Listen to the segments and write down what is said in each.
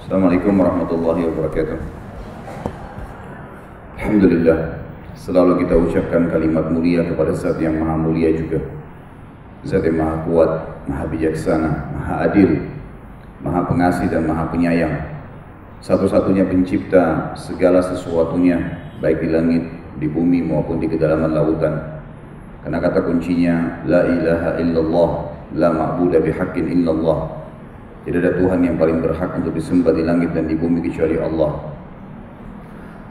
Assalamualaikum warahmatullahi wabarakatuh. Alhamdulillah, selalu kita ucapkan kalimat mulia kepada Zat yang maha mulia juga, Zat yang maha kuat, maha bijaksana, maha adil, maha pengasih dan maha penyayang, satu-satunya pencipta segala sesuatunya, baik di langit, di bumi maupun di kedalaman lautan. Karena kata kuncinya la ilaha illallah, la ma'budu bihaqqin illallah. Tidak ada Tuhan yang paling berhak untuk disembah di langit dan di bumi kecuali Allah.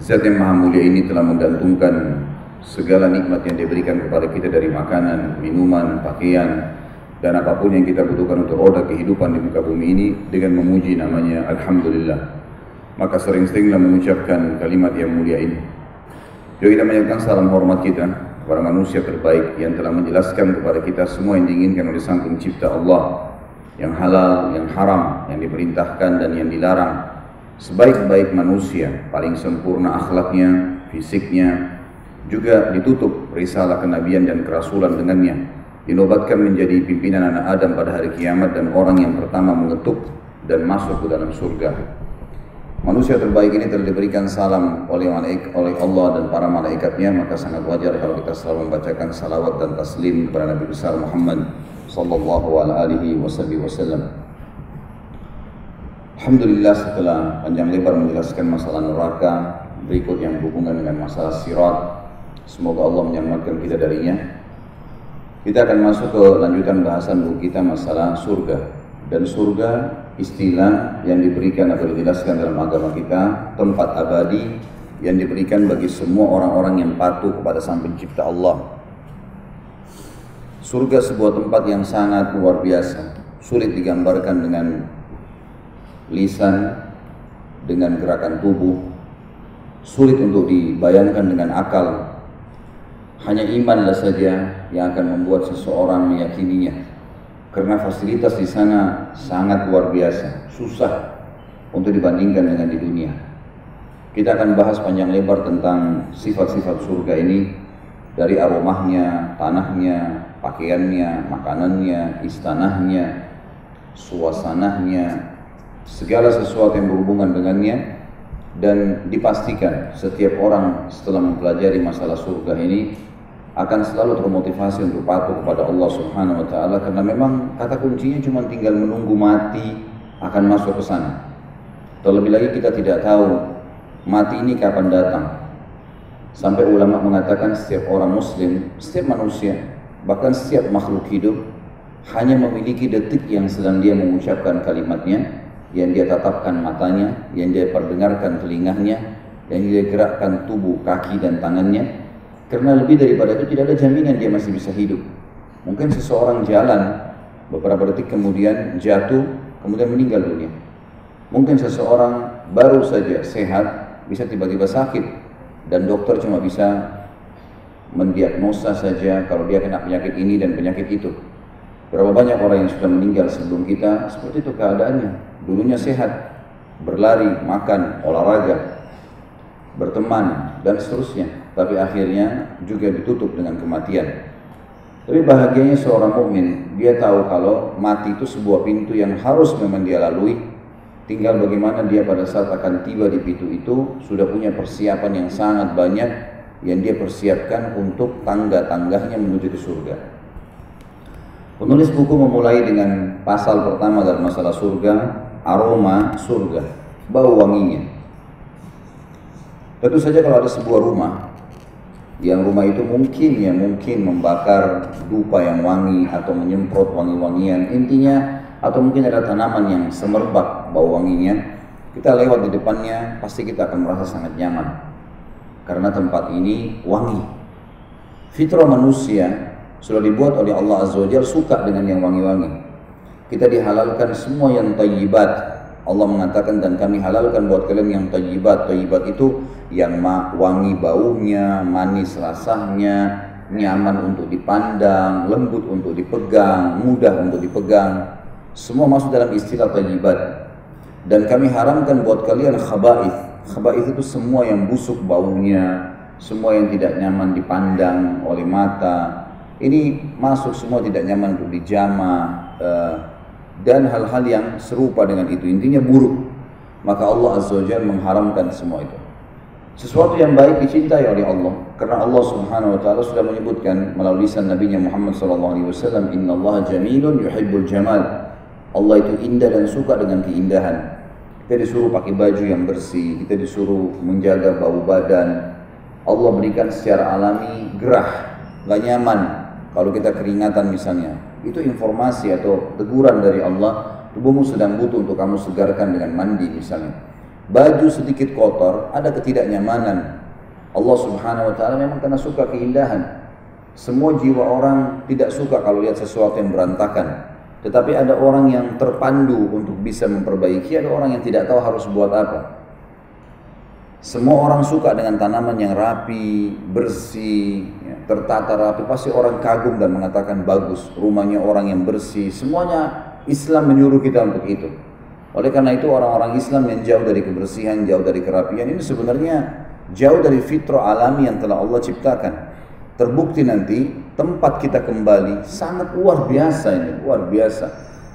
Zat yang maha mulia ini telah menggantungkan segala nikmat yang diberikan kepada kita dari makanan, minuman, pakaian, dan apapun yang kita butuhkan untuk roda kehidupan di muka bumi ini dengan memuji namanya Alhamdulillah. Maka sering-seringlah mengucapkan kalimat yang mulia ini. Jadi kita menyampaikan salam hormat kita kepada manusia terbaik yang telah menjelaskan kepada kita semua yang diinginkan oleh Sang Pencipta Allah, yang halal, yang haram, yang diperintahkan dan yang dilarang. Sebaik-baik manusia, paling sempurna akhlaknya, fisiknya, juga ditutup risalah kenabian dan kerasulan dengannya. Dinobatkan menjadi pimpinan anak Adam pada hari kiamat dan orang yang pertama mengetuk dan masuk ke dalam surga. Manusia terbaik ini telah diberikan salam oleh Allah dan para malaikatnya, maka sangat wajar kalau kita selalu membacakan salawat dan taslim kepada Nabi besar Muhammad sallallahu alaihi wasallam. Alhamdulillah, setelah panjang lebar menjelaskan masalah neraka, berikut yang berhubungan dengan masalah sirat. Semoga Allah menyelamatkan kita darinya. Kita akan masuk ke lanjutan bahasan buku kita masalah surga. Dan surga istilah yang diberikan atau dijelaskan dalam agama kita, tempat abadi yang diberikan bagi semua orang-orang yang patuh kepada Sang Pencipta Allah. Surga sebuah tempat yang sangat luar biasa, sulit digambarkan dengan lisan, dengan gerakan tubuh, sulit untuk dibayangkan dengan akal. Hanya imanlah saja yang akan membuat seseorang meyakininya. Karena fasilitas di sana sangat luar biasa, susah untuk dibandingkan dengan di dunia. Kita akan bahas panjang lebar tentang sifat-sifat surga ini, dari aromahnya, tanahnya, pakaiannya, makanannya, istanahnya, suasananya, segala sesuatu yang berhubungan dengannya. Dan dipastikan setiap orang setelah mempelajari masalah surga ini akan selalu termotivasi untuk patuh kepada Allah Subhanahu wa taala, karena memang kata kuncinya cuma tinggal menunggu mati akan masuk ke sana. Terlebih lagi kita tidak tahu mati ini kapan datang. Sampai ulama mengatakan setiap orang muslim, setiap manusia, bahkan setiap makhluk hidup hanya memiliki detik yang sedang dia mengucapkan kalimatnya, yang dia tatapkan matanya, yang dia perdengarkan telinganya, yang dia gerakkan tubuh, kaki dan tangannya. Karena lebih daripada itu tidak ada jaminan dia masih bisa hidup. Mungkin seseorang jalan, beberapa detik kemudian jatuh, kemudian meninggal dunia. Mungkin seseorang baru saja sehat, bisa tiba-tiba sakit, dan dokter cuma bisa mendiagnosa saja kalau dia kena penyakit ini dan penyakit itu. Berapa banyak orang yang sudah meninggal sebelum kita, seperti itu keadaannya. Dulunya sehat, berlari, makan, olahraga, berteman, dan seterusnya. Tapi akhirnya juga ditutup dengan kematian. Tapi bahagianya seorang mukmin, dia tahu kalau mati itu sebuah pintu yang harus memang dia lalui. Tinggal bagaimana dia pada saat akan tiba di pintu itu sudah punya persiapan yang sangat banyak yang dia persiapkan untuk tangga-tangganya menuju ke surga. Penulis buku memulai dengan pasal pertama dalam masalah surga, aroma surga, bau wanginya. Tentu saja kalau ada sebuah rumah, yang rumah itu mungkin membakar dupa yang wangi atau menyemprot wangi-wangian, intinya, atau mungkin ada tanaman yang semerbak bau wanginya, kita lewat di depannya pasti kita akan merasa sangat nyaman karena tempat ini wangi. Fitrah manusia sudah dibuat oleh Allah Azza wa Jalla suka dengan yang wangi-wangi. Kita dihalalkan semua yang thayyibat. Allah mengatakan, dan kami halalkan buat kalian yang thayyibat. Thayyibat itu yang wangi baunya, manis rasanya, nyaman untuk dipandang, lembut untuk dipegang, mudah untuk dipegang. Semua masuk dalam istilah thayyibat. Dan kami haramkan buat kalian khaba'ith. Khaba'ith itu semua yang busuk baunya, semua yang tidak nyaman dipandang oleh mata. Ini masuk semua tidak nyaman untuk dijamah, dan hal-hal yang serupa dengan itu, intinya buruk. maka Allah Azza wa Jalla mengharamkan semua itu. Sesuatu yang baik dicintai oleh Allah, karena Allah Subhanahu wa taala sudah menyebutkan melalui lisan Nabi Muhammad sallallahu alaihi wasallam, "Innallaha jamilun yuhibbul jamal." Allah itu indah dan suka dengan keindahan. Kita disuruh pakai baju yang bersih, kita disuruh menjaga bau badan. Allah berikan secara alami gerah, gak nyaman kalau kita keringatan misalnya. Itu informasi atau teguran dari Allah, tubuhmu sedang butuh untuk kamu segarkan dengan mandi misalnya. Baju sedikit kotor, ada ketidaknyamanan. Allah Subhanahu wa taala memang karena suka keindahan. Semua jiwa orang tidak suka kalau lihat sesuatu yang berantakan. Tetapi ada orang yang terpandu untuk bisa memperbaiki, ada orang yang tidak tahu harus buat apa. Semua orang suka dengan tanaman yang rapi, bersih, ya, tertata rapi. Pasti orang kagum dan mengatakan bagus. Rumahnya orang yang bersih. Semuanya Islam menyuruh kita untuk itu. Oleh karena itu orang-orang Islam yang jauh dari kebersihan, jauh dari kerapian, ini sebenarnya jauh dari fitrah alami yang telah Allah ciptakan. Terbukti nanti tempat kita kembali sangat luar biasa ini, luar biasa.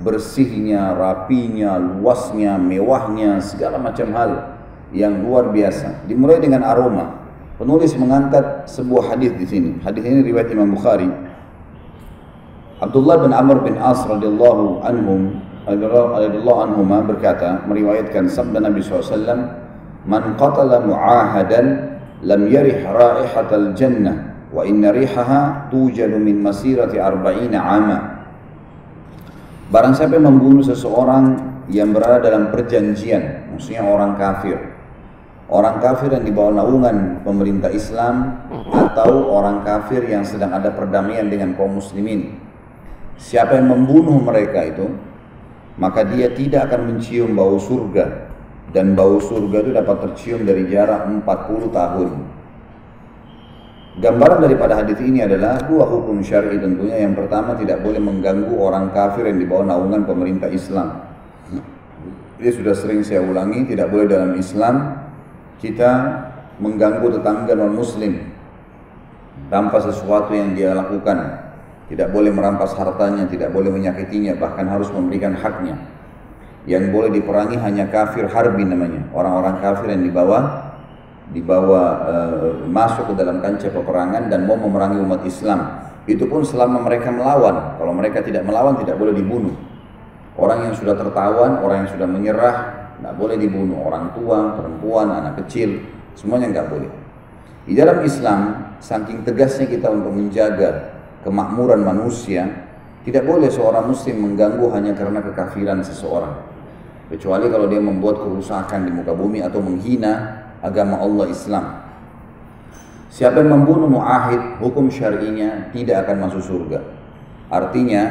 Bersihnya, rapinya, luasnya, mewahnya, segala macam hal yang luar biasa. Dimulai dengan aroma. Penulis mengangkat sebuah hadis di sini. Hadis ini riwayat Imam Bukhari. Abdullah bin Amr bin As radhiyallahu anhuma berkata, meriwayatkan sabda Nabi SAW, "Man qatala mu'ahadan lam yarih raihatal jannah wa inna rihaha tujadu min masirati 40 ama." Barang siapa yang membunuh seseorang yang berada dalam perjanjian, maksudnya orang kafir yang di bawah naungan pemerintah Islam, atau orang kafir yang sedang ada perdamaian dengan kaum muslimin, siapa yang membunuh mereka itu, maka dia tidak akan mencium bau surga, dan bau surga itu dapat tercium dari jarak 40 tahun. Gambaran daripada hadis ini adalah dua hukum syar'i tentunya. Yang pertama, tidak boleh mengganggu orang kafir yang di bawah naungan pemerintah Islam. Ini sudah sering saya ulangi, tidak boleh dalam Islam kita mengganggu tetangga non muslim tanpa sesuatu yang dia lakukan. Tidak boleh merampas hartanya, tidak boleh menyakitinya, bahkan harus memberikan haknya. Yang boleh diperangi hanya kafir harbi namanya, orang-orang kafir yang dibawa masuk ke dalam kancah peperangan dan mau memerangi umat Islam. Itu pun selama mereka melawan. Kalau mereka tidak melawan, tidak boleh dibunuh. Orang yang sudah tertawan, orang yang sudah menyerah, tidak boleh dibunuh. Orang tua, perempuan, anak kecil, semuanya nggak boleh. Di dalam Islam, saking tegasnya kita untuk menjaga kemakmuran manusia, tidak boleh seorang muslim mengganggu hanya karena kekafiran seseorang, kecuali kalau dia membuat kerusakan di muka bumi atau menghina agama Allah Islam. Siapa yang membunuh mu'ahid, hukum syar'inya tidak akan masuk surga. Artinya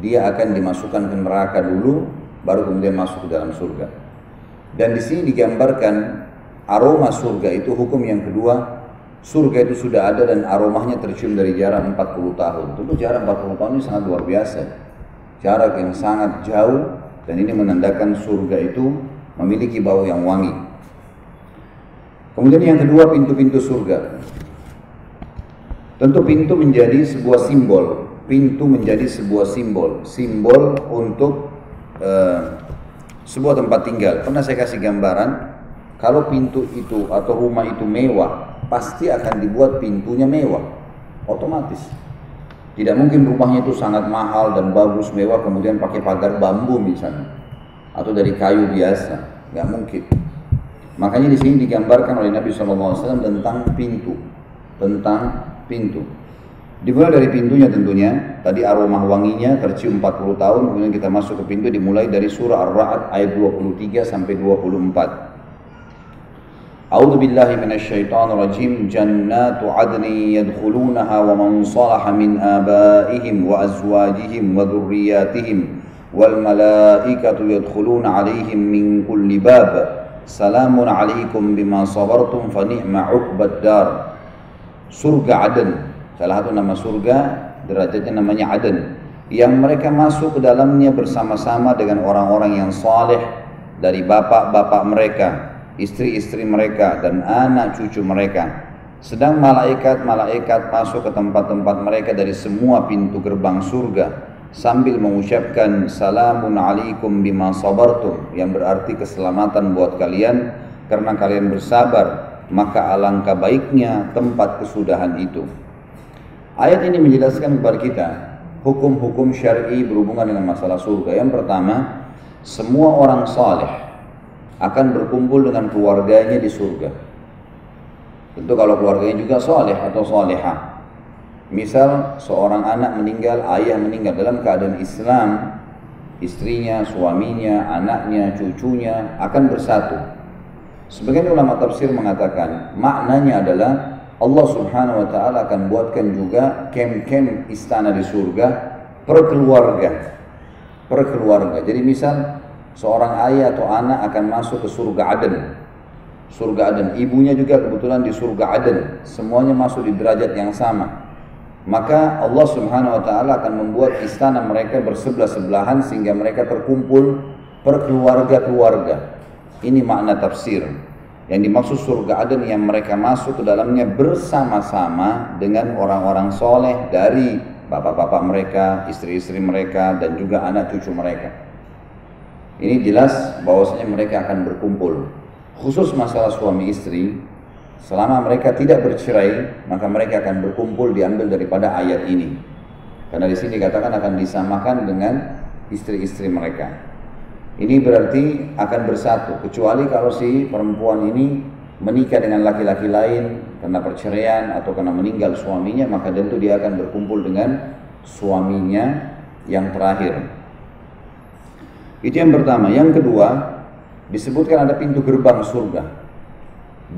dia akan dimasukkan ke neraka dulu, baru kemudian masuk ke dalam surga. Dan di sini digambarkan aroma surga itu, hukum yang kedua. Surga itu sudah ada dan aromanya tercium dari jarak 40 tahun. Tentu jarak 40 tahun ini sangat luar biasa. Jarak yang sangat jauh, dan ini menandakan surga itu memiliki bau yang wangi. Kemudian yang kedua, pintu-pintu surga. Tentu pintu menjadi sebuah simbol. Pintu menjadi sebuah simbol. Simbol untuk sebuah tempat tinggal. Pernah saya kasih gambaran, kalau pintu itu atau rumah itu mewah, pasti akan dibuat pintunya mewah, otomatis. Tidak mungkin rumahnya itu sangat mahal dan bagus mewah kemudian pakai pagar bambu misalnya, atau dari kayu biasa, nggak mungkin. Makanya di sini digambarkan oleh Nabi SAW tentang pintu. Dimulai dari pintunya tentunya, tadi aroma wanginya tercium 40 tahun, kemudian kita masuk ke pintu. Dimulai dari surah Ar-Ra'd ayat 23 sampai 24. A'udzu billahi minasyaitonir rajim. Jannatu 'adnin yadkhulunaha wa man salaha min abaihim wa azwajihim wa dzurriyyatihim wal malaikatu yadkhuluna 'alaihim min kulli bab. Salamun 'alaikum bima sabartum fa ni'ma 'uqbad dar. Surga Aden, salah satu nama surga, derajatnya namanya Aden, yang mereka masuk ke dalamnya bersama-sama dengan orang-orang yang saleh dari bapak-bapak mereka, istri-istri mereka, dan anak cucu mereka. Sedang malaikat-malaikat masuk ke tempat-tempat mereka dari semua pintu gerbang surga sambil mengucapkan salamun alaikum bima sabartum, yang berarti keselamatan buat kalian karena kalian bersabar, maka alangkah baiknya tempat kesudahan itu. Ayat ini menjelaskan kepada kita hukum-hukum syar'i berhubungan dengan masalah surga. Yang pertama, semua orang saleh akan berkumpul dengan keluarganya di surga. Tentu kalau keluarganya juga saleh atau salihah. Misal seorang anak meninggal, ayah meninggal dalam keadaan Islam, istrinya, suaminya, anaknya, cucunya akan bersatu. Sebagian ulama tafsir mengatakan maknanya adalah Allah Subhanahu wa taala akan buatkan juga kem-kem istana di surga per keluarga. Per keluarga. Jadi misal seorang ayah atau anak akan masuk ke surga Aden. Surga Aden, ibunya juga kebetulan di surga Aden. Semuanya masuk di derajat yang sama. Maka Allah Subhanahu wa taala akan membuat istana mereka bersebelah-sebelahan sehingga mereka terkumpul per keluarga-keluarga. Ini makna tafsir. Yang dimaksud surga Aden yang mereka masuk ke dalamnya bersama-sama dengan orang-orang soleh dari bapak-bapak mereka, istri-istri mereka, dan juga anak cucu mereka. Ini jelas bahwasanya mereka akan berkumpul. Khusus masalah suami istri, selama mereka tidak bercerai, maka mereka akan berkumpul, diambil daripada ayat ini. Karena di sini dikatakan akan disamakan dengan istri-istri mereka. Ini berarti akan bersatu, kecuali kalau si perempuan ini menikah dengan laki-laki lain karena perceraian atau karena meninggal suaminya, maka tentu dia akan berkumpul dengan suaminya yang terakhir. Itu yang pertama. Yang kedua, disebutkan ada pintu gerbang surga.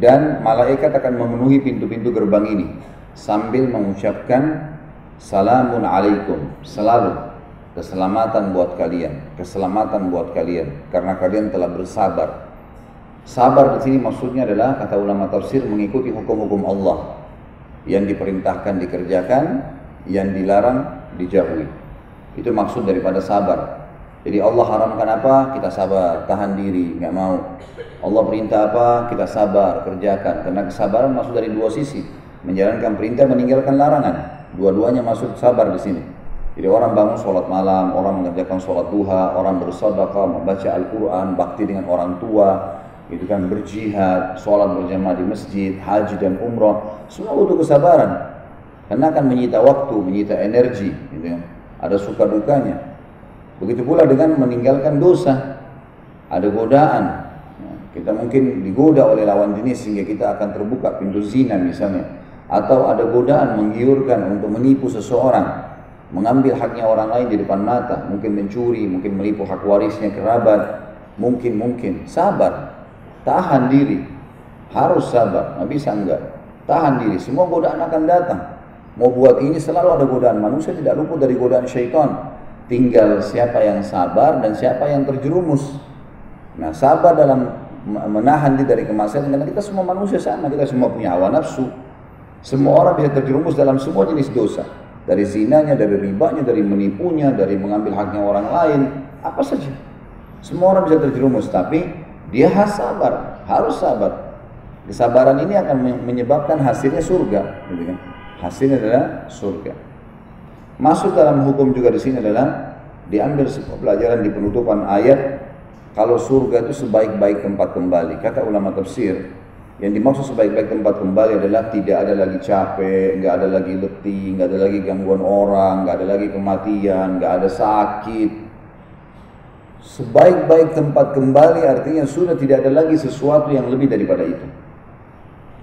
Dan malaikat akan memenuhi pintu-pintu gerbang ini sambil mengucapkan salamun alaikum, selalu keselamatan buat kalian, keselamatan buat kalian karena kalian telah bersabar. Sabar di sini maksudnya adalah, kata ulama tafsir, mengikuti hukum-hukum Allah. Yang diperintahkan dikerjakan, yang dilarang dijauhi. Itu maksud daripada sabar. Jadi Allah haramkan apa, kita sabar, tahan diri, nggak mau. Allah perintah apa, kita sabar, kerjakan. Karena kesabaran masuk dari dua sisi, menjalankan perintah, meninggalkan larangan. Dua-duanya masuk sabar di sini. Jadi orang bangun sholat malam, orang mengerjakan sholat duha, orang bersedekah, membaca Al-Quran, bakti dengan orang tua, itu kan berjihad, sholat berjamaah di masjid, haji dan umrah, semua butuh kesabaran. Karena akan menyita waktu, menyita energi, gitu ya. Ada suka dukanya. Begitu pula dengan meninggalkan dosa, ada godaan. Kita mungkin digoda oleh lawan jenis sehingga kita akan terbuka pintu zina misalnya, atau ada godaan menggiurkan untuk menipu seseorang, mengambil haknya orang lain di depan mata, mungkin mencuri, mungkin menipu hak warisnya kerabat, mungkin sabar, tahan diri, harus sabar, nggak bisa enggak, tahan diri, semua godaan akan datang. Mau buat ini selalu ada godaan, manusia tidak luput dari godaan syaitan. Tinggal siapa yang sabar dan siapa yang terjerumus. Nah, sabar dalam menahan diri dari kemaksiatan, karena kita semua manusia sama, kita semua punya hawa nafsu. Semua orang bisa terjerumus dalam semua jenis dosa. Dari zinanya, dari ribanya, dari menipunya, dari mengambil haknya orang lain, apa saja. Semua orang bisa terjerumus, tapi dia harus sabar, harus sabar. Kesabaran ini akan menyebabkan hasilnya surga, gitu kan? Hasilnya adalah surga. Masuk dalam hukum juga di sini adalah diambil sebuah pelajaran di penutupan ayat, kalau surga itu sebaik-baik tempat kembali. Kata ulama tafsir, yang dimaksud sebaik-baik tempat kembali adalah tidak ada lagi capek, nggak ada lagi letih, nggak ada lagi gangguan orang, nggak ada lagi kematian, nggak ada sakit. Sebaik-baik tempat kembali artinya sudah tidak ada lagi sesuatu yang lebih daripada itu.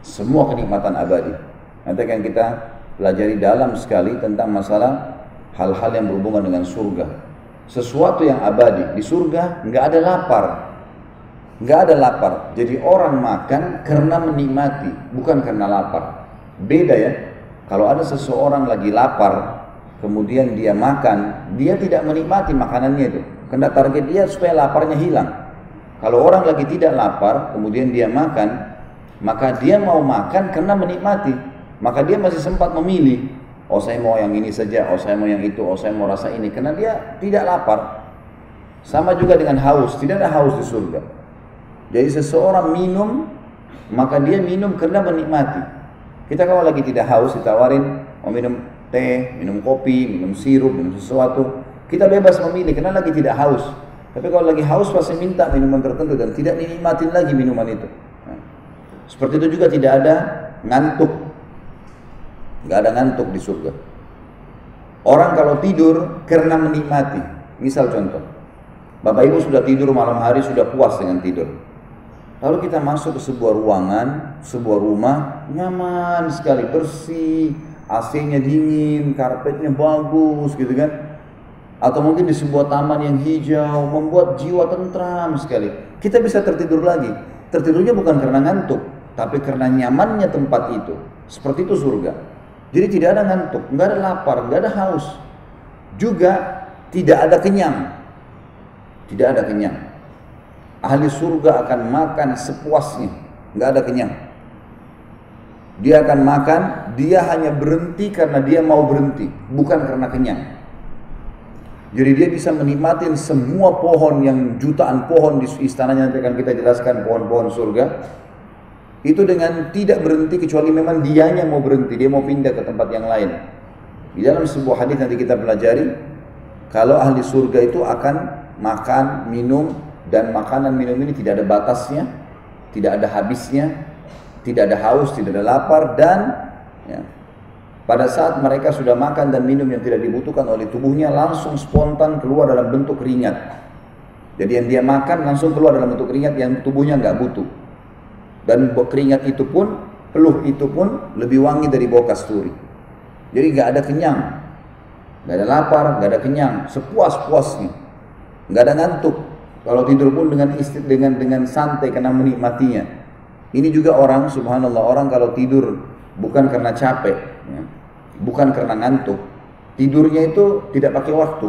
Semua kenikmatan abadi. Nanti akan kita pelajari dalam sekali tentang masalah hal-hal yang berhubungan dengan surga. Sesuatu yang abadi di surga, nggak ada lapar. Nggak ada lapar. Jadi orang makan karena menikmati, bukan karena lapar. Beda ya. Kalau ada seseorang lagi lapar, kemudian dia makan, dia tidak menikmati makanannya itu. Karena target dia supaya laparnya hilang. Kalau orang lagi tidak lapar, kemudian dia makan, maka dia mau makan karena menikmati. Maka dia masih sempat memilih, oh saya mau yang ini saja, oh saya mau yang itu, oh saya mau rasa ini. Karena dia tidak lapar. Sama juga dengan haus, tidak ada haus di surga. Jadi seseorang minum, maka dia minum karena menikmati. Kita kalau lagi tidak haus ditawarin, mau minum teh, minum kopi, minum sirup, minum sesuatu, Kita bebas memilih karena lagi tidak haus. Tapi kalau lagi haus pasti minta minuman tertentu dan tidak dinikmatin lagi minuman itu. Nah, seperti itu juga tidak ada ngantuk. Nggak ada ngantuk di surga. Orang kalau tidur karena menikmati. Misal contoh, Bapak Ibu sudah tidur malam hari, sudah puas dengan tidur. Lalu kita masuk ke sebuah ruangan, sebuah rumah, nyaman sekali, bersih, AC-nya dingin, karpetnya bagus gitu kan. Atau mungkin di sebuah taman yang hijau, membuat jiwa tentram sekali. Kita bisa tertidur lagi. Tertidurnya bukan karena ngantuk, tapi karena nyamannya tempat itu. Seperti itu surga. Jadi tidak ada ngantuk, nggak ada lapar, nggak ada haus. Juga tidak ada kenyang. Tidak ada kenyang. Ahli surga akan makan sepuasnya, nggak ada kenyang. Dia akan makan, dia hanya berhenti karena dia mau berhenti, bukan karena kenyang. Jadi dia bisa menikmati semua pohon yang jutaan pohon di istananya, nanti akan kita jelaskan pohon-pohon surga. Itu dengan tidak berhenti kecuali memang dianya mau berhenti, dia mau pindah ke tempat yang lain. Di dalam sebuah hadis nanti kita pelajari, kalau ahli surga itu akan makan, minum, dan makanan minum ini tidak ada batasnya, tidak ada habisnya, tidak ada haus, tidak ada lapar, dan ya, pada saat mereka sudah makan dan minum yang tidak dibutuhkan oleh tubuhnya, langsung spontan keluar dalam bentuk keringat. Jadi yang dia makan langsung keluar dalam bentuk keringat yang tubuhnya nggak butuh. Dan keringat itu pun, peluh itu pun lebih wangi dari bau kasturi. Jadi nggak ada kenyang, nggak ada lapar, nggak ada kenyang, sepuas-puasnya, nggak ada ngantuk. Kalau tidur pun dengan santai karena menikmatinya. Ini juga orang, subhanallah, orang kalau tidur bukan karena capek, ya, bukan karena ngantuk, tidurnya itu tidak pakai waktu.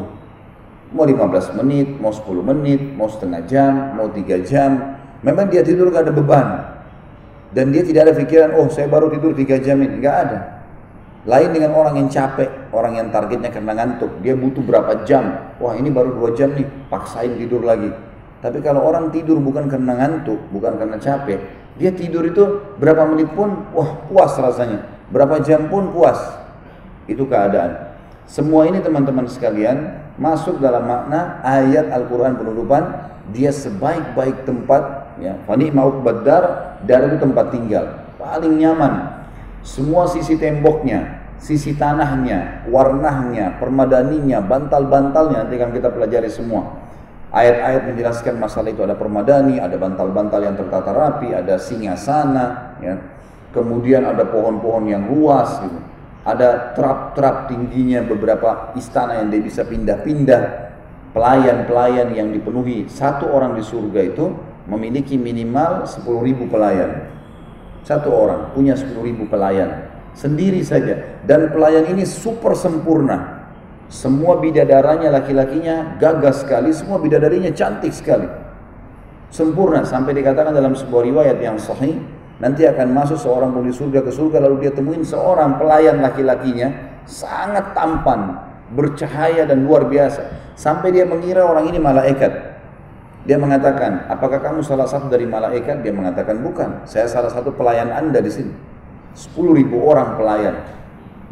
Mau 15 menit, mau 10 menit, mau setengah jam, mau 3 jam. Memang dia tidur gak ada beban. Dan dia tidak ada pikiran, oh saya baru tidur 3 jam ini. Gak ada. Lain dengan orang yang capek, orang yang targetnya karena ngantuk. Dia butuh berapa jam. Wah ini baru 2 jam nih, paksain tidur lagi. Tapi kalau orang tidur bukan karena ngantuk, bukan karena capek, dia tidur itu berapa menit pun, wah puas rasanya. Berapa jam pun puas. Itu keadaan. Semua ini teman-teman sekalian masuk dalam makna ayat Al-Quran penutupan. Dia sebaik-baik tempat, ya, fani ma'uqbad dar itu tempat tinggal, paling nyaman. Semua sisi temboknya, sisi tanahnya, warnanya, permadaninya, bantal-bantalnya nanti akan kita pelajari semua. Ayat-ayat menjelaskan masalah itu, ada permadani, ada bantal-bantal yang tertata rapi, ada singgasana, ya. Kemudian ada pohon-pohon yang luas, gitu. Ada trap-trap tingginya beberapa istana yang dia bisa pindah-pindah. Pelayan-pelayan yang dipenuhi. Satu orang di surga itu memiliki minimal 10.000 pelayan. Satu orang punya 10.000 pelayan sendiri saja. Dan pelayan ini super sempurna. Semua bidadaranya, laki-lakinya gagah sekali, semua bidadarinya cantik sekali, sempurna. Sampai dikatakan dalam sebuah riwayat yang sahih, nanti akan masuk seorang penghuni surga ke surga, lalu dia temuin seorang pelayan laki-lakinya sangat tampan, bercahaya dan luar biasa, sampai dia mengira orang ini malaikat. Dia mengatakan, apakah kamu salah satu dari malaikat? Dia mengatakan, bukan, saya salah satu pelayan Anda di sini. 10.000 orang pelayan.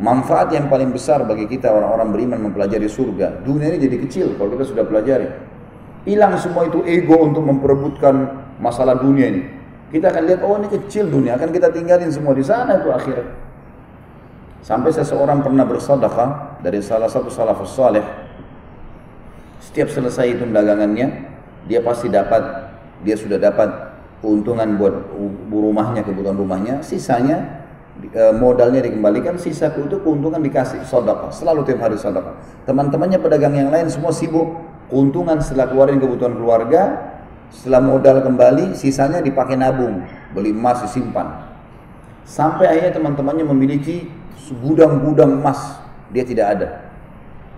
Manfaat yang paling besar bagi kita orang-orang beriman mempelajari surga. Dunia ini jadi kecil kalau kita sudah pelajari. Hilang semua itu ego untuk memperebutkan masalah dunia ini. Kita akan lihat, oh ini kecil dunia, akan kita tinggalin semua di sana itu akhirat. Sampai seseorang pernah bersedekah dari salah satu salafus saleh. Setiap selesai itu dagangannya, dia pasti dapat, dia sudah dapat keuntungan buat rumahnya, kebutuhan rumahnya, sisanya modalnya dikembalikan, sisa itu keuntungan dikasih sedekah, selalu tiap hari sedekah. Teman-temannya pedagang yang lain semua sibuk, keuntungan setelah keluarin kebutuhan keluarga, setelah modal kembali, sisanya dipakai nabung, beli emas disimpan. Sampai akhirnya teman-temannya memiliki gudang-gudang emas, dia tidak ada.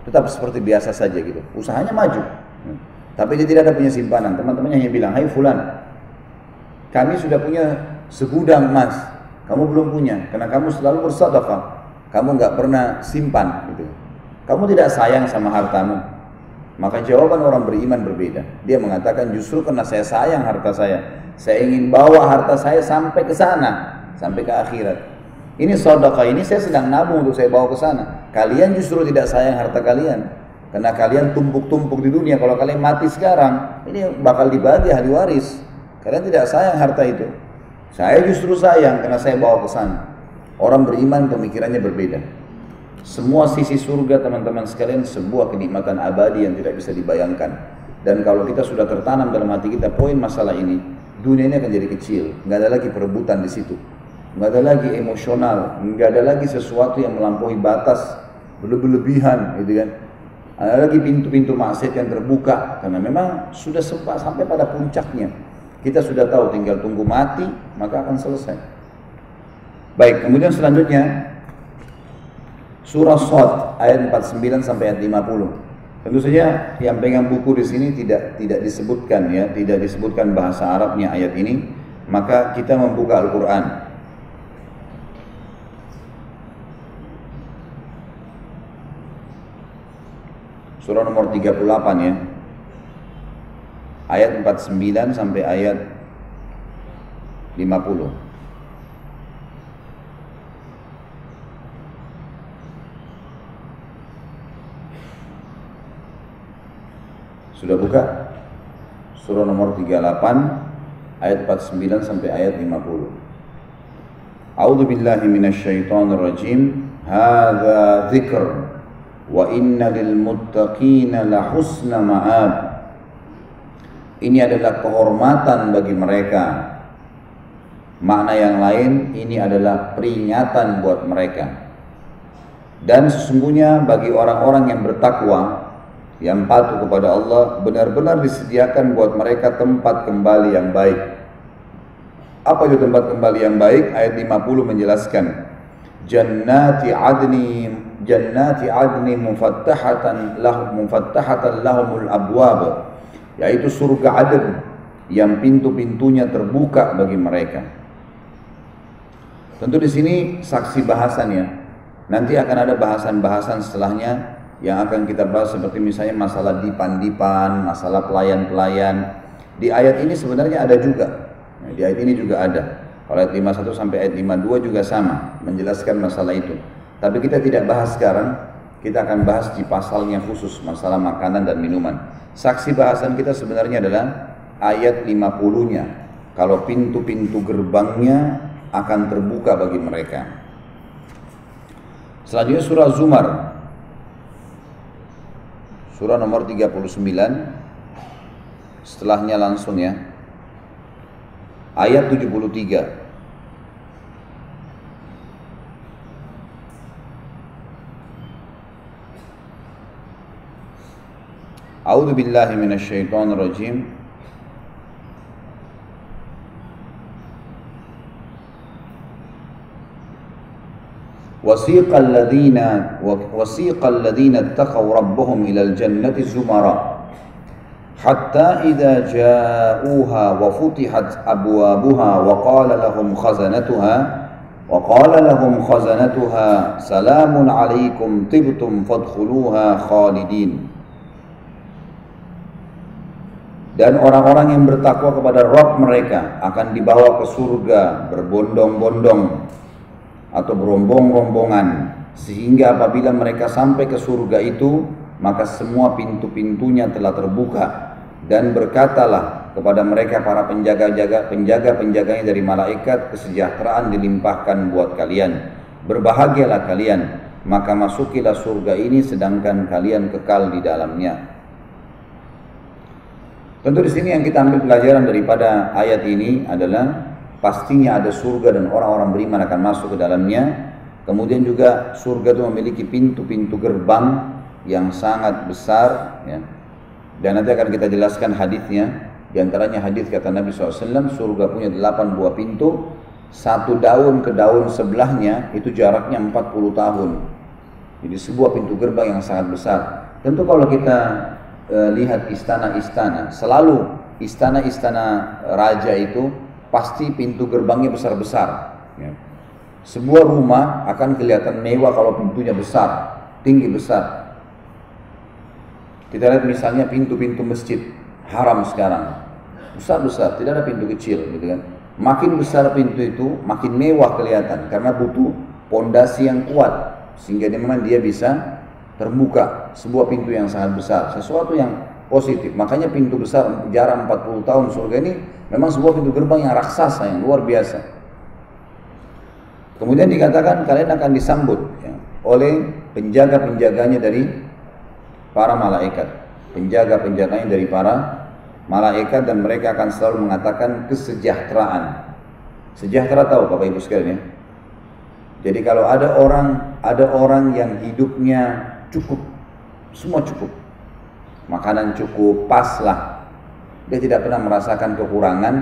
Tetap seperti biasa saja gitu, usahanya maju. Tapi dia tidak ada punya simpanan. Teman-temannya hanya bilang, hai fulan, kami sudah punya segudang emas, kamu belum punya, karena kamu selalu bersedekah, kamu nggak pernah simpan, gitu. Kamu tidak sayang sama hartamu. Maka jawaban orang beriman berbeda. Dia mengatakan, justru karena saya sayang harta saya ingin bawa harta saya sampai ke sana, sampai ke akhirat. Ini sedekah ini saya sedang nabung untuk saya bawa ke sana. Kalian justru tidak sayang harta kalian. Karena kalian tumpuk-tumpuk di dunia. Kalau kalian mati sekarang, ini bakal dibagi ahli waris. Kalian tidak sayang harta itu. Saya justru sayang karena saya bawa ke sana. Orang beriman pemikirannya berbeda. Semua sisi surga teman-teman sekalian sebuah kenikmatan abadi yang tidak bisa dibayangkan. Dan kalau kita sudah tertanam dalam hati kita poin masalah ini, dunia ini akan jadi kecil. Nggak ada lagi perebutan di situ. Nggak ada lagi emosional. Nggak ada lagi sesuatu yang melampaui batas berlebihan, gitu kan. Ada lagi pintu-pintu maksiat yang terbuka karena memang sudah sempat sampai pada puncaknya. Kita sudah tahu tinggal tunggu mati maka akan selesai. Baik, kemudian selanjutnya surah Shad ayat 49 sampai ayat 50. Tentu saja yang pegang buku di sini tidak disebutkan ya, tidak disebutkan bahasa Arabnya ayat ini, maka kita membuka Al-Qur'an. Surah nomor 38 ya. Ayat 49 sampai ayat 50. Sudah buka? Surah nomor 38 ayat 49 sampai ayat 50. A'udzu billahi minasyaitonir rajim. Hadza dzikr wa inna lil muttaqina la husna ma'ab. Ini adalah kehormatan bagi mereka. Makna yang lain, ini adalah peringatan buat mereka. Dan sesungguhnya bagi orang-orang yang bertakwa, yang patuh kepada Allah, benar-benar disediakan buat mereka tempat kembali yang baik. Apa itu tempat kembali yang baik? Ayat 50 menjelaskan, Jannati adni mufattahatan lahumul abwab, yaitu surga Aden yang pintu-pintunya terbuka bagi mereka. Tentu di sini saksi bahasannya. Nanti akan ada bahasan-bahasan setelahnya yang akan kita bahas, seperti misalnya masalah dipan-dipan, masalah pelayan-pelayan. Di ayat ini sebenarnya ada juga. Di ayat ini juga ada. Kalau ayat 51 sampai ayat 52 juga sama, menjelaskan masalah itu. Tapi kita tidak bahas sekarang, kita akan bahas di pasalnya khusus, masalah makanan dan minuman. Saksi bahasan kita sebenarnya adalah ayat 50-nya. Kalau pintu-pintu gerbangnya akan terbuka bagi mereka. Selanjutnya surah Zumar. Surah nomor 39. Setelahnya langsung ya. Ayat 73. A'udzu billahi minasyaitonir rajim. وسيق الذين اتقوا ربهم إلى الجنة زمرا حتى إذا جاءوها وفتحت أبوابها وقال لهم خزنتها سلام عليكم طبتم فادخلوها خالدين. Dan orang-orang yang bertakwa kepada Rabb mereka akan dibawa ke surga berbondong-bondong atau berombong-rombongan, sehingga apabila mereka sampai ke surga itu, maka semua pintu-pintunya telah terbuka, dan berkatalah kepada mereka para penjaga-penjaganya dari malaikat, kesejahteraan dilimpahkan buat kalian, berbahagialah kalian, maka masukilah surga ini sedangkan kalian kekal di dalamnya. Tentu di sini yang kita ambil pelajaran daripada ayat ini adalah pastinya ada surga dan orang-orang beriman akan masuk ke dalamnya. Kemudian juga surga itu memiliki pintu-pintu gerbang yang sangat besar ya. Dan nanti akan kita jelaskan hadisnya. Di antaranya hadis kata Nabi SAW, surga punya 8 buah pintu. Satu daun ke daun sebelahnya itu jaraknya 40 tahun. Jadi sebuah pintu gerbang yang sangat besar. Tentu kalau kita lihat istana-istana, selalu istana-istana raja itu pasti pintu gerbangnya besar-besar ya. Sebuah rumah akan kelihatan mewah kalau pintunya besar, tinggi besar. Kita lihat misalnya pintu-pintu masjid haram sekarang, besar-besar, tidak ada pintu kecil gitu kan. Makin besar pintu itu makin mewah kelihatan, karena butuh pondasi yang kuat, sehingga memang dia bisa terbuka sebuah pintu yang sangat besar, sesuatu yang positif. Makanya pintu besar jarak 40 tahun surga ini memang sebuah pintu gerbang yang raksasa, yang luar biasa. Kemudian dikatakan kalian akan disambut ya, oleh penjaga-penjaganya dari para malaikat, penjaga-penjaganya dari para malaikat, dan mereka akan selalu mengatakan kesejahteraan. Sejahtera tahu Bapak Ibu sekalian ya. Jadi kalau ada orang yang hidupnya cukup, semua cukup, makanan cukup, pas lah, dia tidak pernah merasakan kekurangan,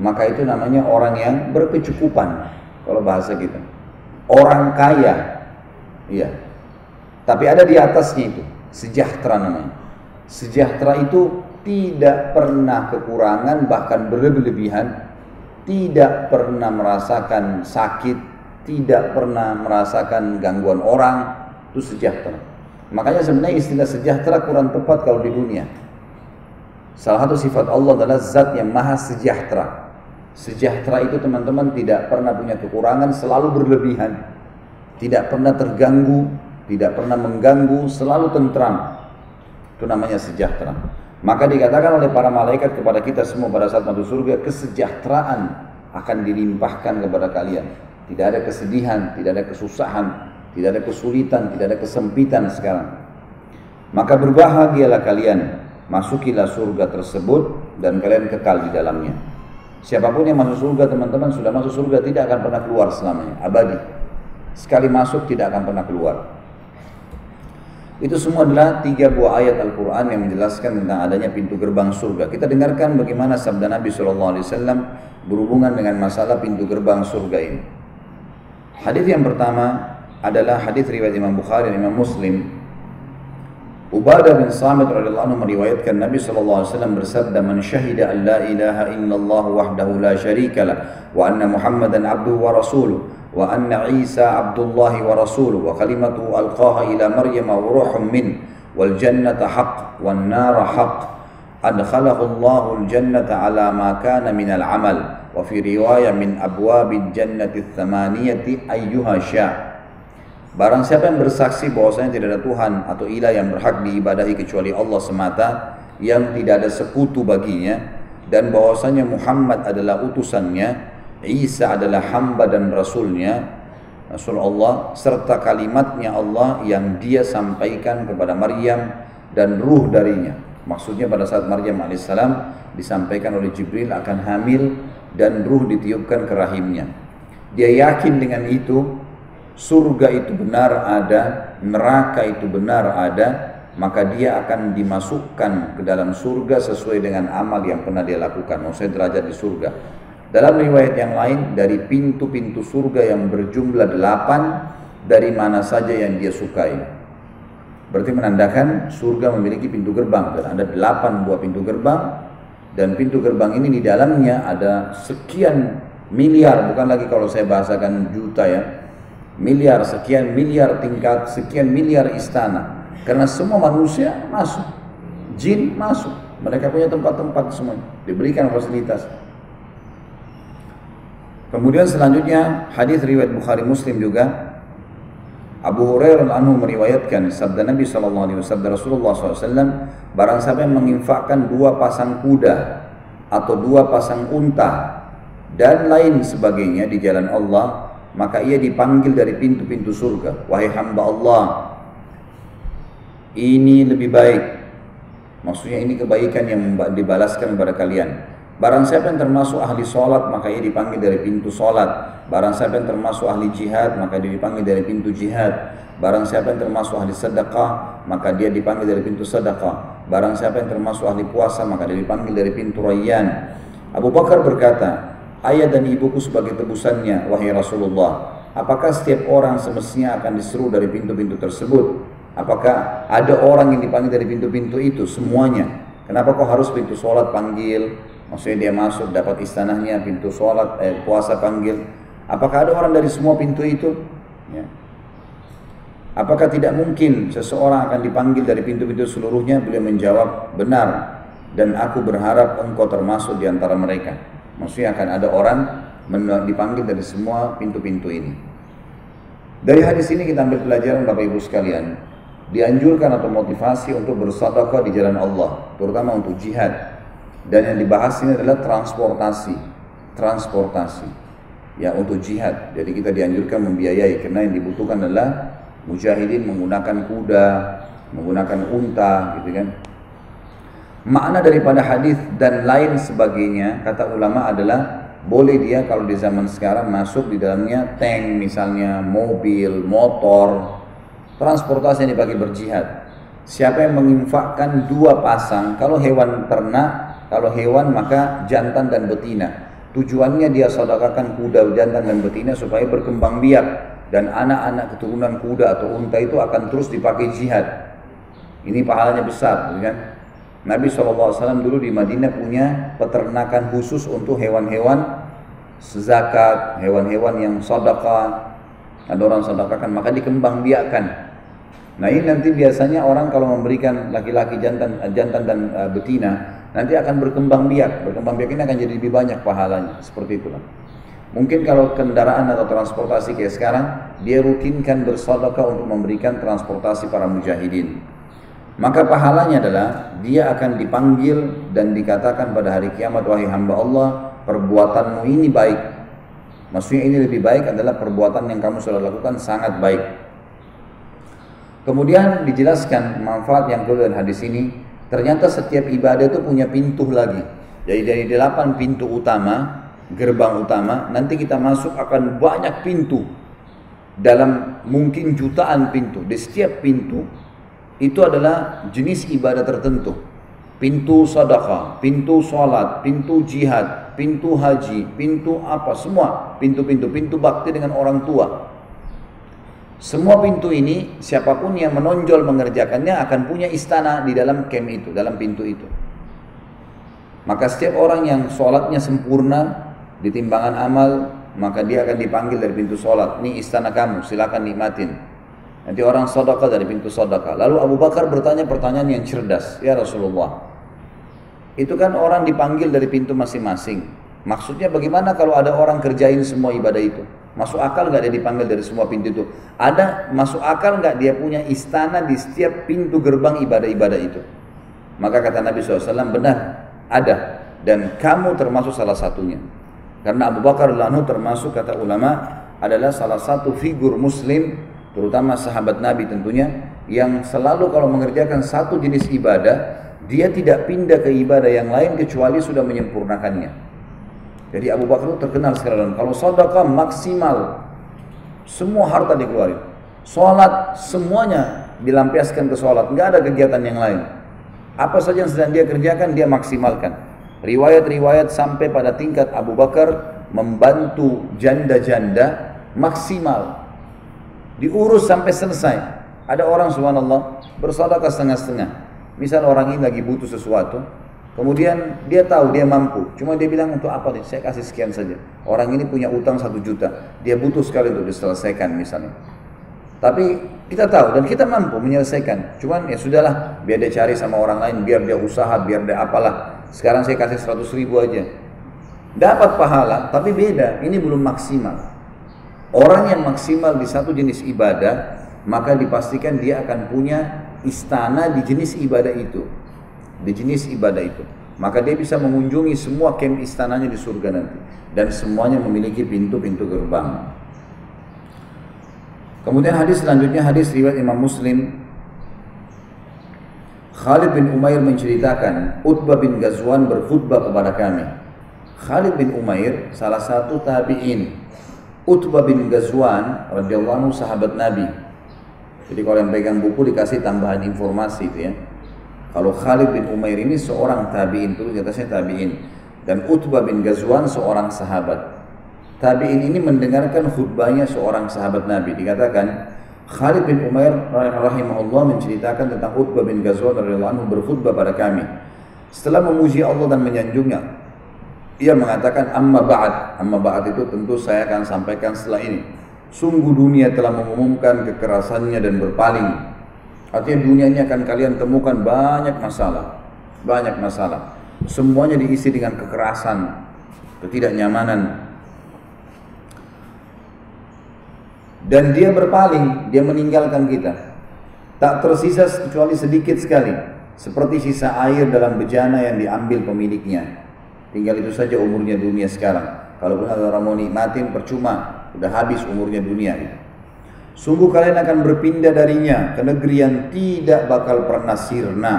maka itu namanya orang yang berkecukupan. Kalau bahasa kita, orang kaya, iya. Tapi ada di atasnya itu, sejahtera namanya. Sejahtera itu tidak pernah kekurangan, bahkan berlebihan, tidak pernah merasakan sakit, tidak pernah merasakan gangguan orang, itu sejahtera. Makanya sebenarnya istilah sejahtera kurang tepat kalau di dunia. Salah satu sifat Allah adalah zat yang maha sejahtera. Sejahtera itu teman-teman tidak pernah punya kekurangan, selalu berlebihan, tidak pernah terganggu, tidak pernah mengganggu, selalu tentram. Itu namanya sejahtera. Maka dikatakan oleh para malaikat kepada kita semua pada saat masuk surga, kesejahteraan akan dilimpahkan kepada kalian. Tidak ada kesedihan, tidak ada kesusahan, tidak ada kesulitan, tidak ada kesempitan sekarang. Maka berbahagialah kalian, masukilah surga tersebut dan kalian kekal di dalamnya. Siapapun yang masuk surga teman-teman, sudah masuk surga tidak akan pernah keluar selamanya, abadi. Sekali masuk tidak akan pernah keluar. Itu semua adalah 3 buah ayat Al-Quran yang menjelaskan tentang adanya pintu gerbang surga. Kita dengarkan bagaimana sabda Nabi SAW berhubungan dengan masalah pintu gerbang surga ini. Hadis yang pertama adalah hadis riwayat Imam Bukhari dan Imam Muslim. Ubadah bin Samit radhiyallahu anhu meriwayatkan Nabi SAW bersabda, "Man syahida an la ilaha illallah wahdahu la syarika lah, wa anna Muhammadan abduhu wa rasuluh, wa anna Isa abdullahi wa rasuluh, wa kalimatuhu alqaha ila Maryam wa ruhum min, wal jannata haqq, wan nara haqq, adkhalahu Allahu al-jannata ala ma kana min al-amal, wa fi riwayah min abwabil jannati tsamaniyati ayyuha sya'." Barang siapa yang bersaksi bahwasanya tidak ada Tuhan atau ilah yang berhak diibadahi kecuali Allah semata, yang tidak ada sekutu baginya, dan bahwasanya Muhammad adalah utusannya, Isa adalah hamba dan rasulnya, Rasul Allah, serta kalimatnya Allah yang dia sampaikan kepada Maryam dan ruh darinya. Maksudnya pada saat Maryam alaihissalam disampaikan oleh Jibril akan hamil dan ruh ditiupkan ke rahimnya. Dia yakin dengan itu, surga itu benar ada, neraka itu benar ada, maka dia akan dimasukkan ke dalam surga sesuai dengan amal yang pernah dia lakukan, maksudnya derajat di surga. Dalam riwayat yang lain, dari pintu-pintu surga yang berjumlah 8 dari mana saja yang dia sukai. Berarti menandakan surga memiliki pintu gerbang, dan ada 8 buah pintu gerbang, dan pintu gerbang ini di dalamnya ada sekian miliar, bukan lagi kalau saya bahasakan juta ya, miliar, sekian miliar tingkat, sekian miliar istana. Karena semua manusia masuk, jin masuk, mereka punya tempat-tempat semuanya, diberikan fasilitas. Kemudian selanjutnya hadis riwayat Bukhari Muslim juga, Abu Hurairah anhu meriwayatkan sabda Nabi SAW, Rasulullah SAW, barang siapa yang menginfakkan 2 pasang kuda atau 2 pasang unta dan lain sebagainya di jalan Allah, maka ia dipanggil dari pintu-pintu surga. Wahai hamba Allah, ini lebih baik. Maksudnya ini kebaikan yang dibalaskan kepada kalian. Barang siapa yang termasuk ahli sholat, maka ia dipanggil dari pintu sholat. Barang siapa yang termasuk ahli jihad, maka dia dipanggil dari pintu jihad. Barang siapa yang termasuk ahli sedekah, maka dia dipanggil dari pintu sedekah. Barang siapa yang termasuk ahli puasa, maka dia dipanggil dari pintu Rayyan. Abu Bakar berkata, "Ayah dan ibuku sebagai tebusannya, wahai Rasulullah. Apakah setiap orang semestinya akan diseru dari pintu-pintu tersebut? Apakah ada orang yang dipanggil dari pintu-pintu itu semuanya? Kenapa kok harus pintu sholat panggil? Maksudnya dia masuk dapat istanahnya, pintu sholat, puasa panggil. Apakah ada orang dari semua pintu itu? Ya. Apakah tidak mungkin seseorang akan dipanggil dari pintu-pintu seluruhnya?" Beliau menjawab, "Benar, dan aku berharap engkau termasuk di antara mereka." Maksudnya akan ada orang dipanggil dari semua pintu-pintu ini. Dari hadis ini kita ambil pelajaran Bapak Ibu sekalian, dianjurkan atau motivasi untuk bersedekah di jalan Allah, terutama untuk jihad. Dan yang dibahas ini adalah transportasi ya untuk jihad. Jadi kita dianjurkan membiayai, karena yang dibutuhkan adalah mujahidin menggunakan kuda, menggunakan unta, gitu kan. Makna daripada hadis dan lain sebagainya, kata ulama adalah boleh dia kalau di zaman sekarang masuk di dalamnya tank misalnya, mobil, motor, transportasi yang dipakai berjihad. Siapa yang menginfakkan 2 pasang, kalau hewan ternak, kalau hewan maka jantan dan betina. Tujuannya dia sedekahkan kuda, jantan dan betina supaya berkembang biak, dan anak-anak keturunan kuda atau unta itu akan terus dipakai jihad. Ini pahalanya besar, kan? Nabi SAW dulu di Madinah punya peternakan khusus untuk hewan-hewan zakat, hewan-hewan yang sedekah. Ada orang sedekahkan, maka dikembang biakkan. Nah ini nanti biasanya orang kalau memberikan laki-laki jantan dan betina, nanti akan berkembang biak. Berkembang biak ini akan jadi lebih banyak pahalanya, seperti itulah. Mungkin kalau kendaraan atau transportasi kayak sekarang, dia rutinkan bersedekah untuk memberikan transportasi para mujahidin. Maka pahalanya adalah dia akan dipanggil dan dikatakan pada hari kiamat, wahai hamba Allah, perbuatanmu ini baik. Maksudnya ini lebih baik adalah perbuatan yang kamu sudah lakukan sangat baik. Kemudian dijelaskan manfaat yang kedua dari hadis ini, ternyata setiap ibadah itu punya pintu lagi. Jadi dari 8 pintu utama, gerbang utama, nanti kita masuk akan banyak pintu. Dalam mungkin jutaan pintu. Di setiap pintu itu adalah jenis ibadah tertentu. Pintu sedekah, pintu sholat, pintu jihad, pintu haji, pintu apa, semua pintu-pintu, pintu bakti dengan orang tua. Semua pintu ini, siapapun yang menonjol mengerjakannya akan punya istana di dalam camp itu, dalam pintu itu. Maka setiap orang yang sholatnya sempurna di timbangan amal, maka dia akan dipanggil dari pintu sholat. Ini istana kamu, silakan nikmatin. Nanti orang sedekah dari pintu sedekah. Lalu Abu Bakar bertanya pertanyaan yang cerdas, ya Rasulullah, itu kan orang dipanggil dari pintu masing-masing. Maksudnya bagaimana kalau ada orang kerjain semua ibadah itu? Masuk akal nggak dia dipanggil dari semua pintu itu? Ada masuk akal nggak dia punya istana di setiap pintu gerbang ibadah-ibadah itu? Maka kata Nabi SAW, benar, ada. Dan kamu termasuk salah satunya. Karena Abu Bakar radhiyallahu termasuk, kata ulama, adalah salah satu figur muslim, terutama sahabat Nabi tentunya, yang selalu kalau mengerjakan satu jenis ibadah, dia tidak pindah ke ibadah yang lain kecuali sudah menyempurnakannya. Jadi Abu Bakar itu terkenal sekali, kalau sedekah maksimal, semua harta dikeluarin. Sholat semuanya dilampiaskan ke sholat, nggak ada kegiatan yang lain. Apa saja yang sedang dia kerjakan dia maksimalkan. Riwayat-riwayat sampai pada tingkat Abu Bakar membantu janda-janda maksimal, diurus sampai selesai. Ada orang subhanallah bersedekah setengah-setengah. Misal orang ini lagi butuh sesuatu, kemudian dia tahu dia mampu, cuma dia bilang untuk apa nih? Saya kasih sekian saja. Orang ini punya utang 1 juta, dia butuh sekali untuk diselesaikan misalnya. Tapi kita tahu dan kita mampu menyelesaikan. Cuman ya sudahlah, biar dia cari sama orang lain, biar dia usaha, biar dia apalah. Sekarang saya kasih 100 ribu aja. Dapat pahala, tapi beda. Ini belum maksimal. Orang yang maksimal di satu jenis ibadah, maka dipastikan dia akan punya istana di jenis ibadah itu. Di jenis ibadah itu. Maka dia bisa mengunjungi semua camp istananya di surga nanti. Dan semuanya memiliki pintu-pintu gerbang. Kemudian hadis selanjutnya, hadis riwayat Imam Muslim. Khalid bin Umair menceritakan, Utbah bin Ghazwan berkhutbah kepada kami. Khalid bin Umair salah satu tabi'in. Utbah bin Ghazwan radhiyallahu anhu sahabat Nabi. Jadi kalau yang pegang buku dikasih tambahan informasi itu ya. Kalau Khalid bin Umair ini seorang tabi'in, terus di atasnya tabi'in. Dan Utbah bin Ghazwan seorang sahabat. Tabi'in ini mendengarkan khutbahnya seorang sahabat Nabi. Dikatakan Khalid bin Umair rahimahullah menceritakan tentang Utbah bin Ghazwan radhiyallahu anhu berkhutbah pada kami. Setelah memuji Allah dan menyanjungnya, ia mengatakan amma ba'd. Amma ba'd itu tentu saya akan sampaikan setelah ini. Sungguh dunia telah mengumumkan kekerasannya dan berpaling. Artinya dunia ini akan kalian temukan banyak masalah. Banyak masalah. Semuanya diisi dengan kekerasan, ketidaknyamanan. Dan dia berpaling, dia meninggalkan kita. tak tersisa kecuali sedikit sekali, seperti sisa air dalam bejana yang diambil pemiliknya. Tinggal itu saja umurnya dunia sekarang. Kalaupun ada orang mau nikmatin, percuma, udah habis umurnya dunia itu. Sungguh kalian akan berpindah darinya ke negeri yang tidak bakal pernah sirna.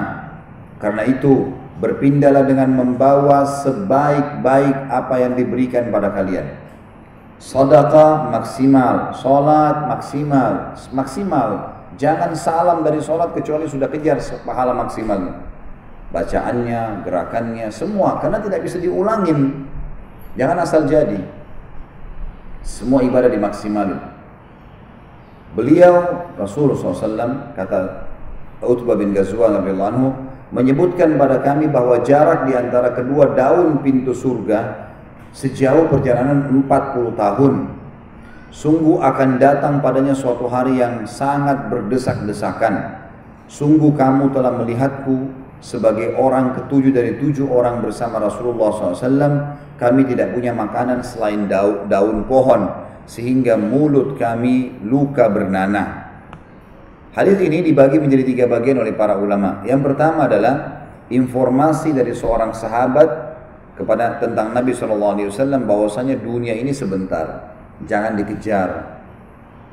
Karena itu, berpindahlah dengan membawa sebaik-baik apa yang diberikan pada kalian. Sedekah maksimal, salat maksimal. Jangan salam dari salat kecuali sudah kejar pahala maksimalnya. Bacaannya, gerakannya, semua, karena tidak bisa diulangin. Jangan asal jadi. Semua ibadah dimaksimalin. Beliau Rasulullah SAW, kata Utbah bin Ghazwan radhiyallahu anhu, menyebutkan pada kami bahwa jarak di antara kedua daun pintu surga sejauh perjalanan 40 tahun. Sungguh akan datang padanya suatu hari yang sangat berdesak-desakan. Sungguh kamu telah melihatku sebagai orang ketujuh dari 7 orang bersama Rasulullah SAW. Kami tidak punya makanan selain daun pohon, sehingga mulut kami luka bernanah. Hadis ini dibagi menjadi 3 bagian oleh para ulama. Yang pertama adalah informasi dari seorang sahabat kepada tentang Nabi SAW bahwasanya dunia ini sebentar, jangan dikejar.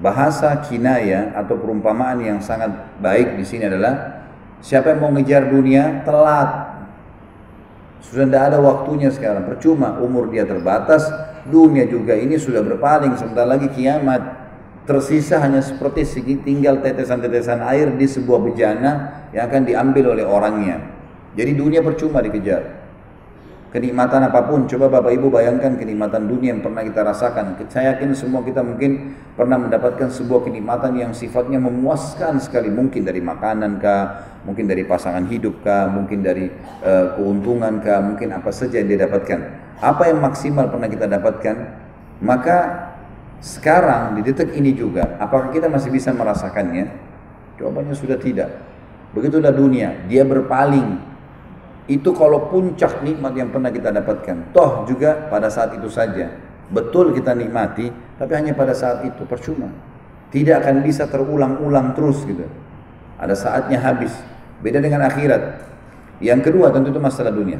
Bahasa kinaya atau perumpamaan yang sangat baik di sini adalah siapa yang mau ngejar dunia telat. Sudah tidak ada waktunya sekarang, percuma, umur dia terbatas, dunia juga ini sudah berpaling, sebentar lagi kiamat. Tersisa hanya seperti tinggal tetesan-tetesan air di sebuah bejana yang akan diambil oleh orangnya. Jadi dunia percuma dikejar. Kenikmatan apapun, coba Bapak Ibu bayangkan kenikmatan dunia yang pernah kita rasakan. Saya yakin semua kita mungkin pernah mendapatkan sebuah kenikmatan yang sifatnya memuaskan sekali. Mungkin dari makanan kah, mungkin dari pasangan hidup kah, mungkin dari keuntungan kah, mungkin apa saja yang dia dapatkan. Apa yang maksimal pernah kita dapatkan? Maka sekarang di detik ini juga, apakah kita masih bisa merasakannya? Jawabannya sudah tidak. Begitulah dunia, dia berpaling. Itu kalau puncak nikmat yang pernah kita dapatkan. Toh juga pada saat itu saja. Betul kita nikmati, tapi hanya pada saat itu, percuma. Tidak akan bisa terulang-ulang terus gitu. Ada saatnya habis. Beda dengan akhirat. Yang kedua tentu itu masalah dunia.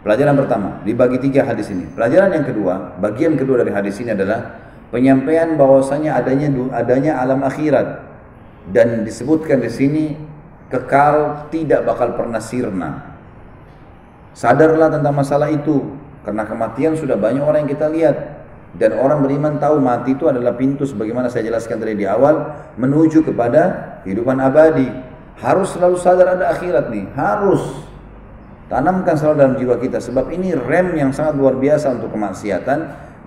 Pelajaran pertama, dibagi 3 hadis ini. Pelajaran yang kedua, bagian kedua dari hadis ini adalah penyampaian bahwasanya adanya alam akhirat. Dan disebutkan di sini kekal, tidak bakal pernah sirna. Sadarlah tentang masalah itu, karena kematian sudah banyak orang yang kita lihat, dan orang beriman tahu mati itu adalah pintu, sebagaimana saya jelaskan tadi di awal, menuju kepada kehidupan abadi. Harus selalu sadar ada akhirat nih, harus tanamkan selalu dalam jiwa kita, sebab ini rem yang sangat luar biasa untuk kemaksiatan,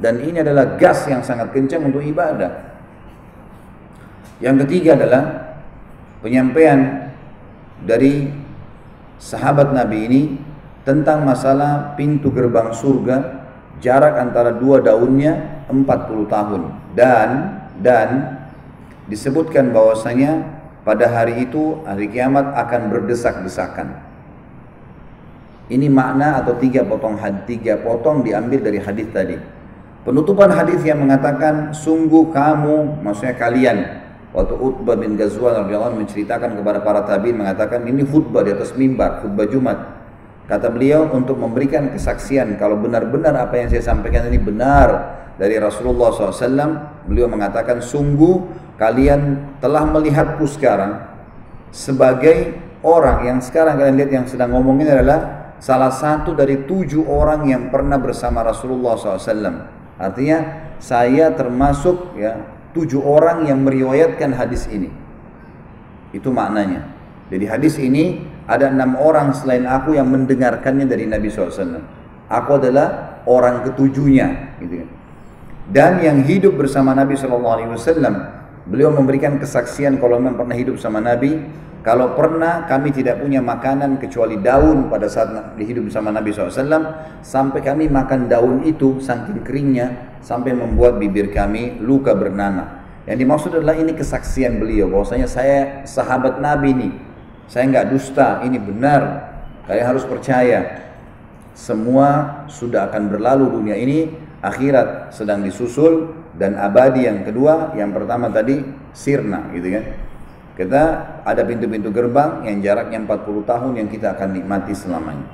dan ini adalah gas yang sangat kencang untuk ibadah. Yang ketiga adalah penyampaian dari sahabat Nabi ini tentang masalah pintu gerbang surga, jarak antara 2 daunnya 40 tahun. Dan disebutkan bahwasanya pada hari itu, hari kiamat akan berdesak-desakan. Ini makna atau 3 potong diambil dari hadis tadi. Penutupan hadis yang mengatakan, sungguh kamu, maksudnya kalian. Waktu Utbah bin Ghazwan radhiyallahu anhu menceritakan kepada para tabi'in, mengatakan ini khutbah di atas mimbar, khutbah Jumat. Kata beliau untuk memberikan kesaksian kalau benar-benar apa yang saya sampaikan ini benar dari Rasulullah SAW. Beliau mengatakan, sungguh kalian telah melihatku sekarang sebagai orang yang sekarang kalian lihat yang sedang ngomongin adalah salah satu dari 7 orang yang pernah bersama Rasulullah SAW. Artinya saya termasuk 7 orang yang meriwayatkan hadis ini. Itu maknanya. Jadi hadis ini ada 6 orang selain aku yang mendengarkannya dari Nabi SAW. Aku adalah orang ketujuhnya, gitu. Dan yang hidup bersama Nabi SAW, beliau memberikan kesaksian kalau memang pernah hidup sama Nabi. Kalau pernah kami tidak punya makanan kecuali daun pada saat hidup bersama Nabi SAW, sampai kami makan daun itu saking keringnya sampai membuat bibir kami luka bernanah. Yang dimaksud adalah ini kesaksian beliau bahwasanya saya sahabat Nabi nih. Saya nggak dusta, ini benar. Kalian harus percaya. Semua sudah akan berlalu dunia ini, akhirat sedang disusul, dan abadi yang kedua, yang pertama tadi sirna, gitu kan. Kita ada pintu-pintu gerbang yang jaraknya 40 tahun yang kita akan nikmati selamanya.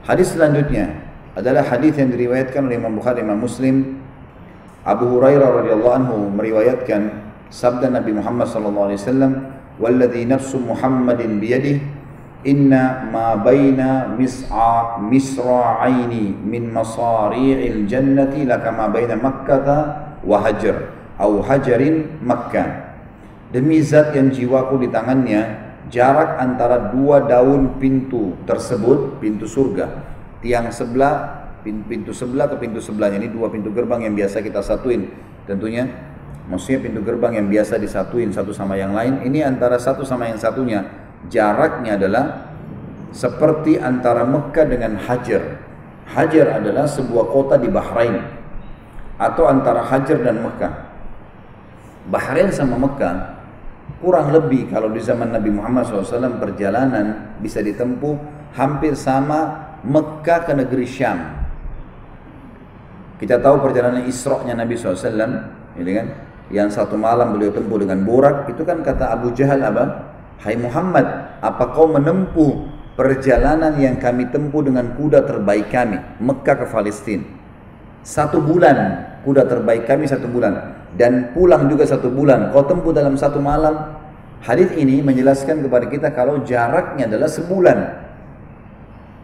Hadis selanjutnya adalah hadis yang diriwayatkan oleh Imam Bukhari dan Muslim. Abu Hurairah radhiyallahu anhu meriwayatkan sabda Nabi Muhammad sallallahu alaihi wasallam, "Walladzi nafsu Muhammadin biyadihi inna ma baina misra'aini min masari'il jannati lakama baina Makkah wa Hajar atau Hajarin Makkah." Demi zat yang jiwaku di tangannya, jarak antara dua daun pintu tersebut, pintu surga, tiang sebelah, pintu sebelah ke pintu sebelahnya, ini dua pintu gerbang yang biasa kita satuin tentunya, maksudnya pintu gerbang yang biasa disatuin satu sama yang lain, ini antara satu sama yang satunya jaraknya adalah seperti antara Mekah dengan Hajar. Hajar adalah sebuah kota di Bahrain, atau antara Hajar dan Mekah. Bahrain sama Mekah kurang lebih kalau di zaman Nabi Muhammad SAW perjalanan bisa ditempuh hampir sama Mekah ke negeri Syam. Kita tahu perjalanan Isra-nya Nabi SAW, ini kan, yang satu malam beliau tempuh dengan Burak, itu kan kata Abu Jahal apa? Hai Muhammad, apa kau menempuh perjalanan yang kami tempuh dengan kuda terbaik kami, Mekah ke Palestina? 1 bulan, kuda terbaik kami 1 bulan, dan pulang juga 1 bulan, kau tempuh dalam 1 malam. Hadis ini menjelaskan kepada kita kalau jaraknya adalah sebulan.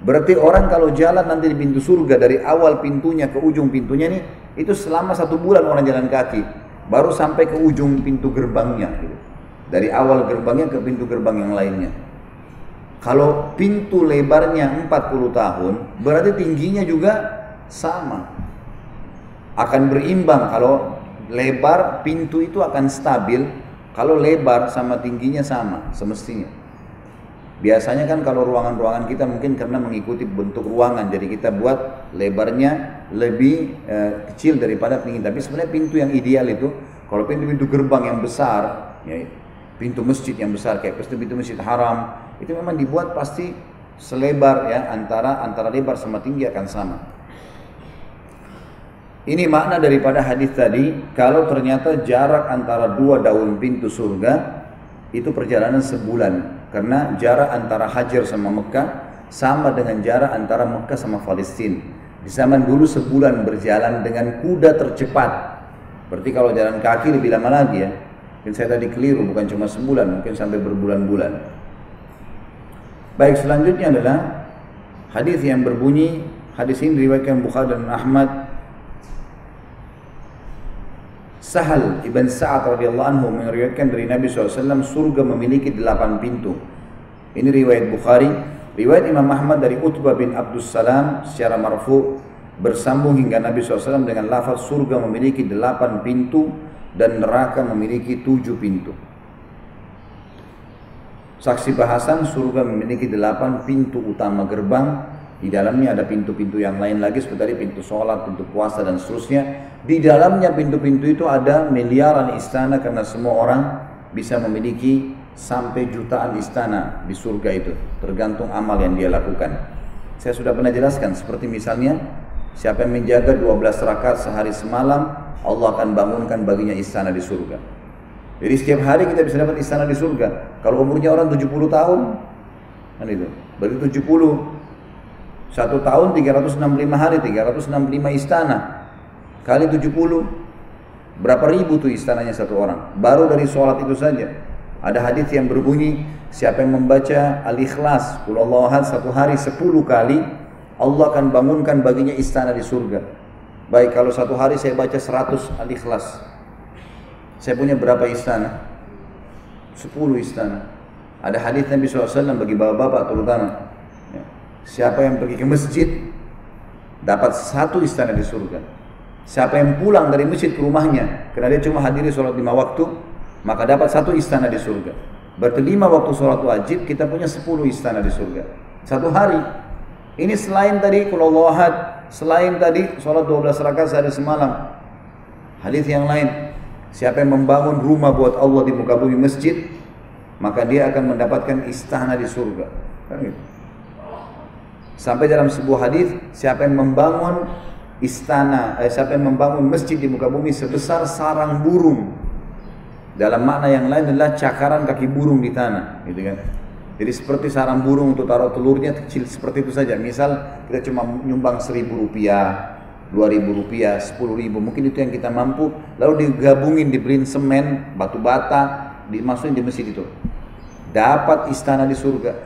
Berarti orang kalau jalan nanti di pintu surga dari awal pintunya ke ujung pintunya nih, itu selama 1 bulan orang jalan kaki, baru sampai ke ujung pintu gerbangnya, gitu. Dari awal gerbangnya ke pintu gerbang yang lainnya. Kalau pintu lebarnya 40 tahun, berarti tingginya juga sama. Akan berimbang, kalau lebar pintu itu akan stabil, kalau lebar sama tingginya sama semestinya. Biasanya kan kalau ruangan-ruangan kita mungkin karena mengikuti bentuk ruangan, jadi kita buat lebarnya lebih kecil daripada tinggi. Tapi sebenarnya pintu yang ideal itu, kalau pintu-pintu gerbang yang besar, ya, pintu masjid yang besar kayak pintu Masjid Haram, itu memang dibuat pasti selebar, ya, antara lebar sama tinggi akan sama. Ini makna daripada hadis tadi, kalau ternyata jarak antara 2 daun pintu surga itu perjalanan sebulan. Karena jarak antara Hajar sama Mekah sama dengan jarak antara Mekah sama Palestina. Di zaman dulu sebulan berjalan dengan kuda tercepat. Berarti kalau jalan kaki lebih lama lagi, ya. Mungkin saya tadi keliru, bukan cuma sebulan, mungkin sampai berbulan-bulan. Baik, selanjutnya adalah hadis yang berbunyi, hadis ini diriwayatkan Bukhari dan Ahmad. Sahal ibn Sa'ad radhiyallahu anhu meriwayatkan dari Nabi SAW, surga memiliki 8 pintu. Ini riwayat Bukhari. Riwayat Imam Ahmad dari Utbah bin Abdus Salam secara marfu bersambung hingga Nabi SAW dengan lafaz surga memiliki 8 pintu dan neraka memiliki 7 pintu. Saksi bahasan, surga memiliki 8 pintu utama gerbang. Di dalamnya ada pintu-pintu yang lain lagi seperti pintu sholat, pintu puasa dan seterusnya. Di dalamnya pintu-pintu itu ada miliaran istana karena semua orang bisa memiliki sampai jutaan istana di surga itu, tergantung amal yang dia lakukan. Saya sudah pernah jelaskan, seperti misalnya siapa yang menjaga 12 rakaat sehari semalam, Allah akan bangunkan baginya istana di surga. Jadi setiap hari kita bisa dapat istana di surga. Kalau umurnya orang 70 tahun, kan itu, berarti 70. 1 tahun 365 hari, 365 istana kali 70, berapa ribu tuh istananya satu orang. Baru dari sholat itu saja ada hadis yang berbunyi, siapa yang membaca Al-Ikhlas Qul Huwallahu Ahad 1 hari 10 kali, Allah akan bangunkan baginya istana di surga. Baik, kalau 1 hari saya baca 100 Al-Ikhlas, saya punya berapa istana? 10 istana. Ada hadis Nabi SAW bagi bapak-bapak terutama, siapa yang pergi ke masjid dapat 1 istana di surga. Siapa yang pulang dari masjid ke rumahnya karena dia cuma hadiri sholat 5 waktu, maka dapat 1 istana di surga. Berarti 5 waktu sholat wajib kita punya 10 istana di surga 1 hari. Ini selain tadi Qul Huwallahu Ahad, selain tadi sholat 12 rakaat sehari semalam. Hadis yang lain, siapa yang membangun rumah buat Allah di muka bumi masjid, maka dia akan mendapatkan istana di surga. Sampai dalam sebuah hadis, siapa yang membangun istana, siapa yang membangun masjid di muka bumi sebesar sarang burung, Dalam makna yang lain adalah cakaran kaki burung di tanah, gitu kan. Jadi seperti sarang burung untuk taruh telurnya kecil seperti itu saja. Misal kita cuma nyumbang 1.000 rupiah, 2.000 rupiah, 10.000, mungkin itu yang kita mampu. Lalu digabungin, dibeliin semen, batu bata, dimasukin di masjid itu. Dapat istana di surga.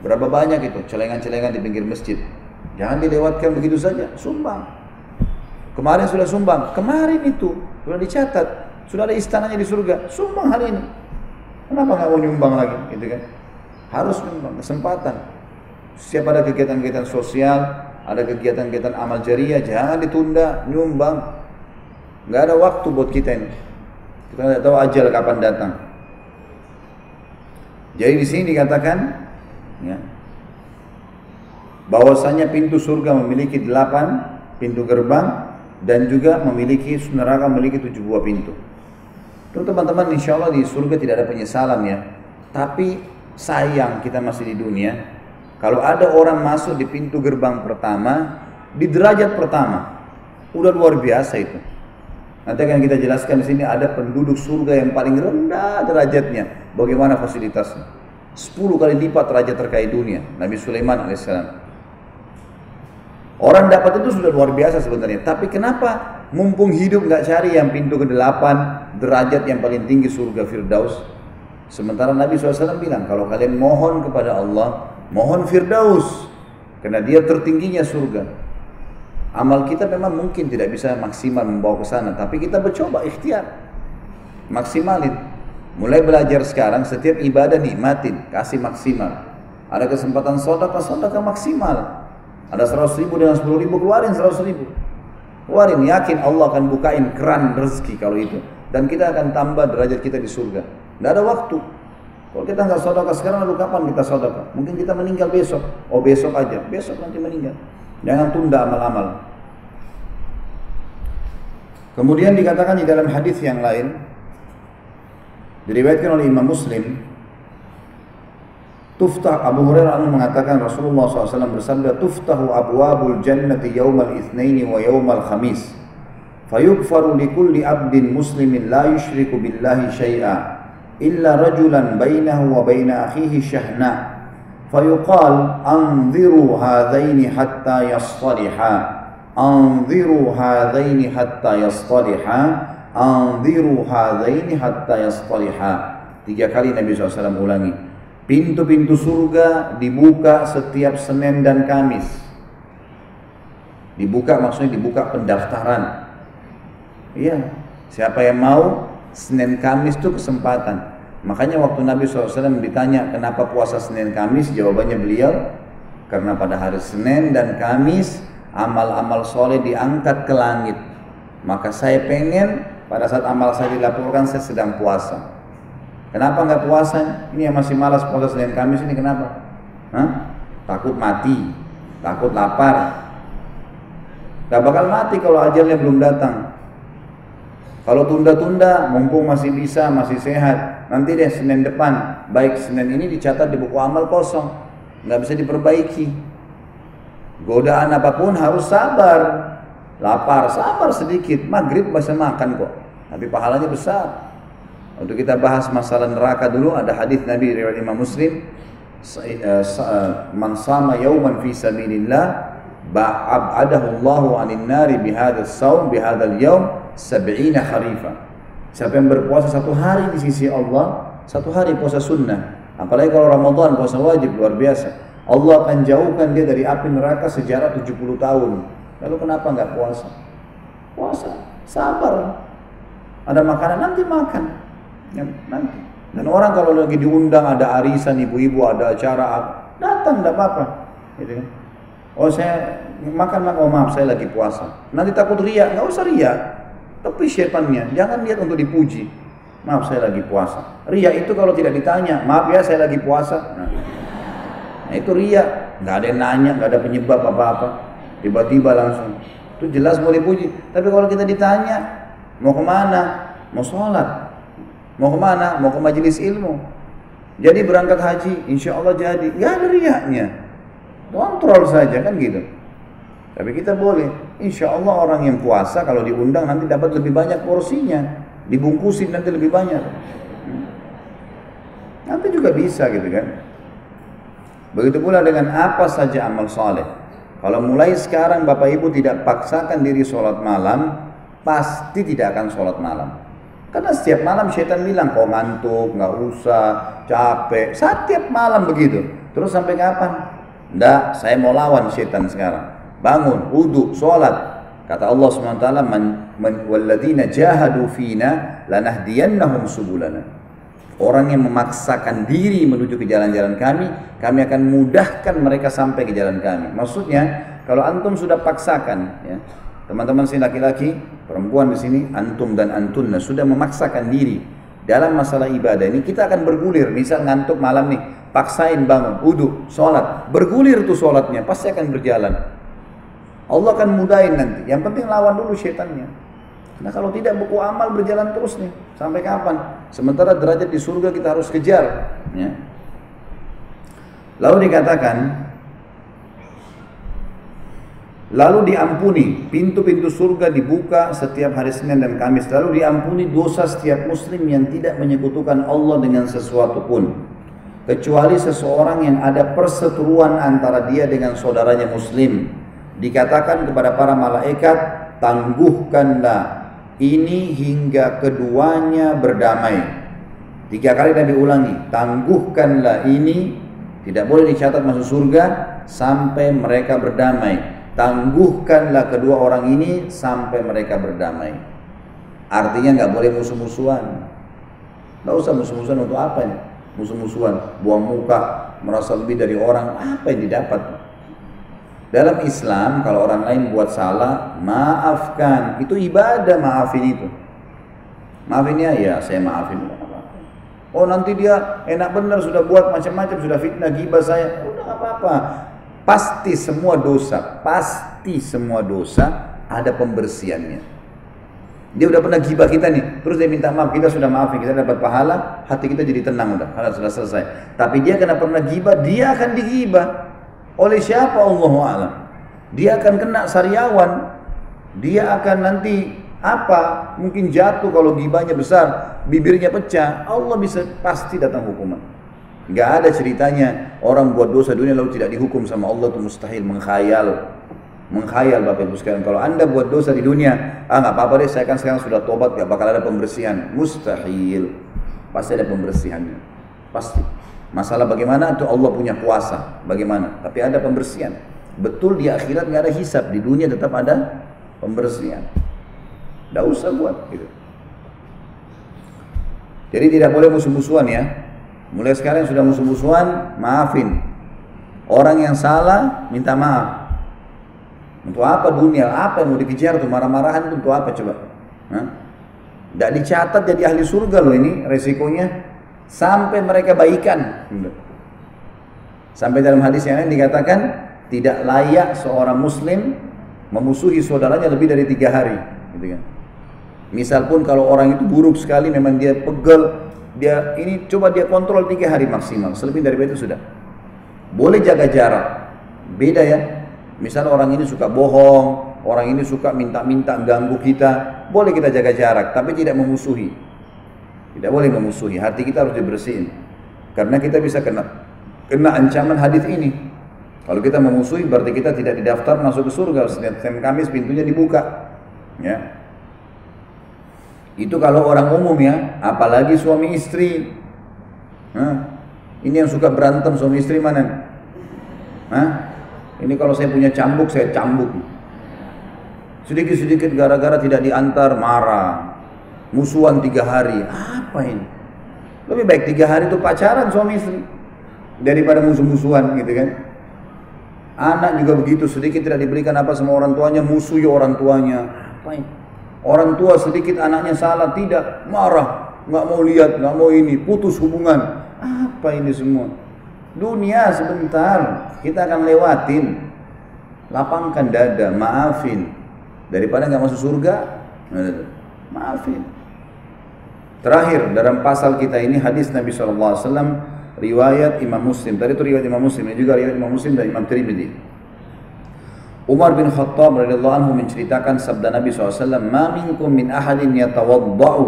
Berapa banyak itu celengan-celengan di pinggir masjid. Jangan dilewatkan begitu saja, sumbang. Kemarin sudah sumbang, kemarin itu sudah dicatat. Sudah ada istananya di surga, sumbang hari ini. Kenapa nggak mau nyumbang lagi? Gitu kan? Harus nyumbang, kesempatan. Setiap ada kegiatan-kegiatan sosial, ada kegiatan-kegiatan amal jariah, jangan ditunda, nyumbang. Nggak ada waktu buat kita ini. Kita nggak tahu ajal kapan datang. Jadi di sini dikatakan, ya, bahwasanya pintu surga memiliki 8 pintu gerbang dan juga memiliki neraka memiliki 7 buah pintu. Teman-teman, insya Allah di surga tidak ada penyesalan ya. Tapi sayang kita masih di dunia. Kalau ada orang masuk di pintu gerbang pertama, di derajat pertama, udah luar biasa itu. Nanti akan kita jelaskan di sini ada penduduk surga yang paling rendah derajatnya. Bagaimana fasilitasnya? 10 kali lipat derajat terkait dunia. Nabi Sulaiman alaihissalam. Orang dapat itu sudah luar biasa sebenarnya. Tapi kenapa mumpung hidup nggak cari yang pintu ke-8 derajat yang paling tinggi surga Firdaus? Sementara Nabi SAW bilang kalau kalian mohon kepada Allah, mohon Firdaus, karena dia tertingginya surga. Amal kita memang mungkin tidak bisa maksimal membawa ke sana, tapi kita mencoba ikhtiar maksimalin. Mulai belajar sekarang, setiap ibadah nikmatin, kasih maksimal. Ada kesempatan sedekah maksimal. Ada 100.000 dengan 10.000, keluarin 100.000. Keluarin, yakin Allah akan bukain keran rezeki kalau itu. Dan kita akan tambah derajat kita di surga. Tidak ada waktu. Kalau kita nggak sedekah sekarang, lalu kapan kita sedekah? Mungkin kita meninggal besok. Oh besok aja, besok nanti meninggal. Jangan tunda amal-amal. Kemudian dikatakan di dalam hadis yang lain, diriwayatkan oleh Imam Muslim, tuftah, Abu Hurairah mengatakan Rasulullah SAW bersabda, tuftahu abwabul jannati yawmal itsnaini wa yawmal khamis fayughfaru likulli abdin muslimin la yushriku billahi syai'a illa rajulan bainahu wa baina akhihi syahna fayuqal anziru hadzaini hatta yastaliha anziru hadzaini hatta yastaliha anziru hadzaini hatta yastaliha. 3 kali Nabi SAW ulangi. Pintu-pintu surga dibuka setiap Senin dan Kamis. Dibuka maksudnya dibuka pendaftaran. Iya, siapa yang mau Senin Kamis itu kesempatan. Makanya waktu Nabi SAW ditanya kenapa puasa Senin Kamis, jawabannya beliau, karena pada hari Senin dan Kamis amal-amal soleh diangkat ke langit. Maka saya pengen pada saat amal saya dilaporkan saya sedang puasa. Kenapa nggak puasa? Ini yang masih malas puasa Senin Kamis ini kenapa? Hah? Takut mati, takut lapar. Gak bakal mati kalau ajalnya belum datang. Kalau tunda-tunda, mumpung masih bisa, masih sehat, nanti deh Senin depan. Baik Senin ini dicatat di buku amal kosong, nggak bisa diperbaiki. Godaan apapun harus sabar. Lapar, sabar sedikit. Maghrib bisa makan kok, tapi pahalanya besar. Untuk kita bahas masalah neraka dulu, ada hadis Nabi riwayat Imam Muslim, man sama yauman fi sabilillah ba'adahu Allahu 'anil nari bihadzal shaum bihadzal yaum 70 kharifa. Siapa yang berpuasa 1 hari di sisi Allah, 1 hari puasa sunnah, apalagi kalau Ramadan puasa wajib, luar biasa. Allah akan jauhkan dia dari api neraka sejarah 70 tahun. Lalu kenapa enggak puasa? Puasa, sabar. Ada makanan nanti makan. Ya, nanti. Dan orang kalau lagi diundang ada arisan ibu-ibu, ada acara, datang tidak apa-apa. Gitu. Oh saya makan, oh maaf saya lagi puasa. Nanti takut riya, nggak usah riya. Tapi syaitannya, jangan lihat untuk dipuji. Maaf saya lagi puasa. Riya itu kalau tidak ditanya, maaf ya saya lagi puasa. Nah itu riya, nggak ada yang nanya, nggak ada penyebab apa-apa. Tiba-tiba langsung. Itu jelas boleh puji. Tapi kalau kita ditanya, mau kemana? Mau sholat. Mau kemana? Mau ke majelis ilmu. Jadi berangkat haji, insya Allah jadi. Gak ada riaknya. Kontrol saja kan gitu. Tapi kita boleh. Insya Allah orang yang puasa kalau diundang nanti dapat lebih banyak porsinya. dibungkusin nanti lebih banyak. Nanti juga bisa gitu kan. Begitu pula dengan apa saja amal soleh. Kalau mulai sekarang Bapak Ibu tidak paksakan diri sholat malam, pasti tidak akan sholat malam. Karena setiap malam syaitan bilang, kau ngantuk, nggak usah, capek. Setiap malam begitu. Terus sampai kapan? Nggak, saya mau lawan syaitan sekarang. Bangun, wudu, sholat. Kata Allah SWT, walladzina jahadu fina lanahdiyannahum subulana. Orang yang memaksakan diri menuju ke jalan-jalan kami akan mudahkan mereka sampai ke jalan kami. Maksudnya, kalau antum sudah paksakan, ya, teman-teman sini laki-laki, perempuan di sini, antum dan antunna sudah memaksakan diri dalam masalah ibadah ini, kita akan bergulir. Misal ngantuk malam nih, paksain bangun, wudu, sholat, bergulir tuh sholatnya, pasti akan berjalan. Allah akan mudahin nanti. Yang penting lawan dulu syaitannya. Nah kalau tidak, buku amal berjalan terus nih. Sampai kapan? Sementara derajat di surga kita harus kejar. Ya. Lalu dikatakan, lalu diampuni, pintu-pintu surga dibuka setiap hari Senin dan Kamis. Lalu diampuni dosa setiap muslim yang tidak menyekutukan Allah dengan sesuatu pun, kecuali seseorang yang ada perseteruan antara dia dengan saudaranya muslim. Dikatakan kepada para malaikat, tangguhkanlah ini hingga keduanya berdamai. 3 kali Nabi ulangi, tangguhkanlah ini, tidak boleh dicatat masuk surga sampai mereka berdamai. Tangguhkanlah kedua orang ini sampai mereka berdamai. Artinya nggak boleh musuh-musuhan. Nggak usah musuh-musuhan. Untuk apa ini? Musuh-musuhan, buang muka, merasa lebih dari orang, apa yang didapat? Dalam Islam, kalau orang lain buat salah, maafkan. Itu ibadah, maafin itu. Maafinnya, ya saya maafin. Oh nanti dia enak benar sudah buat macam-macam, sudah fitnah, gibah saya. Udah nggak apa-apa. Pasti semua dosa ada pembersihannya. Dia udah pernah gibah kita nih, terus dia minta maaf, kita sudah maafin, kita dapat pahala, hati kita jadi tenang, udah sudah selesai. Tapi dia karena pernah gibah, dia akan digibah. Oleh siapa? Allahu a'lam. Dia akan kena sariawan. Dia akan nanti apa? Mungkin jatuh kalau gibahnya besar, bibirnya pecah. Allah bisa pasti datang hukuman. Gak ada ceritanya orang buat dosa dunia lalu tidak dihukum sama Allah, itu mustahil. Menghayal Bapak Ibu sekalian. Kalau Anda buat dosa di dunia, nggak apa-apa deh, saya kan sekarang sudah tobat, gak bakal ada pembersihan. Mustahil. Pasti ada pembersihannya. Pasti. Masalah bagaimana itu Allah punya kuasa, bagaimana? Tapi ada pembersihan. Betul di akhirat nggak ada hisab, di dunia tetap ada pembersihan. Nggak usah buat gitu. Jadi tidak boleh musuh-musuhan ya. Mulai sekarang sudah musuh-musuhan, maafin. Orang yang salah minta maaf. Untuk apa dunia? Apa yang mau dikejar tuh marah-marahan itu untuk apa coba? Nggak dicatat jadi ahli surga loh ini resikonya. Sampai mereka baikan. Sampai dalam hadis yang lain dikatakan, tidak layak seorang muslim memusuhi saudaranya lebih dari 3 hari, gitu kan. Misal pun kalau orang itu buruk sekali, memang dia pegel, dia ini coba dia kontrol 3 hari maksimal, selebih dari itu sudah. Boleh jaga jarak, beda ya. Misal orang ini suka bohong, orang ini suka minta-minta ganggu kita, boleh kita jaga jarak, tapi tidak memusuhi. Tidak boleh memusuhi, hati kita harus dibersihin. Karena kita bisa kena ancaman hadis ini. Kalau kita memusuhi berarti kita tidak didaftar masuk ke surga. Setiap Kamis pintunya dibuka. Ya. Itu kalau orang umum ya, apalagi suami istri. Ini yang suka berantem suami istri mana? Ini kalau saya punya cambuk, saya cambuk. Sedikit-sedikit gara-gara tidak diantar, marah. Musuhan 3 hari, apa ini? Lebih baik 3 hari itu pacaran suami istri daripada musuh-musuhan gitu kan. Anak juga begitu, sedikit tidak diberikan apa sama orang tuanya, musuhi orang tuanya. Apa ini? Orang tua sedikit anaknya salah, tidak, marah, nggak mau lihat, nggak mau ini, putus hubungan. Apa ini semua? Dunia sebentar, kita akan lewatin. Lapangkan dada, maafin. Daripada nggak masuk surga, maafin. Terakhir dalam pasal kita ini hadis Nabi SAW, riwayat Imam Muslim. Tadi itu riwayat Imam Muslim, ini juga riwayat Imam Muslim dan Imam Tirmidzi. Umar bin Khattab radhiyallahu anhu menceritakan sabda Nabi SAW, "Ma minkum min ahadin yatawadda'u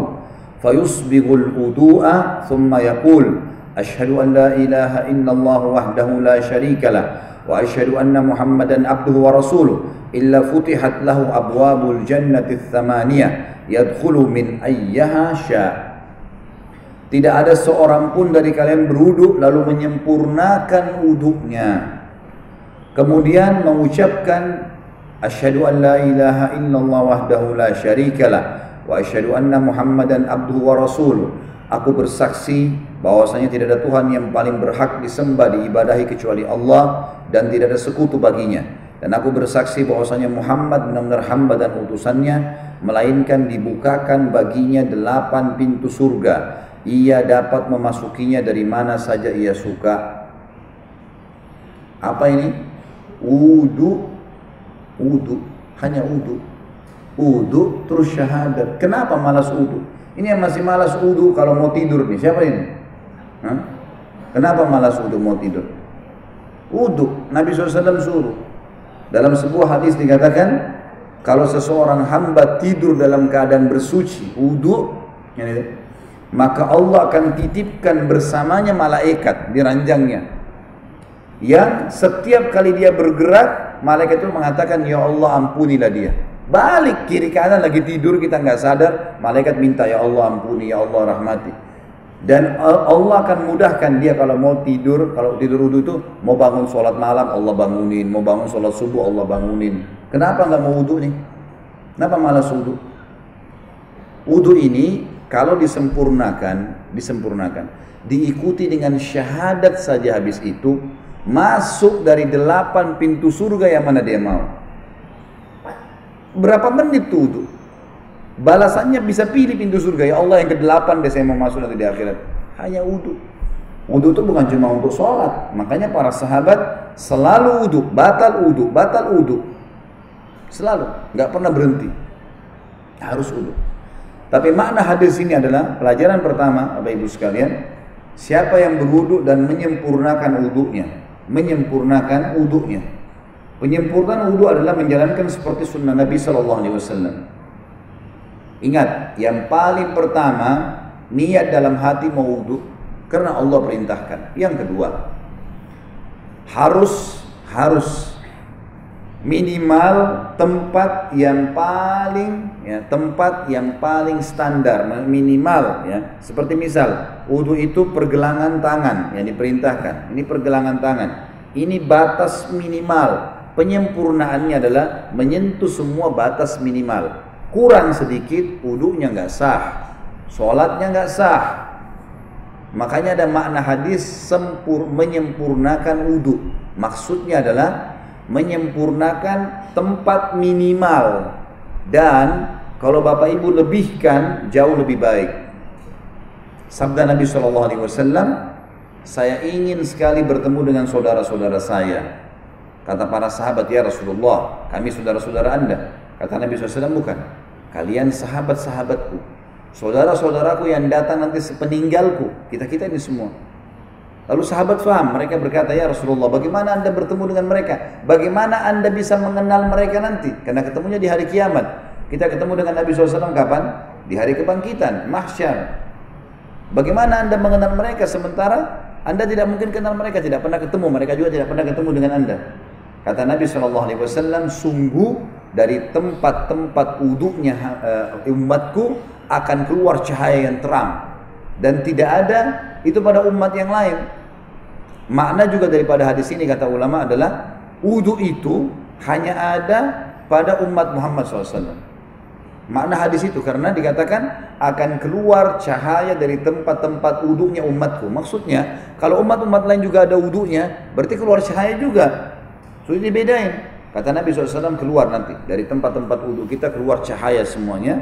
fayusbighul wudu'a thumma yaqul asyhadu an la ilaha illallah wahdahu la syarikalah wa asyhadu anna Muhammadan abduhu wa rasuluh illa futihat lahu abwabul jannati tsamaniyah yadkhulu min ayyaha sya'. Tidak ada seorang pun dari kalian berwudu lalu menyempurnakan wudunya, kemudian mengucapkan asyhadu an la ilaha illallah wahdahu la syarikalah wa asyhadu anna Muhammadan abduhu wa rasuluh. Aku bersaksi bahwasanya tidak ada Tuhan yang paling berhak disembah diibadahi kecuali Allah dan tidak ada sekutu baginya. Dan aku bersaksi bahwasanya Muhammad benar-benar hamba dan utusannya, melainkan dibukakan baginya 8 pintu surga. Ia dapat memasukinya dari mana saja ia suka. Apa ini? Wudu, wudu, hanya wudu, wudu terus syahadat. Kenapa malas wudu? Ini yang masih malas wudu kalau mau tidur nih, siapa ini? Hah? Kenapa malas wudu mau tidur? Wudu, Nabi SAW suruh. Dalam sebuah hadis dikatakan, kalau seseorang hamba tidur dalam keadaan bersuci, wudu, maka Allah akan titipkan bersamanya malaikat di ranjangnya, yang setiap kali dia bergerak, malaikat itu mengatakan, ya Allah ampunilah dia. Balik kiri kanan lagi tidur kita nggak sadar, malaikat minta, ya Allah ampuni, ya Allah rahmati. Dan Allah akan mudahkan dia kalau mau tidur, kalau tidur wudu itu mau bangun sholat malam Allah bangunin, mau bangun sholat subuh Allah bangunin. Kenapa nggak mau wudu nih? Kenapa malas wudu? Wudu ini kalau disempurnakan, diikuti dengan syahadat saja habis itu, masuk dari 8 pintu surga yang mana dia mau. Berapa menit tuh wudu? Balasannya bisa pilih pintu surga. Ya Allah yang ke-8 deh saya mau masuk nanti di akhirat. Hanya wudu. Wudu itu bukan cuma untuk sholat. Makanya para sahabat selalu wudu, batal wudu, batal wudu. Selalu, nggak pernah berhenti. Harus wudu. Tapi makna hadis ini adalah pelajaran pertama, Bapak Ibu sekalian, siapa yang berwudu dan menyempurnakan wudunya, menyempurnakan wudunya. Penyempurnaan wudu adalah menjalankan seperti sunnah Nabi SAW. Ingat, yang paling pertama niat dalam hati mau wudu karena Allah perintahkan. Yang kedua, harus minimal tempat yang paling standar, minimal ya. Seperti misal wudu itu pergelangan tangan yang diperintahkan. Ini pergelangan tangan. Ini batas minimal. Penyempurnaannya adalah menyentuh semua batas minimal. Kurang sedikit wudunya nggak sah, sholatnya nggak sah. Makanya ada makna hadis menyempurnakan wudu. Maksudnya adalah menyempurnakan tempat minimal, dan kalau Bapak Ibu lebihkan jauh lebih baik. Sabda Nabi SAW, saya ingin sekali bertemu dengan saudara-saudara saya. Kata para sahabat, ya Rasulullah, kami saudara-saudara Anda. Kata Nabi SAW, bukan, kalian sahabat-sahabatku, saudara-saudaraku yang datang nanti sepeninggalku, kita-kita ini semua. Lalu sahabat faham, mereka berkata, ya Rasulullah, bagaimana Anda bertemu dengan mereka? Bagaimana Anda bisa mengenal mereka nanti? Karena ketemunya di hari kiamat. Kita ketemu dengan Nabi SAW kapan? Di hari kebangkitan, mahsyar. Bagaimana Anda mengenal mereka sementara Anda tidak mungkin kenal mereka, tidak pernah ketemu, mereka juga tidak pernah ketemu dengan Anda. Kata Nabi SAW, sungguh dari tempat-tempat wudunya umatku akan keluar cahaya yang terang, dan tidak ada itu pada umat yang lain. Makna juga daripada hadis ini kata ulama adalah wudu itu hanya ada pada umat Muhammad SAW. Makna hadis itu karena dikatakan akan keluar cahaya dari tempat-tempat wudunya umatku. Maksudnya kalau umat-umat lain juga ada wudunya, berarti keluar cahaya juga. Sudah dibedain. Kata Nabi SAW, keluar nanti dari tempat-tempat wudu kita keluar cahaya semuanya.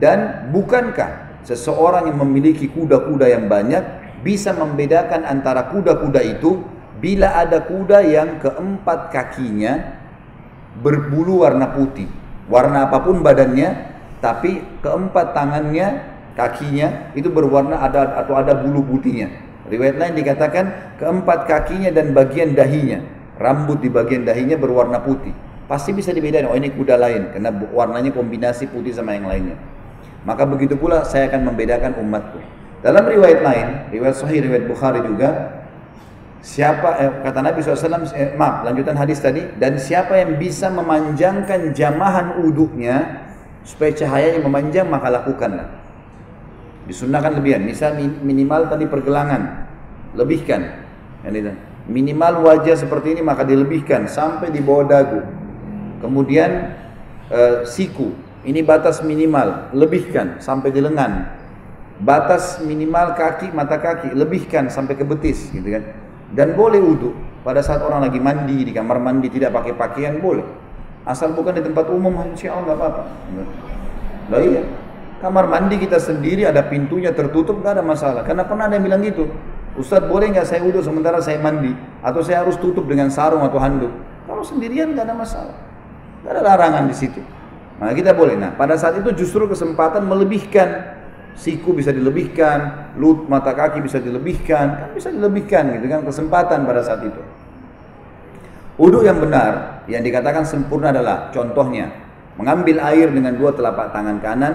Dan bukankah seseorang yang memiliki kuda-kuda yang banyak bisa membedakan antara kuda-kuda itu bila ada kuda yang keempat kakinya berbulu warna putih, warna apapun badannya, tapi keempat tangannya, kakinya itu berwarna ada bulu putihnya. Riwayat lain dikatakan keempat kakinya dan bagian dahinya, rambut di bagian dahinya berwarna putih. Pasti bisa dibedakan, oh ini kuda lain karena warnanya kombinasi putih sama yang lainnya. Maka begitu pula saya akan membedakan umatku. Dalam riwayat lain, riwayat Sahih, riwayat Bukhari juga, kata Nabi SAW, lanjutan hadis tadi, dan siapa yang bisa memanjangkan jamahan uduknya supaya cahayanya memanjang, maka lakukanlah. Disunnahkan lebihan, misal minimal tadi pergelangan, lebihkan. Minimal wajah seperti ini maka dilebihkan sampai di bawah dagu. Kemudian siku, ini batas minimal, lebihkan sampai di lengan. Batas minimal kaki, mata kaki, lebihkan sampai ke betis, gitu kan. Dan boleh wudu pada saat orang lagi mandi, di kamar mandi tidak pakai pakaian boleh. Asal bukan di tempat umum, insya Allah nggak apa-apa. Lah iya, kamar mandi kita sendiri ada pintunya tertutup nggak ada masalah. Karena pernah ada yang bilang gitu, Ustadz boleh nggak saya wudu sementara saya mandi? Atau saya harus tutup dengan sarung atau handuk? Kalau sendirian nggak ada masalah, nggak ada larangan di situ. Nah kita boleh. Nah pada saat itu justru kesempatan melebihkan. Siku bisa dilebihkan, mata kaki bisa dilebihkan, kan bisa dilebihkan gitu kan, kesempatan pada saat itu. Wudu yang benar, yang dikatakan sempurna adalah contohnya mengambil air dengan dua telapak tangan kanan,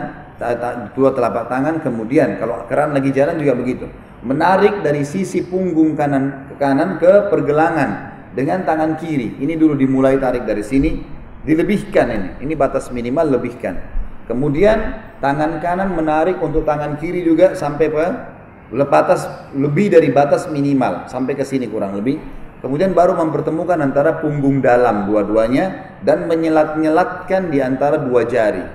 dua telapak tangan, kemudian kalau keran lagi jalan juga begitu, menarik dari sisi punggung kanan ke pergelangan dengan tangan kiri. Ini dulu dimulai tarik dari sini, dilebihkan ini batas minimal lebihkan. Kemudian tangan kanan menarik untuk tangan kiri juga sampai batas lebih dari batas minimal sampai ke sini kurang lebih. Kemudian baru mempertemukan antara punggung dalam dua-duanya dan menyelat-nyelatkan di antara dua jari.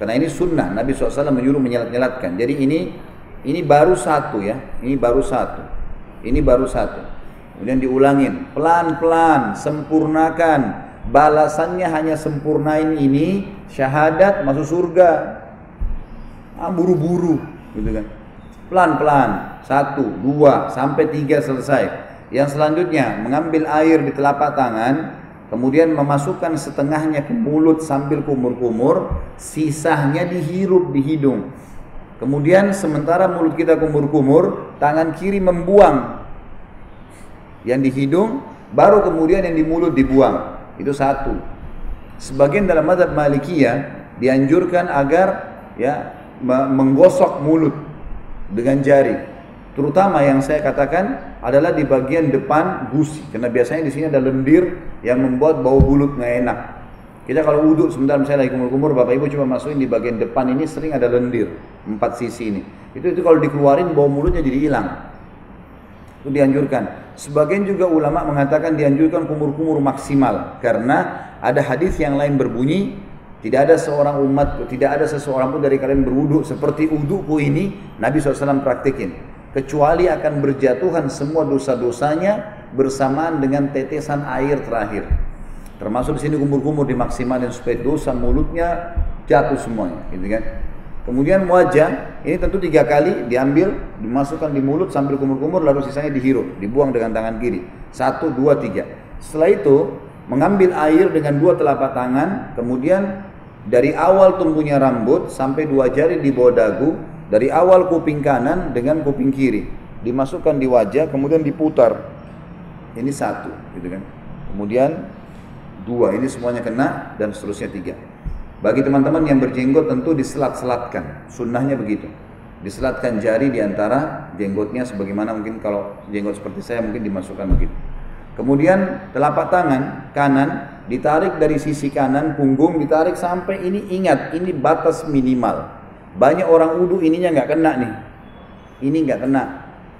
Karena ini sunnah, Nabi SAW menyuruh menyelat-nyelatkan. Jadi ini baru satu ya, ini baru satu. Kemudian diulangin pelan-pelan, sempurnakan. Balasannya hanya sempurnain ini, syahadat masuk surga. Buru-buru gitu kan. Pelan-pelan, 1, 2, sampai 3 selesai. Yang selanjutnya mengambil air di telapak tangan, kemudian memasukkan setengahnya ke mulut sambil kumur-kumur, sisanya dihirup di hidung. Kemudian sementara mulut kita kumur-kumur, tangan kiri membuang yang di hidung, baru kemudian yang di mulut dibuang. Itu satu. Sebagian dalam mazhab Malikiyah dianjurkan agar menggosok mulut dengan jari. Terutama yang saya katakan adalah di bagian depan gusi, karena biasanya di sini ada lendir yang membuat bau mulut nggak enak. Kita kalau wudhu sebentar misalnya lagi kumur-kumur, bapak ibu cuma masukin di bagian depan ini sering ada lendir 4 sisi ini. Itu kalau dikeluarin bau mulutnya jadi hilang. Itu dianjurkan. Sebagian juga ulama mengatakan dianjurkan kumur-kumur maksimal karena ada hadis yang lain berbunyi tidak ada seseorang pun dari kalian berwudu seperti wuduku ini, Nabi SAW praktikin, kecuali akan berjatuhan semua dosa-dosanya bersamaan dengan tetesan air terakhir. Termasuk di sini kumur-kumur dimaksimalkan supaya dosa mulutnya jatuh semuanya, gitu kan. Kemudian wajah, ini tentu 3 kali diambil, dimasukkan di mulut sambil kumur-kumur, lalu sisanya dihirup, dibuang dengan tangan kiri. 1, 2, 3. Setelah itu, mengambil air dengan 2 telapak tangan, kemudian dari awal tumbuhnya rambut sampai 2 jari di bawah dagu, dari awal kuping kanan dengan kuping kiri, dimasukkan di wajah, kemudian diputar. Ini 1, gitu kan. Kemudian 2, ini semuanya kena, dan seterusnya 3. Bagi teman-teman yang berjenggot tentu diselat-selatkan, sunnahnya begitu. Diselatkan jari di antara jenggotnya sebagaimana mungkin kalau jenggot seperti saya mungkin dimasukkan begitu. Kemudian telapak tangan kanan ditarik dari sisi kanan punggung, ditarik sampai ini, ingat ini batas minimal. Banyak orang wudu ininya nggak kena nih. Ini nggak kena.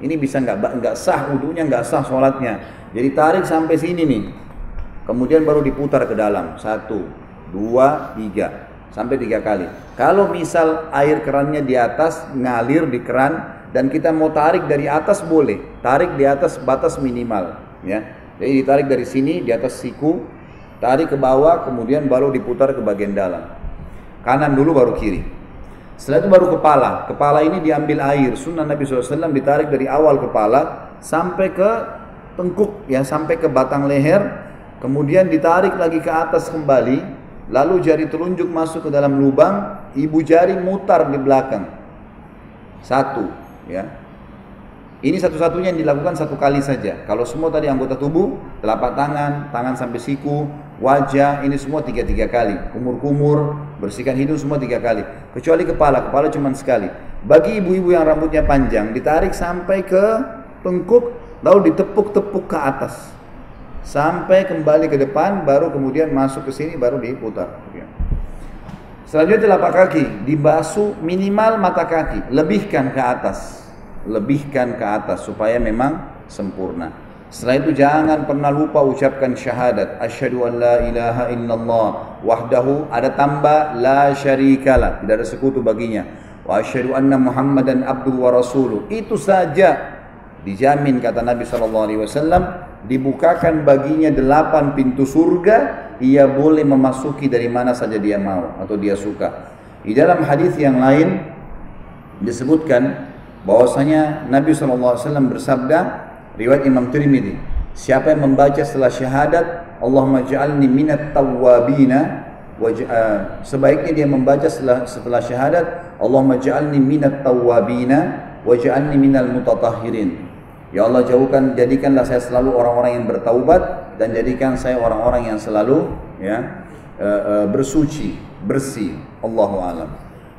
Ini bisa nggak sah wudunya, nggak sah sholatnya. Jadi tarik sampai sini nih. Kemudian baru diputar ke dalam. 1, 2, 3 sampai 3 kali. Kalau misal air kerannya di atas ngalir di keran dan kita mau tarik dari atas boleh, tarik di atas batas minimal, ya. Jadi ditarik dari sini di atas siku, tarik ke bawah, kemudian baru diputar ke bagian dalam. Kanan dulu baru kiri. Setelah itu baru kepala. Kepala ini diambil air. Sunnah Nabi SAW ditarik dari awal kepala sampai ke tengkuk, ya, sampai ke batang leher, kemudian ditarik lagi ke atas kembali. Lalu jari telunjuk masuk ke dalam lubang, ibu jari mutar di belakang. 1, ya. Ini satu-satunya yang dilakukan 1 kali saja. Kalau semua tadi anggota tubuh, telapak tangan, tangan sampai siku, wajah, ini semua 3 kali. Kumur-kumur, bersihkan hidung semua 3 kali. Kecuali kepala, kepala cuma sekali. Bagi ibu-ibu yang rambutnya panjang, ditarik sampai ke tengkuk, lalu ditepuk-tepuk ke atas. Sampai kembali ke depan, baru kemudian masuk ke sini, baru diputar. Selanjutnya telapak kaki, dibasuh minimal mata kaki, lebihkan ke atas. Lebihkan ke atas, supaya memang sempurna. Setelah itu jangan pernah lupa ucapkan syahadat. Asyhadu an la ilaha illallah wahdahu, ada tambah la syarikalah, tidak ada sekutu baginya. Wa asyhadu anna Muhammadan abduhu wa rasuluh. Itu saja dijamin kata Nabi SAW, dibukakan baginya 8 pintu surga, ia boleh memasuki dari mana saja dia mau atau dia suka. Di dalam hadis yang lain disebutkan bahwasanya Nabi SAW bersabda, riwayat Imam Tirmidzi, siapa yang membaca setelah syahadat Allahumma ja'alni minat tawwabina, sebaiknya dia membaca setelah syahadat Allahumma ja'alni minat tawwabina waj'alni minal mutatahhirin. Ya Allah, jadikanlah saya selalu orang-orang yang bertaubat, dan jadikan saya orang-orang yang selalu bersuci, bersih. Allahu a'lam.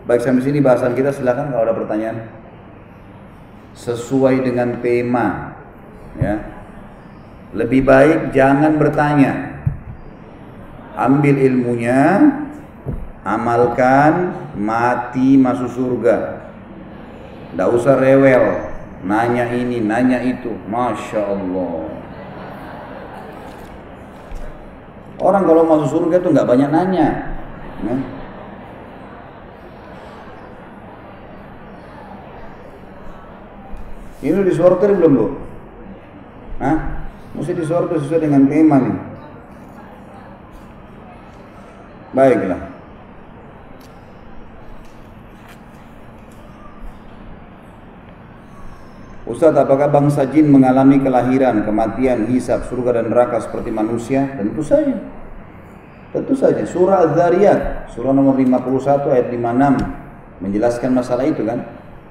Baik, sampai sini bahasan kita. Silakan kalau ada pertanyaan. Sesuai dengan tema, ya. Lebih baik jangan bertanya. Ambil ilmunya, amalkan, mati masuk surga. Tidak usah rewel, nanya ini, nanya itu. Masya Allah. Orang kalau masuk surga itu nggak banyak nanya. Ini udah disortir belum, Bu? Hah? Mesti disortir sesuai dengan tema nih. Baiklah. Ustaz, apakah bangsa jin mengalami kelahiran, kematian, hisab, surga dan neraka seperti manusia? Tentu saja. Tentu saja. Surah Az-Zariyat, surah nomor 51 ayat 56 menjelaskan masalah itu kan.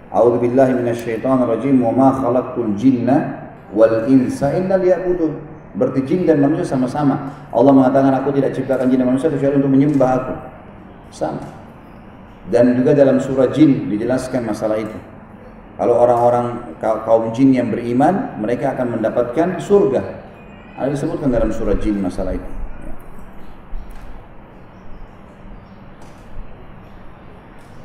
A'udzubillahi minasyaitonirrajim wa ma khalaqtul jinna wal insa illa liya'budun. Berarti jin dan manusia sama-sama. Allah mengatakan aku tidak ciptakan jin dan manusia kecuali untuk menyembah aku. Sama. Dan juga dalam surah Jin dijelaskan masalah itu. Kalau orang-orang kaum jin yang beriman, mereka akan mendapatkan surga. Ada disebutkan dalam surah Jin masalah itu.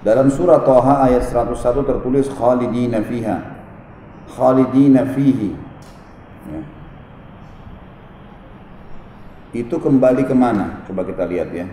Dalam surah Thaha ayat 101 tertulis khalidina fiha. Khalidina fihi. Ya. Itu kembali kemana? Coba kita lihat ya.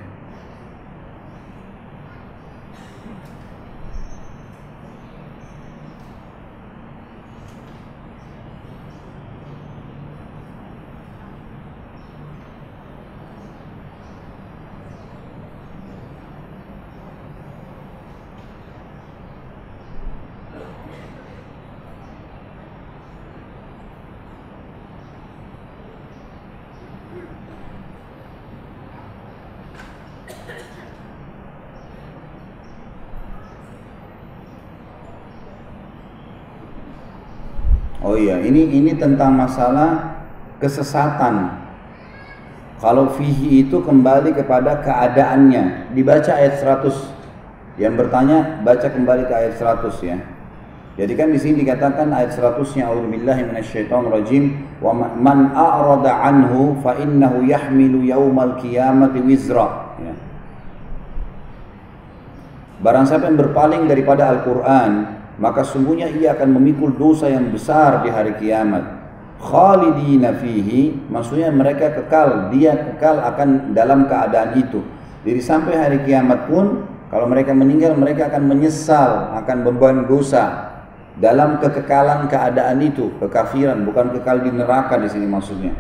Oh iya, ini tentang masalah kesesatan. Kalau fihi itu kembali kepada keadaannya. Dibaca ayat 100. Yang bertanya baca kembali ke ayat 100 ya. Jadi kan di sini dikatakan ayat 100-nya a'udzubillahi minasyaitonirrajim wa man a'rada anhu fa innahu yahmilu yaumal qiyamati wizra. Ya. Barang siapa yang berpaling daripada Al-Qur'an, maka sungguhnya ia akan memikul dosa yang besar di hari kiamat. Khalidina fihi, maksudnya mereka kekal, dia kekal akan dalam keadaan itu. Jadi sampai hari kiamat pun, kalau mereka meninggal, mereka akan menyesal, akan beban dosa dalam kekekalan keadaan itu, kekafiran, bukan kekal di neraka di sini maksudnya.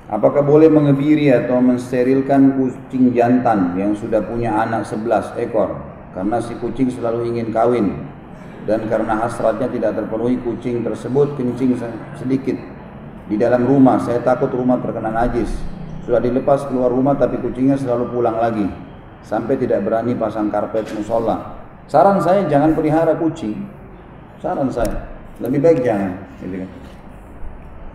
Apakah boleh mengebiri atau mensterilkan kucing jantan yang sudah punya anak 11 ekor karena si kucing selalu ingin kawin dan karena hasratnya tidak terpenuhi, kucing tersebut kencing sedikit di dalam rumah. Saya takut rumah terkena najis. Sudah dilepas keluar rumah tapi kucingnya selalu pulang lagi sampai tidak berani pasang karpet musola. Saran saya jangan pelihara kucing. Saran saya, lebih baik jangan, gitu kan.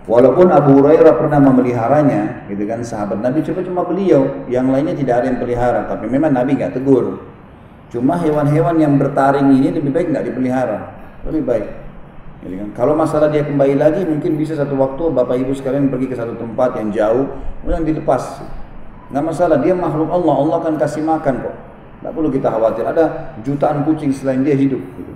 Walaupun Abu Hurairah pernah memeliharanya, gitu kan, sahabat Nabi cuma beliau, yang lainnya tidak ada yang pelihara, tapi memang Nabi nggak tegur. Cuma hewan-hewan yang bertaring ini lebih baik nggak dipelihara, lebih baik. Gitu kan. Kalau masalah dia kembali lagi, mungkin bisa satu waktu Bapak Ibu sekalian pergi ke satu tempat yang jauh, kemudian dilepas. Nggak masalah, dia makhluk Allah, Allah akan kasih makan kok. Nggak perlu kita khawatir, ada jutaan kucing selain dia hidup. Gitu.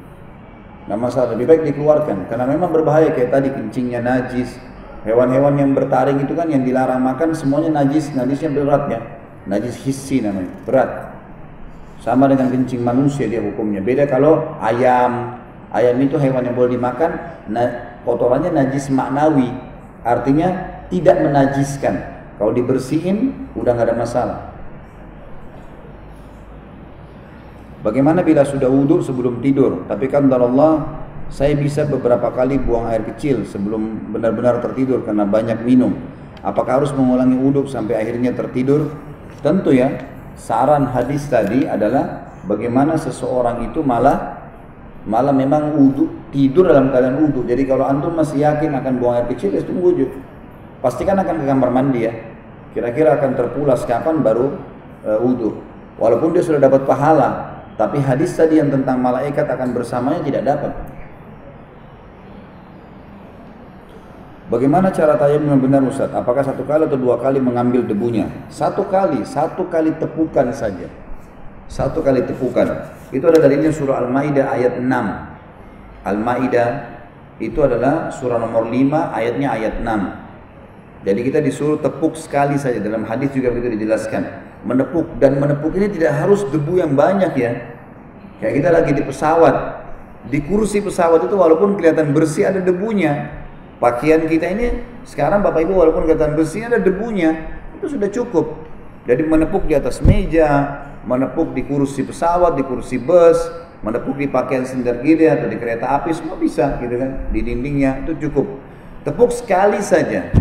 Nggak masalah, lebih baik dikeluarkan, karena memang berbahaya kayak tadi kencingnya najis. Hewan-hewan yang bertaring itu kan yang dilarang makan semuanya najis, najisnya berat ya, najis hissi namanya, berat. Sama dengan kencing manusia dia hukumnya. Beda kalau ayam, ayam itu hewan yang boleh dimakan, kotorannya najis maknawi, artinya tidak menajiskan. Kalau dibersihin udah nggak ada masalah. Bagaimana bila sudah wudhu sebelum tidur? Tapi kan Allah, saya bisa beberapa kali buang air kecil sebelum benar-benar tertidur karena banyak minum. Apakah harus mengulangi wudhu sampai akhirnya tertidur? Tentu ya, saran hadis tadi adalah bagaimana seseorang itu malah memang wudhu, tidur dalam keadaan wudhu. Jadi kalau antum masih yakin akan buang air kecil, ya tunggu wudhu. Pastikan akan ke kamar mandi ya. Kira-kira akan terpulas kapan baru wudhu. Walaupun dia sudah dapat pahala, tapi hadis tadi yang tentang malaikat akan bersamanya tidak dapat. Bagaimana cara tayamum yang benar Ustaz? Apakah satu kali atau dua kali mengambil debunya? Satu kali tepukan saja. Satu kali tepukan. Itu ada dalilnya surah Al-Maidah ayat 6. Al-Maidah itu adalah surah nomor 5, ayatnya ayat 6. Jadi kita disuruh tepuk sekali saja. Dalam hadis juga begitu dijelaskan. Menepuk, dan menepuk ini tidak harus debu yang banyak ya. Kayak kita lagi di pesawat. Di kursi pesawat itu walaupun kelihatan bersih ada debunya. Pakaian kita ini sekarang Bapak Ibu walaupun kelihatan bersih ada debunya, itu sudah cukup. Jadi menepuk di atas meja, menepuk di kursi pesawat, di kursi bus, menepuk di pakaian sender gede atau di kereta api, semua bisa gitu kan, di dindingnya itu cukup. Tepuk sekali saja.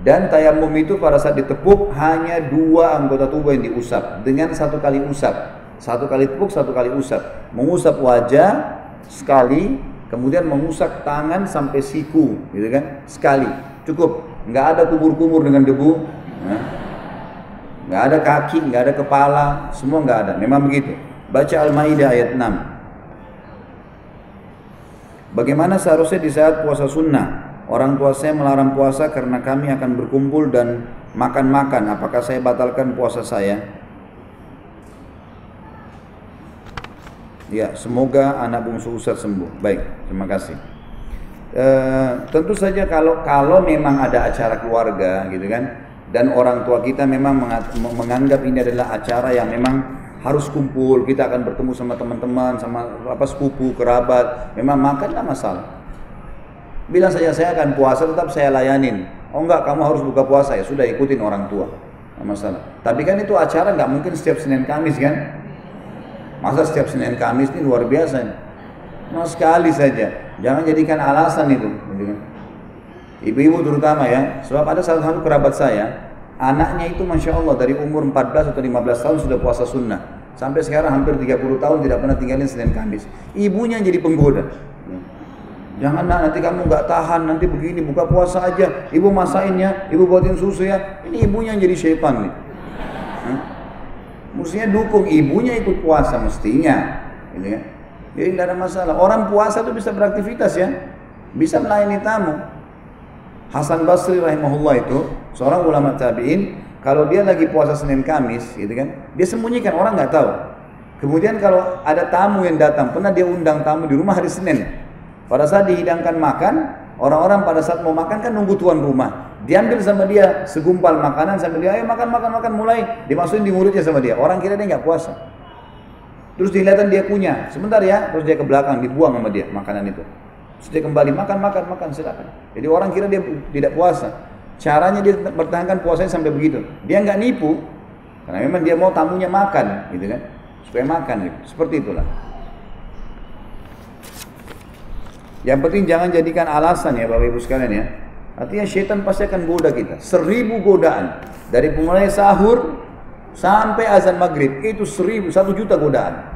Dan tayamum itu pada saat ditepuk hanya dua anggota tubuh yang diusap dengan satu kali usap. Satu kali tepuk, satu kali usap. Mengusap wajah sekali, kemudian mengusap tangan sampai siku, gitu kan? Sekali, cukup. Nggak ada kumur-kumur dengan debu, nggak ada kaki, nggak ada kepala, semua nggak ada. Memang begitu. Baca Al-Maidah ayat 6. Bagaimana seharusnya di saat puasa sunnah? Orang tua saya melarang puasa karena kami akan berkumpul dan makan-makan. Apakah saya batalkan puasa saya? Ya, semoga anak bungsu Ustaz sembuh. Baik, terima kasih. Tentu saja kalau memang ada acara keluarga gitu kan, dan orang tua kita memang menganggap ini adalah acara yang memang harus kumpul, kita akan bertemu sama teman-teman, sama sepupu, kerabat, memang makan nggak masalah. Bilang saja saya akan puasa, tetap saya layanin. Oh enggak, kamu harus buka puasa, ya sudah ikutin orang tua, nggak masalah. Tapi kan itu acara nggak mungkin setiap Senin Kamis kan? Masa setiap Senin Kamis ini luar biasa. Nah, sekali saja. Jangan jadikan alasan itu. Ibu-ibu terutama ya. Sebab ada salah satu kerabat saya, anaknya itu Masya Allah dari umur 14 atau 15 tahun sudah puasa sunnah. Sampai sekarang hampir 30 tahun tidak pernah tinggalin Senin Kamis. Ibunya jadi penggoda. Jangan nanti kamu nggak tahan, nanti begini, buka puasa aja. Ibu masainnya, ibu buatin susu ya. Ini ibunya yang jadi syaitan nih. Mestinya dukung ibunya ikut puasa mestinya, gitu kan? Jadi tidak ada masalah. Orang puasa itu bisa beraktivitas ya, bisa melayani tamu. Hasan Basri rahimahullah itu seorang ulama tabi'in, kalau dia lagi puasa Senin Kamis, gitu kan? Dia sembunyikan, orang nggak tahu. Kemudian kalau ada tamu yang datang, pernah dia undang tamu di rumah hari Senin. Pada saat dihidangkan makan, orang-orang pada saat mau makan kan nunggu tuan rumah. Diambil sama dia segumpal makanan sambil dia ayo makan mulai dimasukin di mulutnya sama dia. Orang kira dia nggak puasa. Terus dilihatin dia punya. Sebentar ya, terus dia ke belakang dibuang sama dia makanan itu. Terus dia kembali makan silakan. Jadi orang kira dia tidak puasa. Caranya dia bertahankan puasanya sampai begitu. Dia nggak nipu karena memang dia mau tamunya makan, gitu kan? Supaya makan gitu. Seperti itulah. Yang penting jangan jadikan alasan ya Bapak Ibu sekalian ya. Artinya syaitan pasti akan goda kita. 1000 godaan. Dari mulai sahur sampai azan maghrib. Itu 1 juta godaan.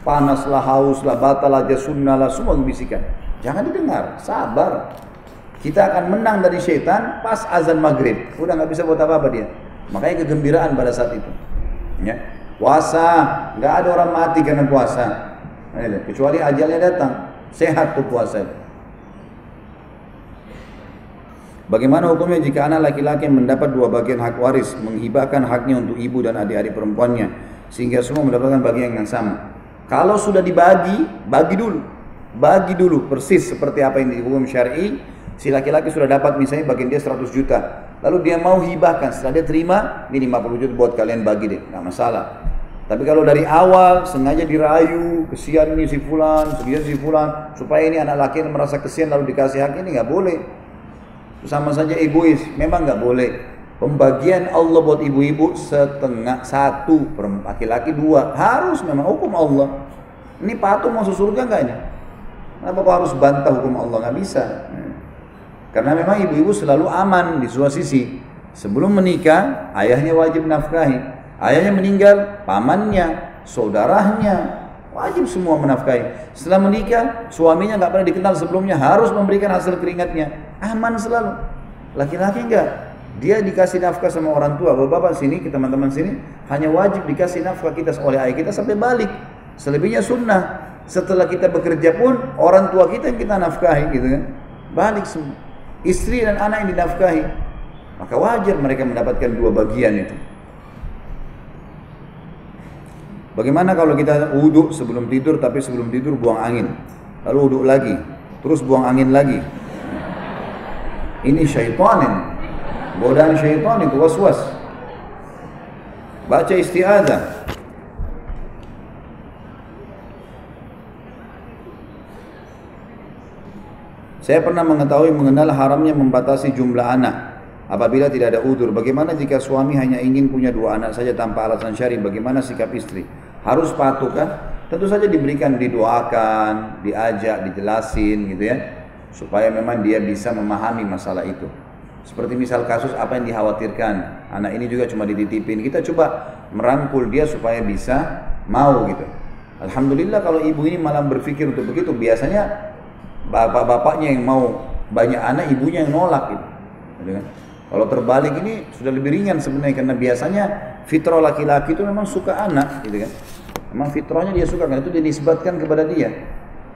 Panaslah, hauslah, batalah, jasunnah lah, semua bisikan. Jangan didengar, sabar. Kita akan menang dari syaitan pas azan maghrib. Udah nggak bisa buat apa-apa dia. Makanya kegembiraan pada saat itu. Ya. Puasa, nggak ada orang mati karena puasa. Kecuali ajalnya datang. Sehat tuh puasa. Bagaimana hukumnya jika anak laki-laki mendapat 2 bagian hak waris, menghibahkan haknya untuk ibu dan adik-adik perempuannya, sehingga semua mendapatkan bagian yang sama? Kalau sudah dibagi, bagi dulu. Bagi dulu persis seperti apa yang dihukum syar'i. Si laki-laki sudah dapat misalnya bagian dia 100 juta. Lalu dia mau hibahkan, setelah dia terima, ini 50 juta buat kalian bagi deh, nggak masalah. Tapi kalau dari awal sengaja dirayu, kesian nih si fulan, sekian si fulan, supaya ini anak laki yang merasa kesian lalu dikasih hak, ini nggak boleh. Sama saja egois, memang nggak boleh. Pembagian Allah buat ibu-ibu setengah, 1, laki-laki 2, harus memang hukum Allah. Ini patung masuk surga nggak ini? Kenapa kau harus bantah hukum Allah? Nggak bisa. Karena memang ibu-ibu selalu aman di sebuah sisi. Sebelum menikah, ayahnya wajib nafkahi. Ayahnya meninggal, pamannya, saudaranya, wajib semua menafkahi. Setelah menikah, suaminya nggak pernah dikenal sebelumnya, harus memberikan hasil keringatnya. Aman selalu. Laki-laki enggak. Dia dikasih nafkah sama orang tua. Bapak-bapak sini, teman-teman sini, hanya wajib dikasih nafkah kita oleh ayah kita sampai balik. Selebihnya sunnah. Setelah kita bekerja pun orang tua kita yang kita nafkahi gitu kan. Balik semua. Istri dan anak yang dinafkahi. Maka wajar mereka mendapatkan 2 bagian itu. Bagaimana kalau kita wudhu sebelum tidur tapi sebelum tidur buang angin. Lalu wudhu lagi. Terus buang angin lagi. Ini syaitan. Godaan syaitan itu, waswas. Baca isti'adzah. Saya pernah mengenal haramnya membatasi jumlah anak apabila tidak ada udzur. Bagaimana jika suami hanya ingin punya 2 anak saja tanpa alasan syar'i? Bagaimana sikap istri? Harus patuh kan? Tentu saja diberikan, didoakan, diajak, dijelasin gitu ya, supaya memang dia bisa memahami masalah itu. Seperti misal kasus apa yang dikhawatirkan, anak ini juga cuma dititipin, kita coba merangkul dia supaya bisa mau gitu. Alhamdulillah kalau ibu ini malah berpikir untuk begitu. Biasanya bapak-bapaknya yang mau banyak anak, ibunya yang nolak gitu. Kalau terbalik ini sudah lebih ringan sebenarnya, karena biasanya fitrah laki-laki itu memang suka anak gitu kan. Memang fitrahnya dia suka, karena itu dinisbatkan kepada dia.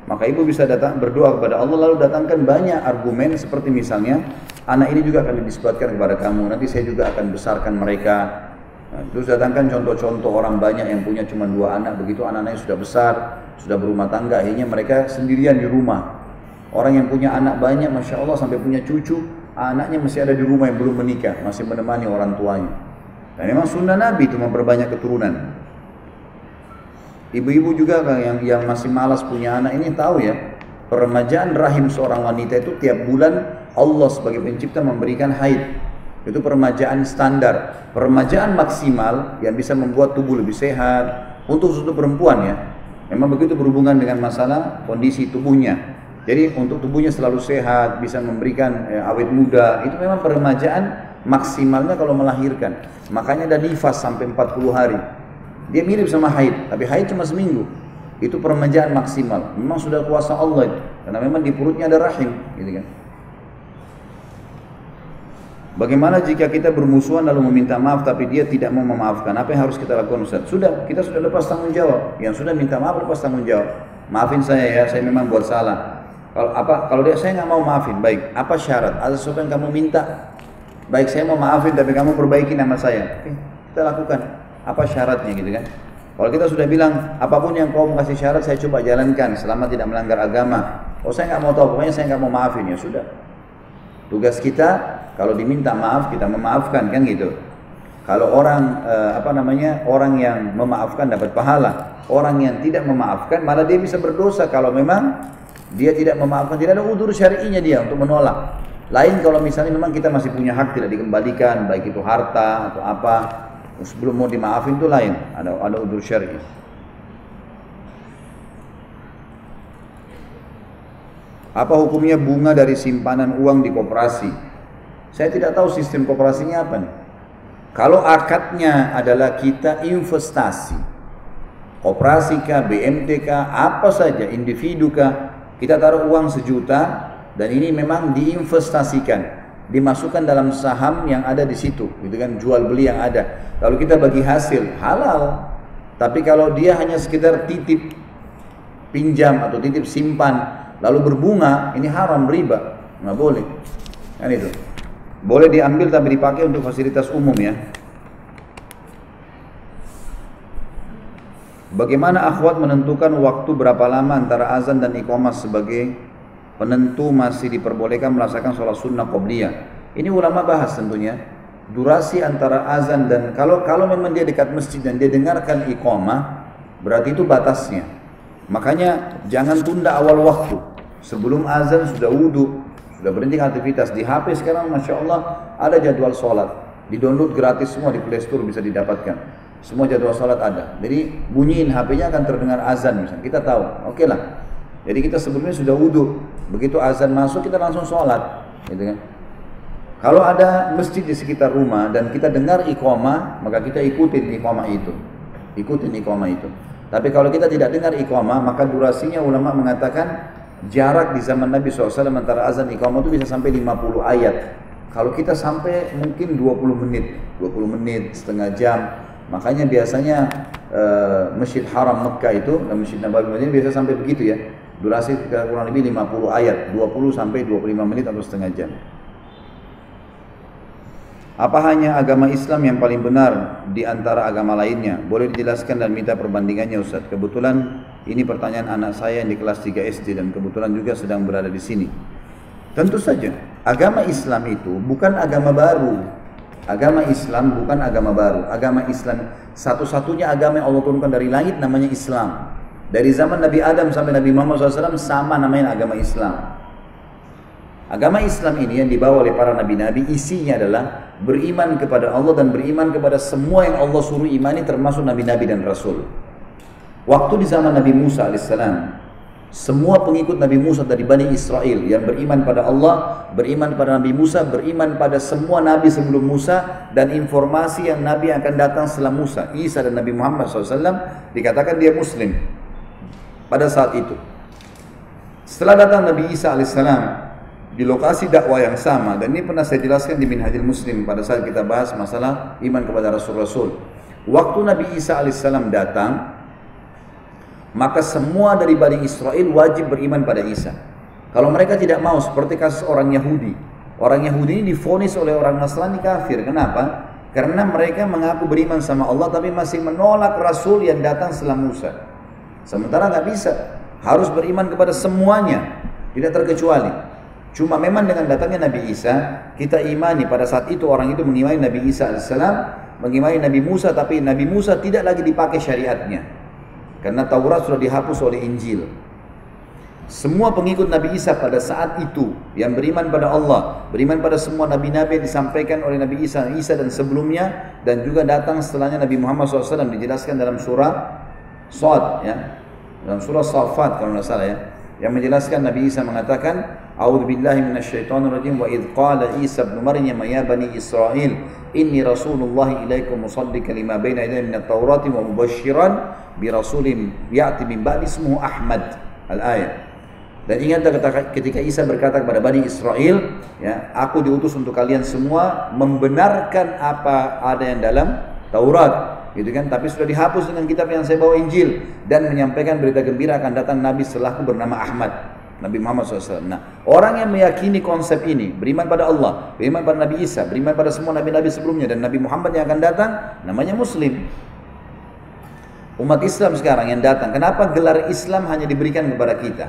Maka ibu bisa datang berdoa kepada Allah lalu datangkan banyak argumen seperti misalnya anak ini juga akan dinisbatkan kepada kamu, nanti saya juga akan besarkan mereka. Nah, terus datangkan contoh-contoh orang banyak yang punya cuma 2 anak, begitu anak-anaknya sudah besar, sudah berumah tangga, akhirnya mereka sendirian di rumah. Orang yang punya anak banyak, Masya Allah sampai punya cucu, anaknya masih ada di rumah yang belum menikah, masih menemani orang tuanya. Dan memang sunnah Nabi itu memperbanyak keturunan. Ibu-ibu juga yang masih malas punya anak ini tahu ya, peremajaan rahim seorang wanita itu tiap bulan Allah sebagai pencipta memberikan haid. Itu peremajaan standar, peremajaan maksimal yang bisa membuat tubuh lebih sehat untuk perempuan ya. Memang begitu berhubungan dengan masalah kondisi tubuhnya. Jadi untuk tubuhnya selalu sehat, bisa memberikan awet muda, itu memang peremajaan maksimalnya kalau melahirkan. Makanya ada nifas sampai 40 hari. Dia mirip sama haid, tapi haid cuma seminggu. Itu peremajaan maksimal. Memang sudah kuasa Allah itu, karena memang di perutnya ada rahim, gitu kan. Bagaimana jika kita bermusuhan lalu meminta maaf tapi dia tidak mau memaafkan? Apa yang harus kita lakukan, Ustaz? Kita sudah lepas tanggung jawab. Yang sudah minta maaf lepas tanggung jawab. Maafin saya ya, saya memang buat salah. Kalau dia saya nggak mau maafin, baik. Apa syarat? Ada sesuatu yang kamu minta? Baik, saya mau maafin tapi kamu perbaiki nama saya. Oke, kita lakukan. Apa syaratnya gitu kan? Kalau kita sudah bilang apapun yang kau mau kasih syarat saya coba jalankan selama tidak melanggar agama. Oh saya nggak mau tahu, pokoknya saya nggak mau maafin, ya sudah. Tugas kita kalau diminta maaf kita memaafkan kan gitu. Kalau orang orang yang memaafkan dapat pahala, orang yang tidak memaafkan malah dia bisa berdosa kalau memang dia tidak memaafkan, tidak ada udzur syar'inya dia untuk menolak. Lain kalau misalnya memang kita masih punya hak tidak dikembalikan, baik itu harta atau apa, sebelum mau dimaafin itu lain, ada udzur syar'i. Apa hukumnya bunga dari simpanan uang di koperasi? Saya tidak tahu sistem koperasinya apa nih. Kalau akadnya adalah kita investasi, koperasi kah, BMT kah, apa saja, individu kah, kita taruh uang 1 juta dan ini memang diinvestasikan, dimasukkan dalam saham yang ada di situ, gitu kan, jual beli yang ada. Kalau kita bagi hasil halal, tapi kalau dia hanya sekedar titip pinjam atau titip simpan lalu berbunga, ini haram, riba, nggak boleh. Kan itu. Boleh diambil tapi dipakai untuk fasilitas umum ya. Bagaimana akhwat menentukan waktu berapa lama antara azan dan iqamah sebagai penentu masih diperbolehkan melaksanakan sholat sunnah qobliyah? Ini ulama bahas tentunya. Durasi antara azan dan kalau memang dia dekat masjid dan dia dengarkan iqamah, berarti itu batasnya. Makanya jangan tunda awal waktu. Sebelum azan sudah wudu, sudah berhenti aktivitas. Di HP sekarang Masya Allah ada jadwal sholat. Di-download gratis semua di Play Store, bisa didapatkan. Semua jadwal salat ada. Jadi bunyiin HP-nya akan terdengar azan misalnya. Kita tahu, oke lah. Jadi kita sebelumnya sudah wudu. Begitu azan masuk kita langsung sholat, gitu kan. Kalau ada masjid di sekitar rumah dan kita dengar iqamah, maka kita ikutin iqamah itu. Ikutin iqamah itu. Tapi kalau kita tidak dengar iqamah, maka durasinya ulama mengatakan jarak di zaman Nabi SAW antara azan iqamah itu bisa sampai 50 ayat. Kalau kita sampai mungkin 20 menit, setengah jam. Makanya biasanya Masjid Haram Mekah itu dan Masjid Nabawi Madinah biasa sampai begitu ya. Durasi kurang lebih 50 ayat, 20 sampai 25 menit atau setengah jam. Apa hanya agama Islam yang paling benar di antara agama lainnya? Boleh dijelaskan dan minta perbandingannya Ustaz. Kebetulan ini pertanyaan anak saya yang di kelas 3 SD dan kebetulan juga sedang berada di sini. Tentu saja, agama Islam itu bukan agama baru. Agama Islam bukan agama baru. Agama Islam satu-satunya agama yang Allah turunkan dari langit namanya Islam. Dari zaman Nabi Adam sampai Nabi Muhammad SAW sama namanya agama Islam. Agama Islam ini yang dibawa oleh para nabi-nabi isinya adalah beriman kepada Allah dan beriman kepada semua yang Allah suruh imani termasuk nabi-nabi dan rasul. Waktu di zaman Nabi Musa alaihissalam, semua pengikut Nabi Musa dari Bani Israel yang beriman pada Allah, beriman pada Nabi Musa, beriman pada semua Nabi sebelum Musa dan informasi yang Nabi akan datang setelah Musa, Isa dan Nabi Muhammad SAW, dikatakan dia Muslim pada saat itu. Setelah datang Nabi Isa AS di lokasi dakwah yang sama, dan ini pernah saya jelaskan di Minhajul Muslim pada saat kita bahas masalah iman kepada Rasul-Rasul. Waktu Nabi Isa AS datang, maka semua dari Bani Israel wajib beriman pada Isa. Kalau mereka tidak mau, seperti kasus orang Yahudi. Orang Yahudi ini divonis oleh orang Nasrani kafir. Kenapa? Karena mereka mengaku beriman sama Allah tapi masih menolak Rasul yang datang setelah Musa. Sementara nggak bisa, harus beriman kepada semuanya, tidak terkecuali. Cuma memang dengan datangnya Nabi Isa, kita imani pada saat itu orang itu mengimani Nabi Isa AS, mengimani Nabi Musa, tapi Nabi Musa tidak lagi dipakai syariatnya. Karena Taurat sudah dihapus oleh Injil. Semua pengikut Nabi Isa pada saat itu yang beriman pada Allah, beriman pada semua nabi-nabi yang disampaikan oleh Nabi Isa dan sebelumnya, dan juga datang setelahnya Nabi Muhammad SAW, dijelaskan dalam surah Shad, ya, dalam surah Safat kalau tidak salah ya, yang menjelaskan Nabi Isa mengatakan, A'udzubillahi minasyaitonirrajim wa idz qala Isa ibn Maryam ya bani Israil inni rasulullah ilaikum musaddiqan lima baina yadayya minat taurati wa mubasysyiran bi rasulin ya'ti min ba'di ismuhu Ahmad. Al-ayat. Dan ingat ketika Isa berkata kepada Bani Israel, ya, aku diutus untuk kalian semua membenarkan apa ada yang dalam Taurat, gitu kan? Tapi sudah dihapus dengan kitab yang saya bawa, Injil, dan menyampaikan berita gembira akan datang Nabi setelahku bernama Ahmad, Nabi Muhammad SAW. Nah, orang yang meyakini konsep ini, beriman pada Allah, beriman pada Nabi Isa, beriman pada semua nabi-nabi sebelumnya dan Nabi Muhammad yang akan datang, namanya Muslim. Umat Islam sekarang yang datang, kenapa gelar Islam hanya diberikan kepada kita?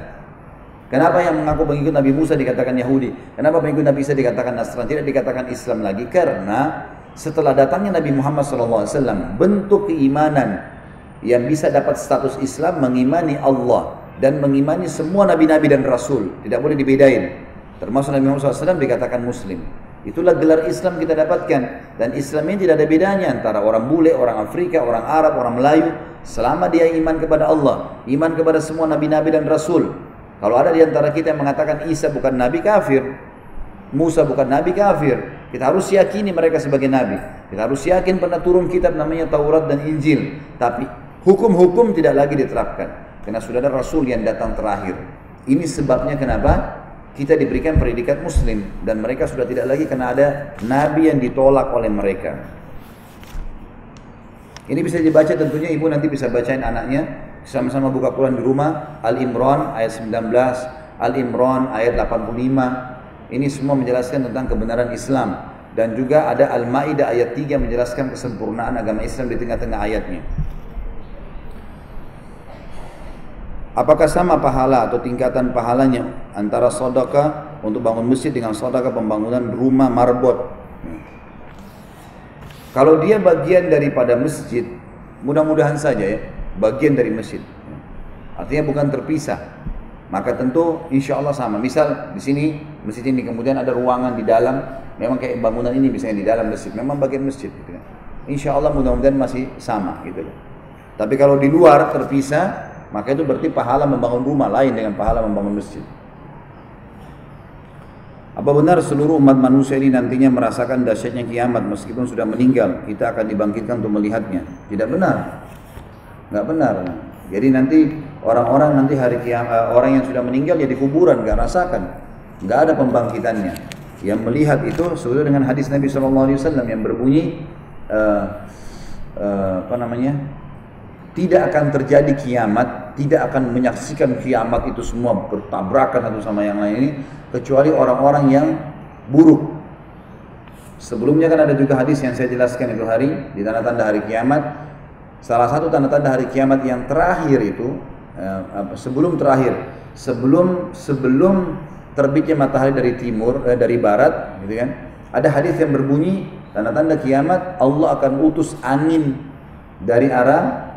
Kenapa yang mengaku pengikut Nabi Musa dikatakan Yahudi? Kenapa pengikut Nabi Isa dikatakan Nasrani? Tidak dikatakan Islam lagi? Karena setelah datangnya Nabi Muhammad SAW, bentuk keimanan yang bisa dapat status Islam mengimani Allah dan mengimani semua nabi-nabi dan rasul, tidak boleh dibedain. Termasuk Nabi Muhammad SAW dikatakan Muslim. Itulah gelar Islam kita dapatkan, dan Islam ini tidak ada bedanya antara orang bule, orang Afrika, orang Arab, orang Melayu, selama dia iman kepada Allah, iman kepada semua nabi-nabi dan rasul. Kalau ada di antara kita yang mengatakan Isa bukan nabi, kafir. Musa bukan nabi, kafir. Kita harus yakini mereka sebagai nabi. Kita harus yakin pernah turun kitab namanya Taurat dan Injil. Tapi Hukum-hukum tidak lagi diterapkan karena sudah ada Rasul yang datang terakhir. Ini sebabnya kenapa kita diberikan predikat Muslim dan mereka sudah tidak lagi karena ada Nabi yang ditolak oleh mereka. Ini bisa dibaca tentunya, ibu nanti bisa bacain anaknya sama-sama buka Quran di rumah. Al-Imran ayat 19, Al-Imran ayat 85. Ini semua menjelaskan tentang kebenaran Islam. Dan juga ada Al-Ma'idah ayat 3 menjelaskan kesempurnaan agama Islam di tengah-tengah ayatnya. Apakah sama pahala atau tingkatan pahalanya antara sedekah untuk bangun masjid dengan sedekah pembangunan rumah marbot? Kalau dia bagian daripada masjid, mudah-mudahan saja ya, bagian dari masjid. Artinya bukan terpisah. Maka tentu insya Allah sama. Misal di sini masjid ini kemudian ada ruangan di dalam, memang kayak bangunan ini misalnya di dalam masjid, memang bagian masjid. Gitu kan. Insya Allah mudah-mudahan masih sama gitu. Tapi kalau di luar terpisah, maka itu berarti pahala membangun rumah lain dengan pahala membangun masjid. Apa benar seluruh umat manusia ini nantinya merasakan dahsyatnya kiamat meskipun sudah meninggal, kita akan dibangkitkan untuk melihatnya? Tidak benar. Nggak benar. Jadi nanti orang-orang nanti hari kiamat, orang yang sudah meninggal ya di kuburan, nggak rasakan. Nggak ada pembangkitannya. Yang melihat itu sesuai dengan hadis Nabi SAW yang berbunyi tidak akan terjadi kiamat, tidak akan menyaksikan kiamat itu semua bertabrakan satu sama yang lain ini, kecuali orang-orang yang buruk. Sebelumnya kan ada juga hadis yang saya jelaskan itu hari, di tanda-tanda hari kiamat. Salah satu tanda-tanda hari kiamat yang terakhir itu, sebelum terbitnya matahari dari timur, dari barat, gitu kan? Ada hadis yang berbunyi tanda-tanda kiamat, Allah akan utus angin dari arah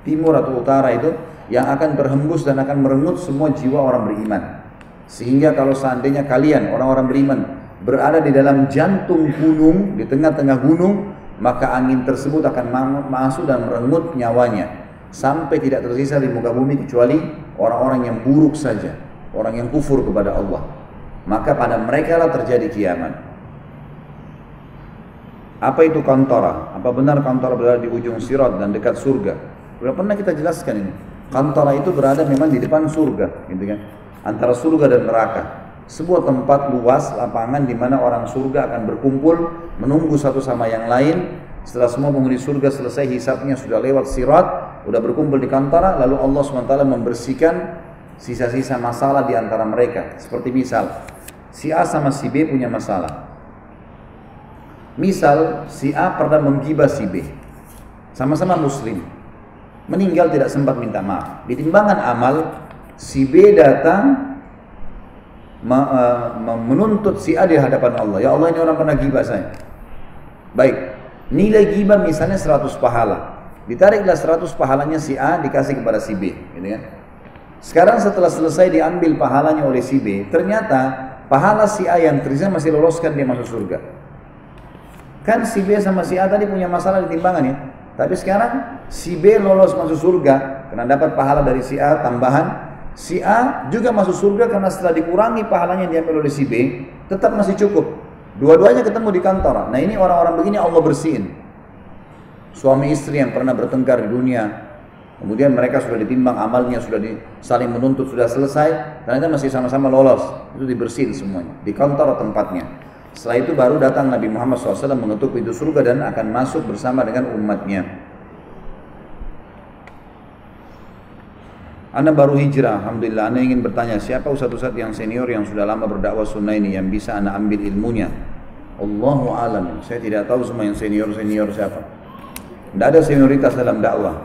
timur atau utara itu yang akan berhembus dan akan merenggut semua jiwa orang beriman. Sehingga kalau seandainya kalian orang-orang beriman berada di dalam jantung gunung, di tengah-tengah gunung, maka angin tersebut akan masuk dan merenggut nyawanya sampai tidak tersisa di muka bumi kecuali orang-orang yang buruk saja, orang yang kufur kepada Allah. Maka pada mereka lah terjadi kiamat. Apa itu kantara? Apa benar kantara berada di ujung sirat dan dekat surga? Sudah pernah kita jelaskan ini. Kantara itu berada memang di depan surga, gitu kan? Antara surga dan neraka. Sebuah tempat luas, lapangan di mana orang surga akan berkumpul menunggu satu sama yang lain. Setelah semua penghuni surga selesai hisabnya, sudah lewat sirat, sudah berkumpul di kantara, lalu Allah SWT membersihkan sisa-sisa masalah di antara mereka. Seperti misal, si A sama si B punya masalah. Misal si A pernah menggibah si B, sama-sama muslim, meninggal tidak sempat minta maaf. Di timbangan amal, si B datang menuntut si A di hadapan Allah. Ya Allah, ini orang pernah gibah saya. Baik, nilai gibah misalnya 100 pahala. Ditariklah 100 pahalanya si A dikasih kepada si B, gitu kan? Sekarang setelah selesai diambil pahalanya oleh si B, ternyata pahala si A yang tersisa masih loloskan dia masuk surga. Kan si B sama si A tadi punya masalah di timbangan ya. Tapi sekarang si B lolos masuk surga karena dapat pahala dari si A tambahan. Si A juga masuk surga karena setelah dikurangi pahalanya yang diambil oleh si B, tetap masih cukup. Dua-duanya ketemu di kantor. Nah ini orang-orang begini Allah bersihin. Suami istri yang pernah bertengkar di dunia, kemudian mereka sudah ditimbang amalnya, sudah saling menuntut, sudah selesai, ternyata masih sama-sama lolos. Itu dibersihin semuanya di kantor tempatnya. Setelah itu baru datang Nabi Muhammad SAW mengetuk pintu surga dan akan masuk bersama dengan umatnya. Anda baru hijrah, Alhamdulillah. Anda ingin bertanya, siapa ustadz-ustadz yang senior yang sudah lama berdakwah sunnah ini yang bisa Anda ambil ilmunya? Allahu alam. Saya tidak tahu semua yang senior-senior siapa. Tidak ada senioritas dalam dakwah.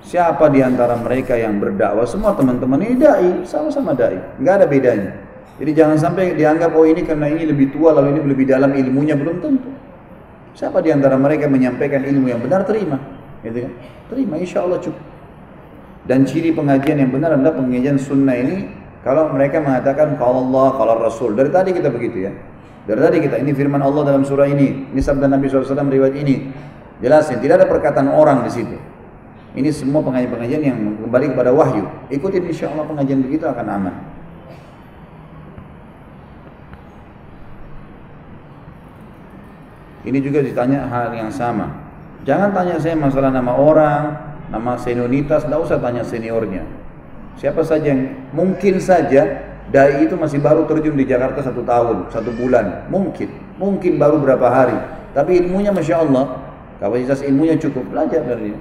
Siapa di antara mereka yang berdakwah? Semua teman-teman ini dai, sama-sama dai. Nggak ada bedanya. Jadi jangan sampai dianggap oh ini karena ini lebih tua lalu ini lebih dalam ilmunya, belum tentu. Siapa di antara mereka menyampaikan ilmu yang benar, terima, gitu kan? Terima, insya Allah cukup. Dan ciri pengajian yang benar adalah pengajian sunnah ini kalau mereka mengatakan kalau Allah, kalau Rasul. Dari tadi kita begitu ya. Dari tadi kita, ini firman Allah dalam surah ini sabda Nabi SAW riwayat ini. Jelasin, tidak ada perkataan orang di situ. Ini semua pengajian-pengajian yang kembali kepada wahyu. Ikutin insya Allah pengajian begitu akan aman. Ini juga ditanya hal yang sama. Jangan tanya saya masalah nama orang, nama senioritas, tidak usah tanya seniornya. Siapa saja yang mungkin saja dai itu masih baru terjun di Jakarta 1 tahun, 1 bulan, mungkin baru berapa hari, tapi ilmunya masya Allah, kapasitas ilmunya cukup, belajar dari dia.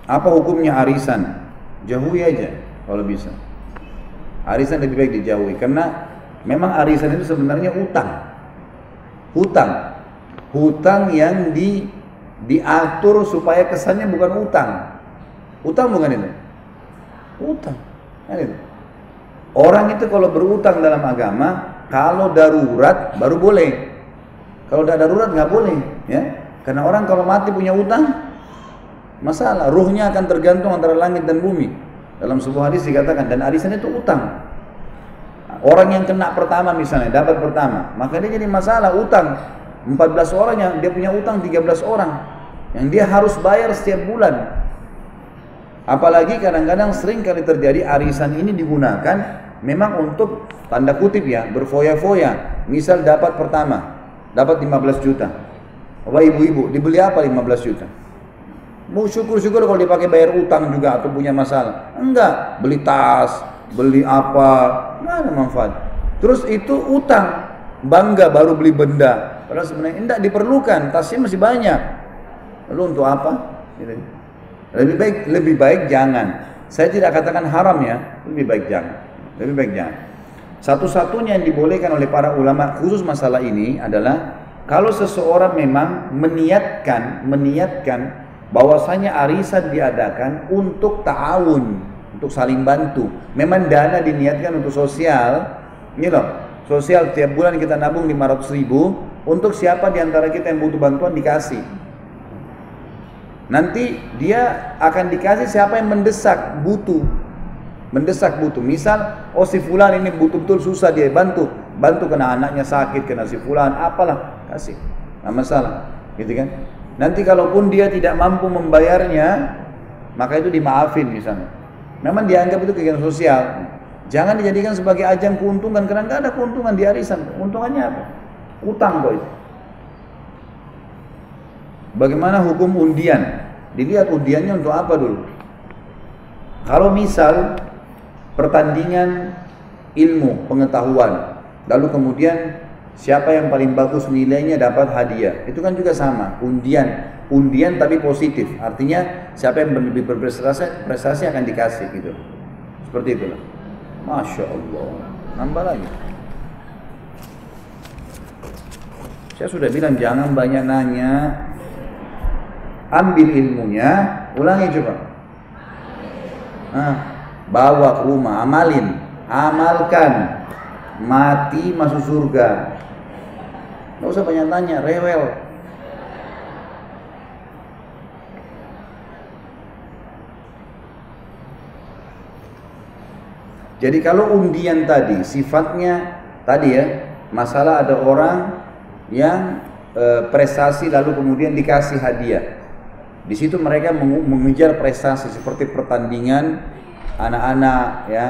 Apa hukumnya arisan? Jauhi aja kalau bisa. Arisan lebih baik dijauhi karena memang arisan itu sebenarnya hutang yang diatur supaya kesannya bukan utang bukan itu, kan itu. Orang itu kalau berutang dalam agama, kalau darurat baru boleh, kalau tidak darurat nggak boleh, ya. Karena orang kalau mati punya utang, masalah, ruhnya akan tergantung antara langit dan bumi. Dalam sebuah hadis dikatakan, dan arisan itu utang. Orang yang kena pertama misalnya, dapat pertama, maka dia jadi masalah utang. 14 orang yang dia punya utang 13 orang yang dia harus bayar setiap bulan. Apalagi kadang-kadang sering kali terjadi arisan ini digunakan memang untuk tanda kutip ya, berfoya-foya. Misal dapat pertama, dapat 15 juta. Bapak ibu-ibu, dibeli apa 15 juta? Mau syukur-syukur kalau dipakai bayar utang juga atau punya masalah. Enggak, beli tas, beli apa, nggak ada manfaat. Terus itu utang, bangga baru beli benda. Padahal sebenarnya tidak diperlukan, tasnya masih banyak. Lalu untuk apa? Lebih baik jangan. Saya tidak katakan haram ya, lebih baik jangan. Satu-satunya yang dibolehkan oleh para ulama khusus masalah ini adalah kalau seseorang memang meniatkan bahwasanya arisan diadakan untuk ta'awun, untuk saling bantu. Memang dana diniatkan untuk sosial, ini loh, sosial tiap bulan kita nabung 500.000 untuk siapa diantara kita yang butuh bantuan dikasih. Nanti dia akan dikasih siapa yang mendesak butuh. Misal, oh si fulan ini betul-betul susah, dia bantu kena anaknya sakit, kena si fulan, apalah, kasih, nggak masalah, gitu kan? Nanti kalaupun dia tidak mampu membayarnya, maka itu dimaafin misalnya. Memang dianggap itu kegiatan sosial. Jangan dijadikan sebagai ajang keuntungan, karena nggak ada keuntungan di arisan. Keuntungannya apa? Utang kok itu. Bagaimana hukum undian? Dilihat undiannya untuk apa dulu. Kalau misal pertandingan ilmu, pengetahuan, lalu kemudian siapa yang paling bagus nilainya dapat hadiah, itu kan juga sama, undian tapi positif, artinya siapa yang lebih berprestasi akan dikasih gitu, seperti itulah. Masya Allah, nambah lagi. Saya sudah bilang jangan banyak nanya, ambil ilmunya, ulangi coba. Bawa ke rumah, amalkan, mati masuk surga. Nggak usah banyak tanya, rewel. Jadi kalau undian tadi sifatnya tadi ya, masalah ada orang yang prestasi lalu kemudian dikasih hadiah. Di situ mereka mengejar prestasi seperti pertandingan anak-anak ya,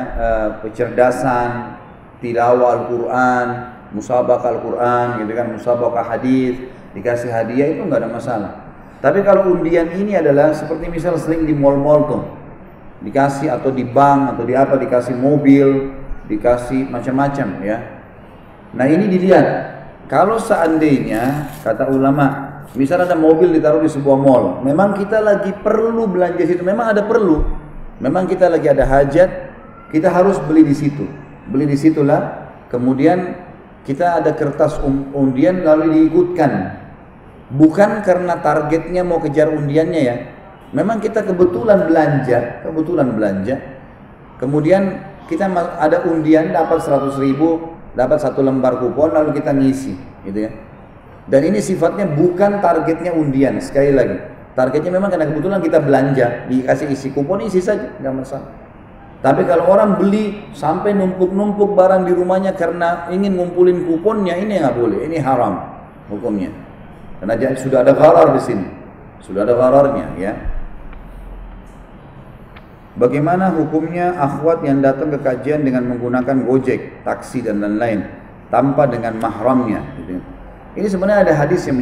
kecerdasan, tilawah Al-Quran, musabaqah Al-Quran, gitu kan, musabaqah hadis, dikasih hadiah itu nggak ada masalah. Tapi kalau undian ini adalah seperti misal sering di mall-mall tuh, dikasih atau di bank atau di apa, dikasih mobil, dikasih macam-macam ya. Nah ini dilihat, kalau seandainya kata ulama, misal ada mobil ditaruh di sebuah mall, memang kita lagi perlu belanja situ, memang ada perlu, memang kita lagi ada hajat, kita harus beli di situ, beli di situlah, kemudian kita ada kertas undian lalu diikutkan, bukan karena targetnya mau kejar undiannya ya, memang kita kebetulan belanja, kemudian kita ada undian dapat 100.000, dapat 1 lembar kupon lalu kita ngisi, gitu ya. Dan ini sifatnya bukan targetnya undian, sekali lagi. Targetnya memang karena kebetulan kita belanja, dikasih isi kupon, isi saja, nggak masalah. Tapi kalau orang beli sampai numpuk-numpuk barang di rumahnya karena ingin ngumpulin kuponnya, ini nggak boleh, ini haram hukumnya. Karena sudah ada gharar di sini, sudah ada ghararnya ya. Bagaimana hukumnya akhwat yang datang ke kajian dengan menggunakan Gojek, taksi dan lain-lain tanpa dengan mahramnya gitu. Ini sebenarnya ada hadis yang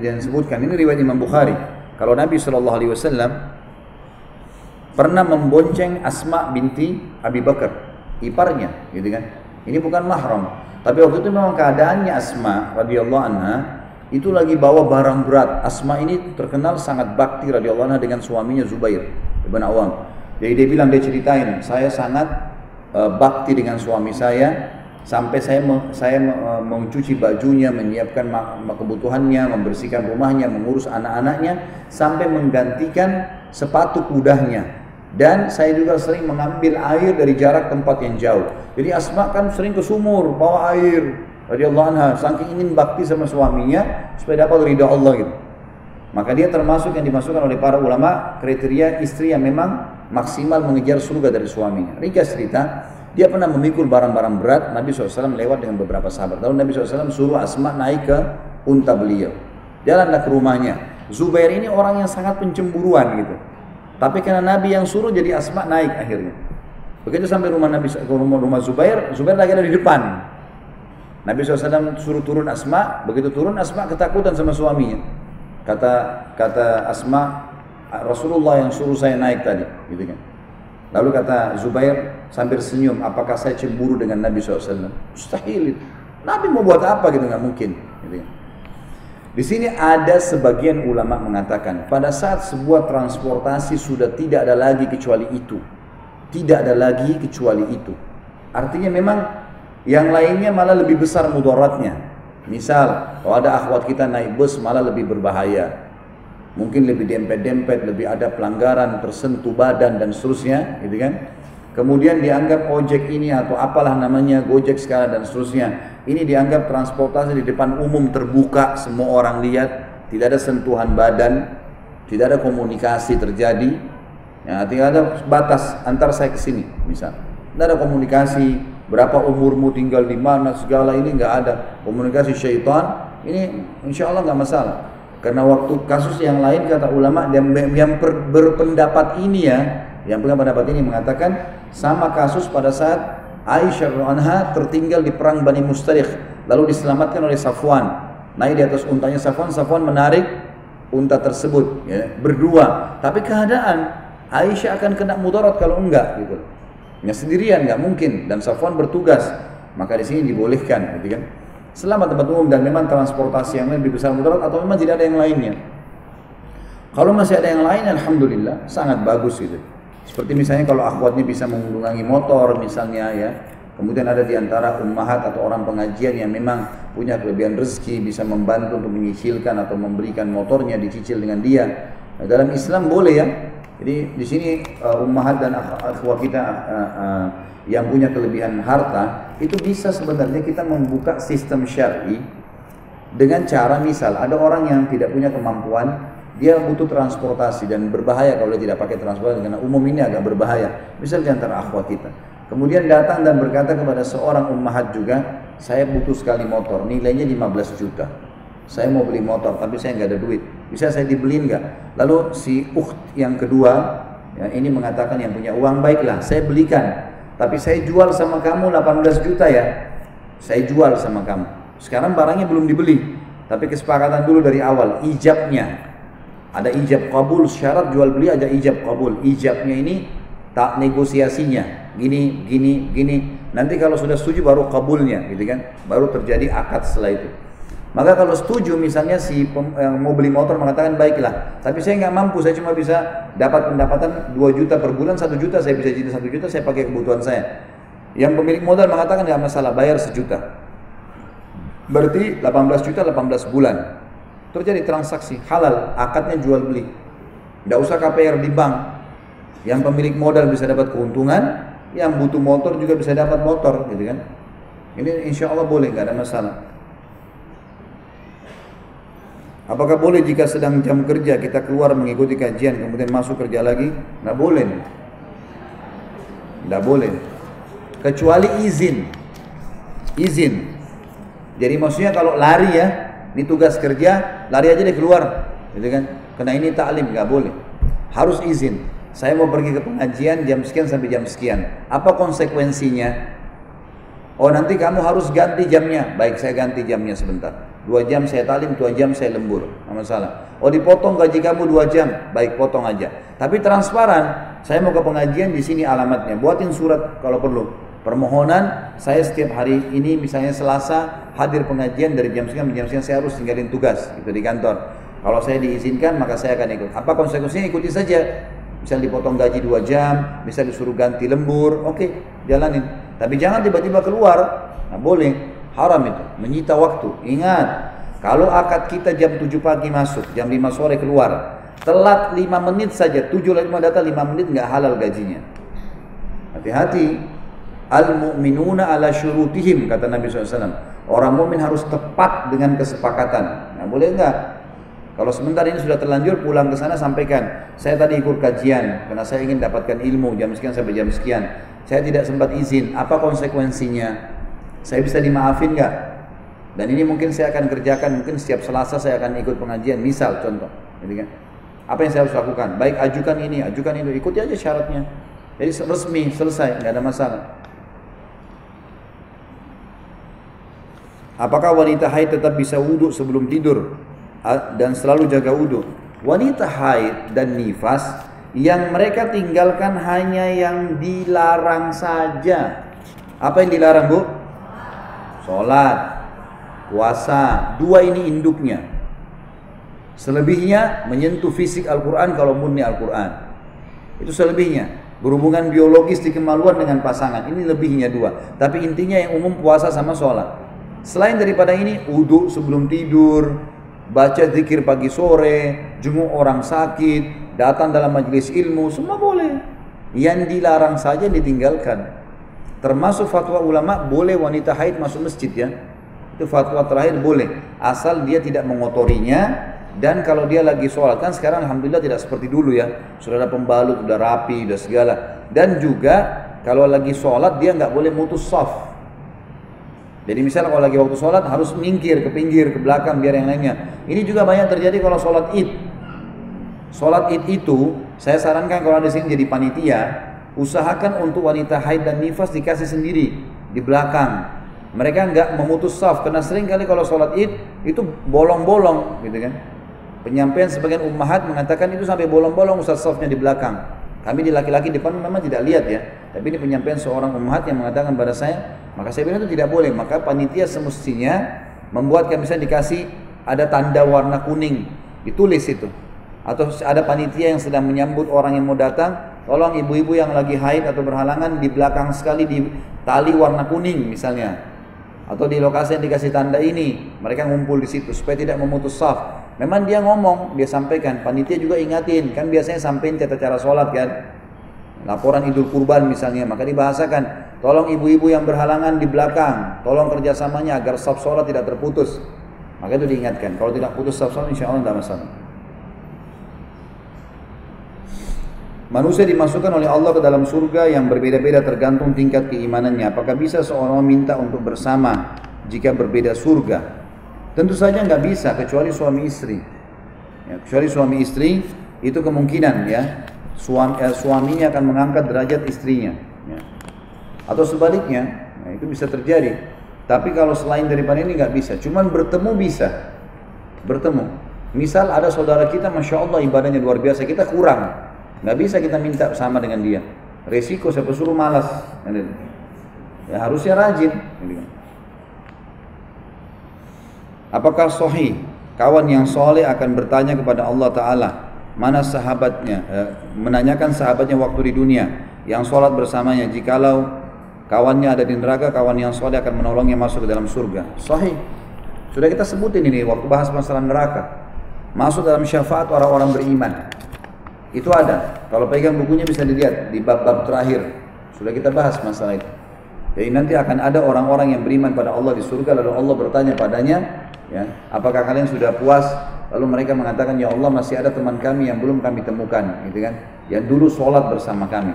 yang disebutkan, ini riwayat Imam Bukhari. Kalau Nabi SAW pernah membonceng Asma binti Abi Bakar, iparnya, gitu kan. Ini bukan mahram, tapi waktu itu memang keadaannya Asma radhiyallahu anha itu lagi bawa barang berat. Asma ini terkenal sangat bakti radhiyallahu anha dengan suaminya Zubair ibn Awam. Jadi dia bilang, dia ceritain, saya sangat bakti dengan suami saya, sampai saya mencuci bajunya, menyiapkan kebutuhannya, membersihkan rumahnya, mengurus anak-anaknya, sampai menggantikan sepatu kudanya. Dan saya juga sering mengambil air dari jarak tempat yang jauh. Jadi Asma kan sering ke sumur bawa air radhiyallahu anha, saking ingin bakti sama suaminya supaya dapat ridha Allah gitu. Maka dia termasuk yang dimasukkan oleh para ulama kriteria istri yang memang maksimal mengejar surga dari suaminya. Ringkas cerita, dia pernah memikul barang-barang berat. Nabi SAW lewat dengan beberapa sahabat. Lalu Nabi SAW suruh Asma naik ke unta beliau. Jalanlah ke rumahnya. Zubair ini orang yang sangat pencemburuan gitu. Tapi karena Nabi yang suruh, jadi Asma naik akhirnya. Begitu sampai rumah Nabi, rumah Zubair, Zubair lagi ada di depan. Nabi SAW suruh turun Asma. Begitu turun, Asma ketakutan sama suaminya. Kata Asma, Rasulullah yang suruh saya naik tadi, gitu kan. Lalu kata Zubair sambil senyum, apakah saya cemburu dengan Nabi SAW? Mustahil itu. Nabi mau buat apa gitu, nggak mungkin. Gitu kan. Di sini ada sebagian ulama mengatakan, pada saat sebuah transportasi sudah tidak ada lagi kecuali itu, tidak ada lagi kecuali itu. Artinya memang yang lainnya malah lebih besar mudaratnya. Misal, kalau ada akhwat kita naik bus malah lebih berbahaya. Mungkin lebih dempet-dempet, lebih ada pelanggaran, tersentuh badan dan seterusnya, gitu kan? Kemudian dianggap ojek ini atau apalah namanya, Gojek sekarang dan seterusnya. Ini dianggap transportasi di depan umum terbuka, semua orang lihat, tidak ada sentuhan badan, tidak ada komunikasi terjadi. Ya, tidak ada batas antar saya ke sini, misal. Tidak ada komunikasi, berapa umurmu, tinggal di mana, segala ini nggak ada. Komunikasi syaitan, ini insya Allah nggak masalah. Karena waktu kasus yang lain kata ulama yang berpendapat ini ya, yang pendapat ini mengatakan sama kasus pada saat Aisyah radhiyallahu anha tertinggal di perang Bani Mustaliq, lalu diselamatkan oleh Safwan. Naik di atas untanya Safwan menarik unta tersebut ya, berdua. Tapi keadaan Aisyah akan kena mudarat kalau enggak gitu. Ya sendirian nggak mungkin, dan Safwan bertugas. Maka di sini dibolehkan gitu kan. Selama tempat umum dan memang transportasi yang lebih besar mudarat atau memang tidak ada yang lainnya. Kalau masih ada yang lain, alhamdulillah sangat bagus gitu. Seperti misalnya kalau akhwatnya bisa menggunakan motor misalnya ya. Kemudian ada di antara ummahat atau orang pengajian yang memang punya kelebihan rezeki, bisa membantu untuk menyicilkan atau memberikan motornya dicicil dengan dia. Nah, dalam Islam boleh ya. Jadi di sini ummahat dan akhwat kita yang punya kelebihan harta, itu bisa sebenarnya kita membuka sistem syar'i dengan cara misal ada orang yang tidak punya kemampuan, dia butuh transportasi dan berbahaya kalau dia tidak pakai transportasi, karena umum ini agak berbahaya. Misal di antara akhwat kita. Kemudian datang dan berkata kepada seorang ummahat juga, saya butuh sekali motor, nilainya 15 juta. Saya mau beli motor, tapi saya nggak ada duit. Bisa saya dibeliin nggak? Lalu si ukht yang kedua, ya, ini mengatakan yang punya uang, baiklah, saya belikan. Tapi saya jual sama kamu 18 juta ya. Saya jual sama kamu. Sekarang barangnya belum dibeli, tapi kesepakatan dulu dari awal, ijabnya. Ada ijab kabul, syarat jual beli ada ijab kabul. Ijabnya ini tak negosiasinya, gini. Nanti kalau sudah setuju baru kabulnya, gitu kan? Baru terjadi akad setelah itu. Maka kalau setuju misalnya si yang mau beli motor mengatakan baiklah, tapi saya nggak mampu, saya cuma bisa dapat pendapatan 2 juta per bulan, 1 juta saya bisa jadi 1 juta, saya pakai kebutuhan saya. Yang pemilik modal mengatakan nggak masalah, bayar 1 juta. Berarti 18 juta 18 bulan. Terjadi transaksi halal, akadnya jual beli. Tidak usah KPR di bank. Yang pemilik modal bisa dapat keuntungan, yang butuh motor juga bisa dapat motor, gitu kan? Ini insya Allah boleh, nggak ada masalah. Apakah boleh jika sedang jam kerja kita keluar mengikuti kajian kemudian masuk kerja lagi? Nggak boleh. Nggak boleh. Kecuali izin. Jadi maksudnya kalau lari ya, ini tugas kerja, lari aja deh keluar, gitu kan? Karena ini taklim, nggak boleh. Harus izin. Saya mau pergi ke pengajian jam sekian sampai jam sekian. Apa konsekuensinya? Oh nanti kamu harus ganti jamnya. Baik, saya ganti jamnya sebentar. 2 jam saya talim, 2 jam saya lembur, nggak masalah. Oh dipotong gaji kamu 2 jam, baik potong aja. Tapi transparan, saya mau ke pengajian di sini alamatnya, buatin surat kalau perlu. Permohonan saya setiap hari ini misalnya Selasa hadir pengajian dari jam sekian jam sekian, saya harus tinggalin tugas gitu di kantor. Kalau saya diizinkan maka saya akan ikut. Apa konsekuensinya? Ikuti saja. Misal dipotong gaji 2 jam, misal disuruh ganti lembur, oke, jalanin. Tapi jangan tiba-tiba keluar, nah boleh. Haram itu, menyita waktu. Ingat, kalau akad kita jam 7 pagi masuk, jam 5 sore keluar, telat 5 menit saja, 7.5 datang 5 menit nggak halal gajinya. Hati-hati. Al-mu'minuna ala syurutihim, kata Nabi SAW. Orang mukmin harus tepat dengan kesepakatan. Nah, boleh enggak? Kalau sebentar ini sudah terlanjur, pulang ke sana sampaikan, saya tadi ikut kajian karena saya ingin dapatkan ilmu jam sekian sampai jam sekian. Saya tidak sempat izin. Apa konsekuensinya? Saya bisa dimaafin nggak? Dan ini mungkin saya akan kerjakan, mungkin setiap Selasa saya akan ikut pengajian, misal contoh, gitu kan? Apa yang saya harus lakukan? Baik ajukan ini, ajukan itu, ikuti aja syaratnya. Jadi resmi, selesai, nggak ada masalah. Apakah wanita haid tetap bisa wudhu sebelum tidur dan selalu jaga wudhu? Wanita haid dan nifas yang mereka tinggalkan hanya yang dilarang saja. Apa yang dilarang, Bu? Sholat, puasa, 2 ini induknya. Selebihnya menyentuh fisik Al-Quran kalau murni Al-Quran. Itu selebihnya. Berhubungan biologis di kemaluan dengan pasangan. Ini lebihnya 2. Tapi intinya yang umum puasa sama sholat. Selain daripada ini, wudhu sebelum tidur, baca zikir pagi sore, jenguk orang sakit, datang dalam majelis ilmu, semua boleh. Yang dilarang saja ditinggalkan. Termasuk fatwa ulama boleh wanita haid masuk masjid ya. Itu fatwa terakhir boleh. Asal dia tidak mengotorinya. Dan kalau dia lagi sholat, kan sekarang alhamdulillah tidak seperti dulu ya. Sudah ada pembalut, sudah rapi, sudah segala. Dan juga kalau lagi sholat dia nggak boleh mutus shaf. Jadi misalnya kalau lagi waktu sholat harus minggir ke pinggir, ke belakang biar yang lainnya. Ini juga banyak terjadi kalau sholat id. Sholat id itu saya sarankan kalau ada sini jadi panitia, usahakan untuk wanita haid dan nifas dikasih sendiri di belakang. Mereka nggak memutus saf karena sering kali kalau sholat id itu bolong-bolong, gitu kan? Penyampaian sebagian ummahat mengatakan itu sampai bolong-bolong ustaz safnya di belakang. Kami di laki-laki depan memang tidak lihat ya, tapi ini penyampaian seorang ummahat yang mengatakan pada saya, maka saya bilang itu tidak boleh. Maka panitia semestinya membuatkan bisa dikasih ada tanda warna kuning, ditulis itu. Atau ada panitia yang sedang menyambut orang yang mau datang, tolong ibu-ibu yang lagi haid atau berhalangan di belakang sekali di tali warna kuning misalnya, atau di lokasi yang dikasih tanda ini, mereka ngumpul di situ supaya tidak memutus saf. Memang dia ngomong, dia sampaikan, panitia juga ingatin, kan biasanya sampein tata cara sholat kan, laporan Idul Kurban misalnya, maka dibahasakan, tolong ibu-ibu yang berhalangan di belakang, tolong kerjasamanya agar saf sholat tidak terputus. Maka itu diingatkan, kalau tidak putus saf sholat insya Allah tidak masalah. Manusia dimasukkan oleh Allah ke dalam surga yang berbeda-beda tergantung tingkat keimanannya. Apakah bisa seorang minta untuk bersama jika berbeda surga? Tentu saja nggak bisa kecuali suami istri. Ya, kecuali suami istri itu kemungkinan ya suaminya akan mengangkat derajat istrinya. Ya. Atau sebaliknya, nah, itu bisa terjadi. Tapi kalau selain daripada ini nggak bisa. Cuman bertemu bisa. Bertemu. Misal ada saudara kita, masya Allah ibadahnya luar biasa, kita kurang. Nggak bisa kita minta sama dengan dia. Resiko siapa suruh malas. Ya harusnya rajin. Apakah sahih kawan yang soleh akan bertanya kepada Allah Ta'ala mana sahabatnya, menanyakan sahabatnya waktu di dunia yang sholat bersamanya, jikalau kawannya ada di neraka, kawan yang soleh akan menolongnya masuk ke dalam surga. Sahih. Sudah kita sebutin ini waktu bahas masalah neraka. Masuk dalam syafaat orang-orang beriman. Itu ada. Kalau pegang bukunya bisa dilihat di bab-bab terakhir. Sudah kita bahas masalah itu. Jadi nanti akan ada orang-orang yang beriman pada Allah di surga, lalu Allah bertanya padanya, ya, apakah kalian sudah puas? Lalu mereka mengatakan, ya Allah masih ada teman kami yang belum kami temukan, gitu kan? Yang dulu sholat bersama kami.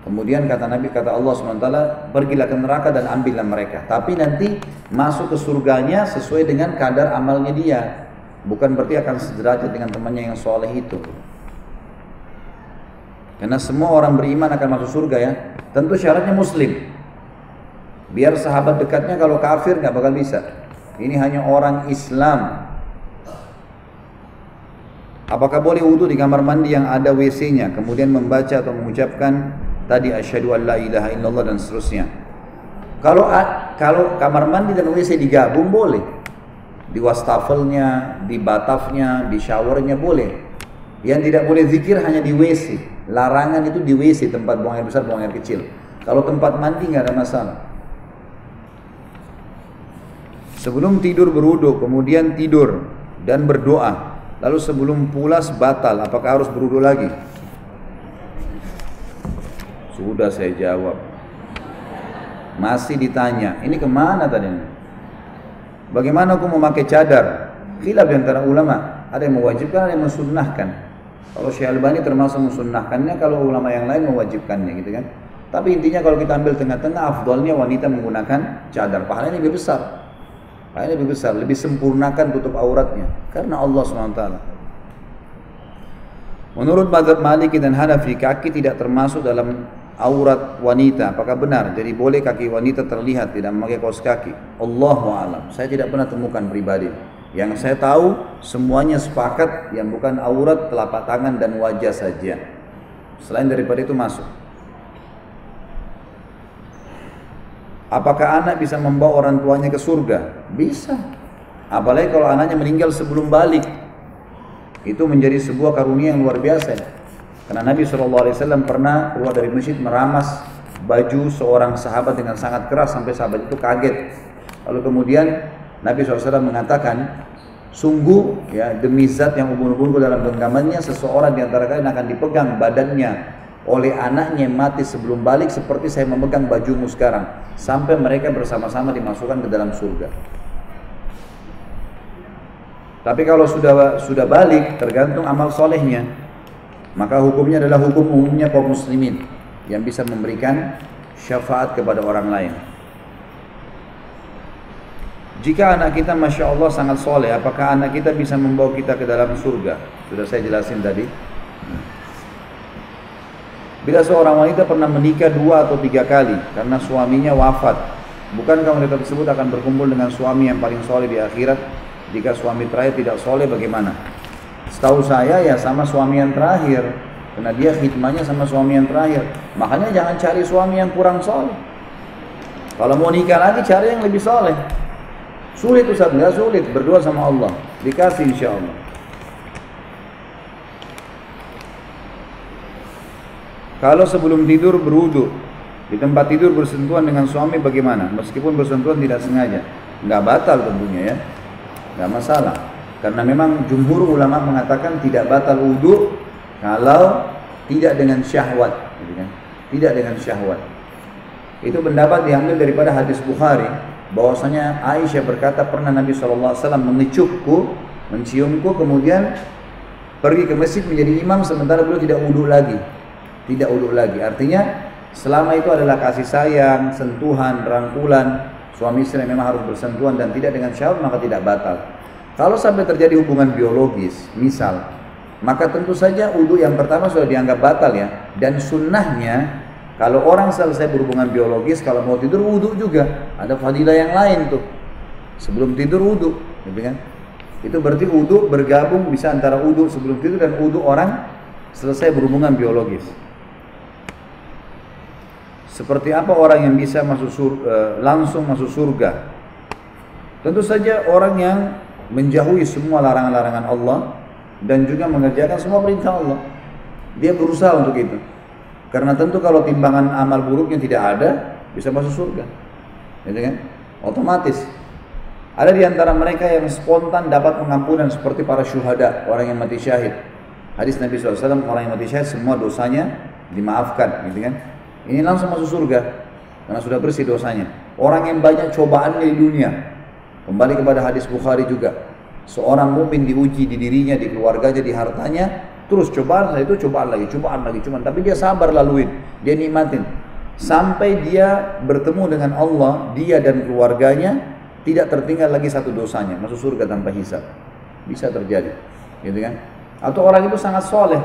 Kemudian kata Nabi, kata Allah SWT, pergilah ke neraka dan ambillah mereka. Tapi nanti masuk ke surganya sesuai dengan kadar amalnya dia. Bukan berarti akan sederajat dengan temannya yang soleh itu. Karena semua orang beriman akan masuk surga ya. Tentu syaratnya muslim. Biar sahabat dekatnya kalau kafir nggak bakal bisa. Ini hanya orang Islam. Apakah boleh wudhu di kamar mandi yang ada WC-nya, kemudian membaca atau mengucapkan tadi asyhadu an la ilaha illallah dan seterusnya? Kalau kamar mandi dan WC digabung boleh. Di wastafelnya, di batafnya, di showernya boleh. Yang tidak boleh zikir hanya di WC. Larangan itu di WC, tempat buang air besar, buang air kecil. Kalau tempat mandi nggak ada masalah. Sebelum tidur berwudu, kemudian tidur dan berdoa. Lalu sebelum pulas batal, apakah harus berwudu lagi? Sudah saya jawab. Masih ditanya, ini kemana tadi? Bagaimana aku memakai cadar? Khilaf di antara ulama. Ada yang mewajibkan, ada yang mensunnahkan. Kalau Syekh Albani termasuk mensunnahkannya, kalau ulama yang lain mewajibkannya, gitu kan? Tapi intinya kalau kita ambil tengah-tengah, afdalnya wanita menggunakan cadar. Pahalanya lebih besar. Pahalanya lebih besar, lebih sempurnakan tutup auratnya. Karena Allah SWT. Menurut mazhab Maliki dan Hanafi, kaki tidak termasuk dalam aurat wanita. Apakah benar? Jadi boleh kaki wanita terlihat tidak memakai kaos kaki? Allahu a'lam. Saya tidak pernah temukan pribadi. Yang saya tahu semuanya sepakat yang bukan aurat telapak tangan dan wajah saja. Selain daripada itu masuk. Apakah anak bisa membawa orang tuanya ke surga? Bisa. Apalagi kalau anaknya meninggal sebelum balik. Itu menjadi sebuah karunia yang luar biasa. Karena Nabi SAW pernah keluar dari masjid meramas baju seorang sahabat dengan sangat keras sampai sahabat itu kaget. Lalu kemudian Nabi SAW mengatakan, sungguh ya demi zat yang ubun-ubunku dalam genggamannya, seseorang di antara kalian akan dipegang badannya oleh anaknya yang mati sebelum balik seperti saya memegang bajumu sekarang, sampai mereka bersama-sama dimasukkan ke dalam surga. Tapi kalau sudah balik, tergantung amal solehnya, maka hukumnya adalah hukum umumnya kaum muslimin yang bisa memberikan syafaat kepada orang lain. Jika anak kita Masya Allah sangat soleh, apakah anak kita bisa membawa kita ke dalam surga? Sudah saya jelasin tadi. Bila seorang wanita pernah menikah 2 atau 3 kali karena suaminya wafat, bukankah wanita tersebut akan berkumpul dengan suami yang paling soleh di akhirat? Jika suami terakhir tidak soleh bagaimana? Setahu saya ya sama suami yang terakhir, karena dia khidmahnya sama suami yang terakhir. Makanya jangan cari suami yang kurang soleh. Kalau mau nikah lagi cari yang lebih soleh. Sulit Ustaz, nggak sulit, berdoa sama Allah, dikasih insya Allah. Kalau sebelum tidur berwudu, di tempat tidur bersentuhan dengan suami bagaimana? Meskipun bersentuhan tidak sengaja, nggak batal tentunya ya, nggak masalah. Karena memang jumhur ulama mengatakan tidak batal wudu kalau tidak dengan syahwat, gitu kan? Tidak dengan syahwat. Itu pendapat diambil daripada hadis Bukhari, bahwasanya Aisyah berkata pernah Nabi SAW mengecupku, menciumku, kemudian pergi ke masjid menjadi imam sementara beliau tidak wudu lagi. Tidak wudu lagi, artinya selama itu adalah kasih sayang, sentuhan, rangkulan, suami istri memang harus bersentuhan dan tidak dengan syahwat, maka tidak batal. Kalau sampai terjadi hubungan biologis, misal, maka tentu saja wudu yang pertama sudah dianggap batal ya. Dan sunnahnya, kalau orang selesai berhubungan biologis, kalau mau tidur wudu juga, ada fadilah yang lain tuh. Sebelum tidur wudu, gitu kan? Itu berarti wudu bergabung bisa antara wudu sebelum tidur dan wudu orang selesai berhubungan biologis. Seperti apa orang yang bisa langsung masuk surga? Tentu saja orang yang menjauhi semua larangan-larangan Allah dan juga mengerjakan semua perintah Allah. Dia berusaha untuk itu. Karena tentu kalau timbangan amal buruknya tidak ada, bisa masuk surga. Gitu kan? Otomatis. Ada di antara mereka yang spontan dapat pengampunan seperti para syuhada, orang yang mati syahid. Hadis Nabi SAW, orang yang mati syahid semua dosanya dimaafkan, gitu kan? Ini langsung masuk surga karena sudah bersih dosanya. Orang yang banyak cobaannya di dunia, kembali kepada hadis Bukhari juga, seorang mukmin diuji di dirinya, di keluarganya, di hartanya, terus cobaan lagi, tapi dia sabar laluin, dia nikmatin sampai dia bertemu dengan Allah, dia dan keluarganya tidak tertinggal lagi satu dosanya, masuk surga tanpa hisab. Bisa terjadi, gitu kan? Atau orang itu sangat soleh,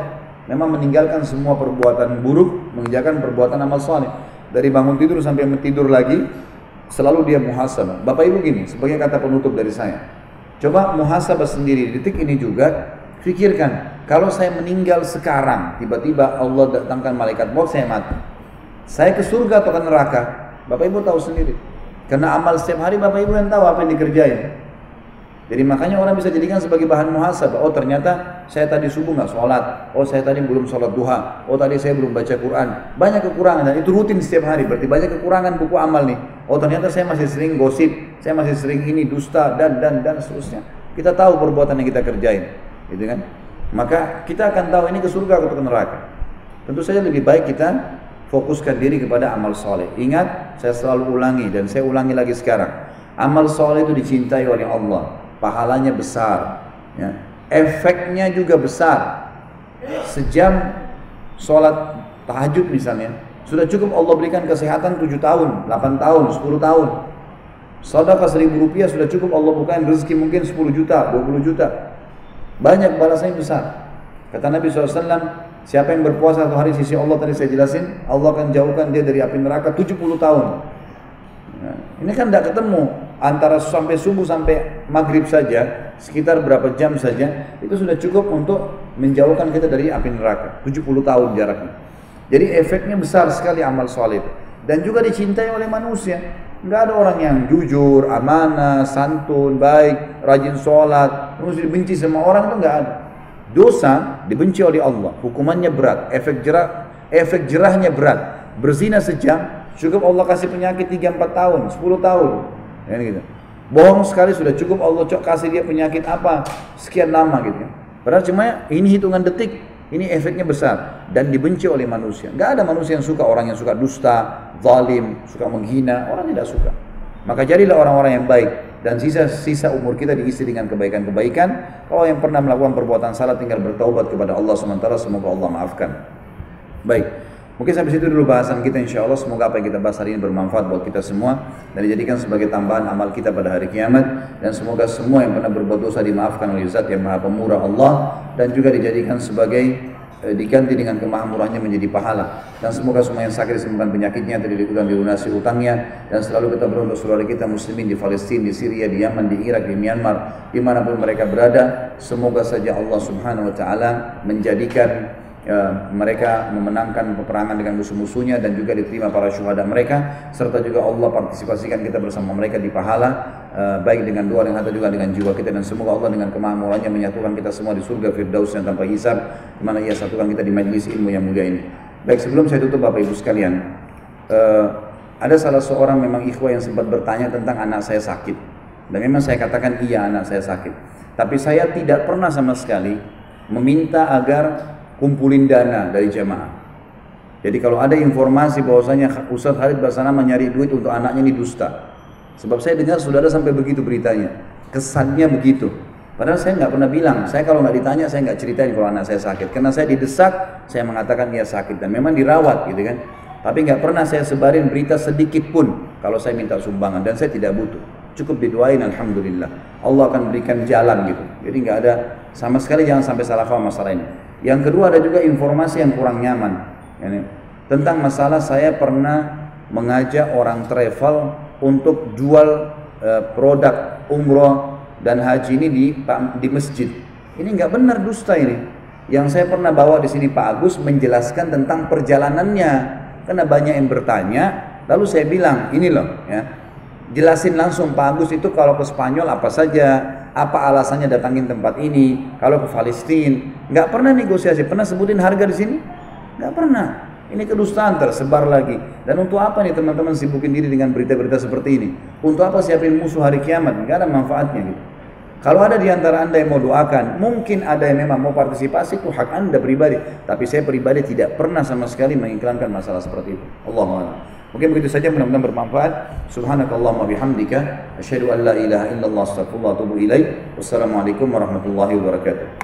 memang meninggalkan semua perbuatan buruk, mengerjakan perbuatan amal soleh. Dari bangun tidur sampai tidur lagi, selalu dia muhasabah. Bapak Ibu gini, sebagai kata penutup dari saya, coba muhasabah sendiri di detik ini juga. Pikirkan, kalau saya meninggal sekarang, tiba-tiba Allah datangkan malaikat maut, saya mati. Saya ke surga atau ke neraka? Bapak Ibu tahu sendiri. Karena amal setiap hari Bapak Ibu yang tahu apa yang dikerjain. Jadi makanya orang bisa jadikan sebagai bahan muhasabah. Oh ternyata saya tadi subuh nggak sholat. Oh saya tadi belum sholat duha. Oh tadi saya belum baca Quran. Banyak kekurangan dan itu rutin setiap hari. Berarti banyak kekurangan buku amal nih. Oh ternyata saya masih sering gosip. Saya masih sering ini dusta dan seterusnya. Kita tahu perbuatan yang kita kerjain. Gitu kan? Maka kita akan tahu ini ke surga atau ke neraka. Tentu saja lebih baik kita fokuskan diri kepada amal soleh. Ingat, saya selalu ulangi dan saya ulangi lagi sekarang. Amal soleh itu dicintai oleh Allah, pahalanya besar, ya. Efeknya juga besar. Sejam sholat tahajud misalnya, sudah cukup Allah berikan kesehatan 7 tahun, 8 tahun, 10 tahun. Sedekah 1.000 rupiah sudah cukup Allah bukain rezeki mungkin 10 juta, 20 juta. Banyak balasannya besar. Kata Nabi SAW, siapa yang berpuasa satu hari sisi Allah, tadi saya jelasin, Allah akan jauhkan dia dari api neraka 70 tahun. Nah, ini kan tidak ketemu, antara sampai subuh sampai maghrib saja, sekitar berapa jam saja, itu sudah cukup untuk menjauhkan kita dari api neraka. 70 tahun jaraknya. Jadi efeknya besar sekali amal soleh. Dan juga dicintai oleh manusia. Nggak ada orang yang jujur, amanah, santun, baik, rajin sholat, terus dibenci sama orang, itu nggak ada. Dosa dibenci oleh Allah, hukumannya berat, efek jerahnya berat. Berzina sejam, cukup Allah kasih penyakit 3-4 tahun, 10 tahun. Ya, gitu. Bohong sekali sudah cukup Allah kasih dia penyakit apa, sekian lama gitu. Padahal cuma ini hitungan detik. Ini efeknya besar dan dibenci oleh manusia. Gak ada manusia yang suka orang yang suka dusta, zalim, suka menghina. Orang tidak suka. Maka jadilah orang-orang yang baik dan sisa umur kita diisi dengan kebaikan-kebaikan. Kalau yang pernah melakukan perbuatan salah tinggal bertaubat kepada Allah sementara, semoga Allah maafkan. Baik, mungkin sampai situ dulu bahasan kita insya Allah. Semoga apa yang kita bahas hari ini bermanfaat buat kita semua dan dijadikan sebagai tambahan amal kita pada hari kiamat. Dan semoga semua yang pernah berbuat dosa dimaafkan oleh Zat yang Maha Pemurah Allah, dan juga dijadikan sebagai diganti dengan kemahamurahnya menjadi pahala. Dan semoga semua yang sakit disembuhkan penyakitnya, dilunasi utangnya, dan selalu kita berdoa untuk saudara kita muslimin di Palestina, di Syria, di Yaman, di Irak, di Myanmar, dimanapun mereka berada. Semoga saja Allah Subhanahu Wa Taala menjadikan mereka memenangkan peperangan dengan musuh-musuhnya dan juga diterima para syuhada mereka, serta juga Allah partisipasikan kita bersama mereka di pahala, baik dengan doa dan harta juga dengan jiwa kita. Dan semoga Allah dengan kemahamurahnya menyatukan kita semua di surga Firdaus yang tanpa hisab, di mana Ia satukan kita di majlis ilmu yang mulia ini. Baik, sebelum saya tutup Bapak Ibu sekalian, ada salah seorang memang ikhwah yang sempat bertanya tentang anak saya sakit, dan memang saya katakan iya, anak saya sakit, tapi saya tidak pernah sama sekali meminta agar kumpulin dana dari jemaah. Jadi kalau ada informasi bahwasanya Ustaz Khalid Basanama nyari duit untuk anaknya, ini dusta. Sebab saya dengar saudara sampai begitu beritanya, kesannya begitu. Padahal saya nggak pernah bilang. Saya kalau nggak ditanya saya nggak ceritain kalau anak saya sakit. Karena saya didesak, saya mengatakan dia sakit dan memang dirawat gitu kan. Tapi nggak pernah saya sebarin berita sedikit pun kalau saya minta sumbangan, dan saya tidak butuh. Cukup didoain, alhamdulillah. Allah akan berikan jalan gitu. Jadi nggak ada sama sekali, jangan sampai salah paham masalah ini. Yang kedua, ada juga informasi yang kurang nyaman, yani, tentang masalah saya pernah mengajak orang travel untuk jual produk umroh dan haji ini di masjid. Ini nggak benar, dusta ini. Yang saya pernah bawa di sini Pak Agus menjelaskan tentang perjalanannya, karena banyak yang bertanya. Lalu saya bilang, ini loh, ya, jelasin langsung Pak Agus itu kalau ke Spanyol apa saja. Apa alasannya datangin tempat ini? Kalau ke Palestina, nggak pernah negosiasi. Pernah sebutin harga di sini? Nggak pernah. Ini kedustaan tersebar lagi. Dan untuk apa nih teman-teman sibukin diri dengan berita-berita seperti ini? Untuk apa siapin musuh hari kiamat? Nggak ada manfaatnya gitu. Kalau ada di antara anda yang mau doakan, mungkin ada yang memang mau partisipasi, itu hak anda pribadi. Tapi saya pribadi tidak pernah sama sekali mengiklankan masalah seperti itu. Allahuakbar. Mungkin begitu saja, mudah-mudahan bermanfaat. Subhanakallahumma bihamdika asyhadu an la ilaha illallah astaghfirullah wa atubu ilaik. Wassalamualaikum warahmatullahi wabarakatuh.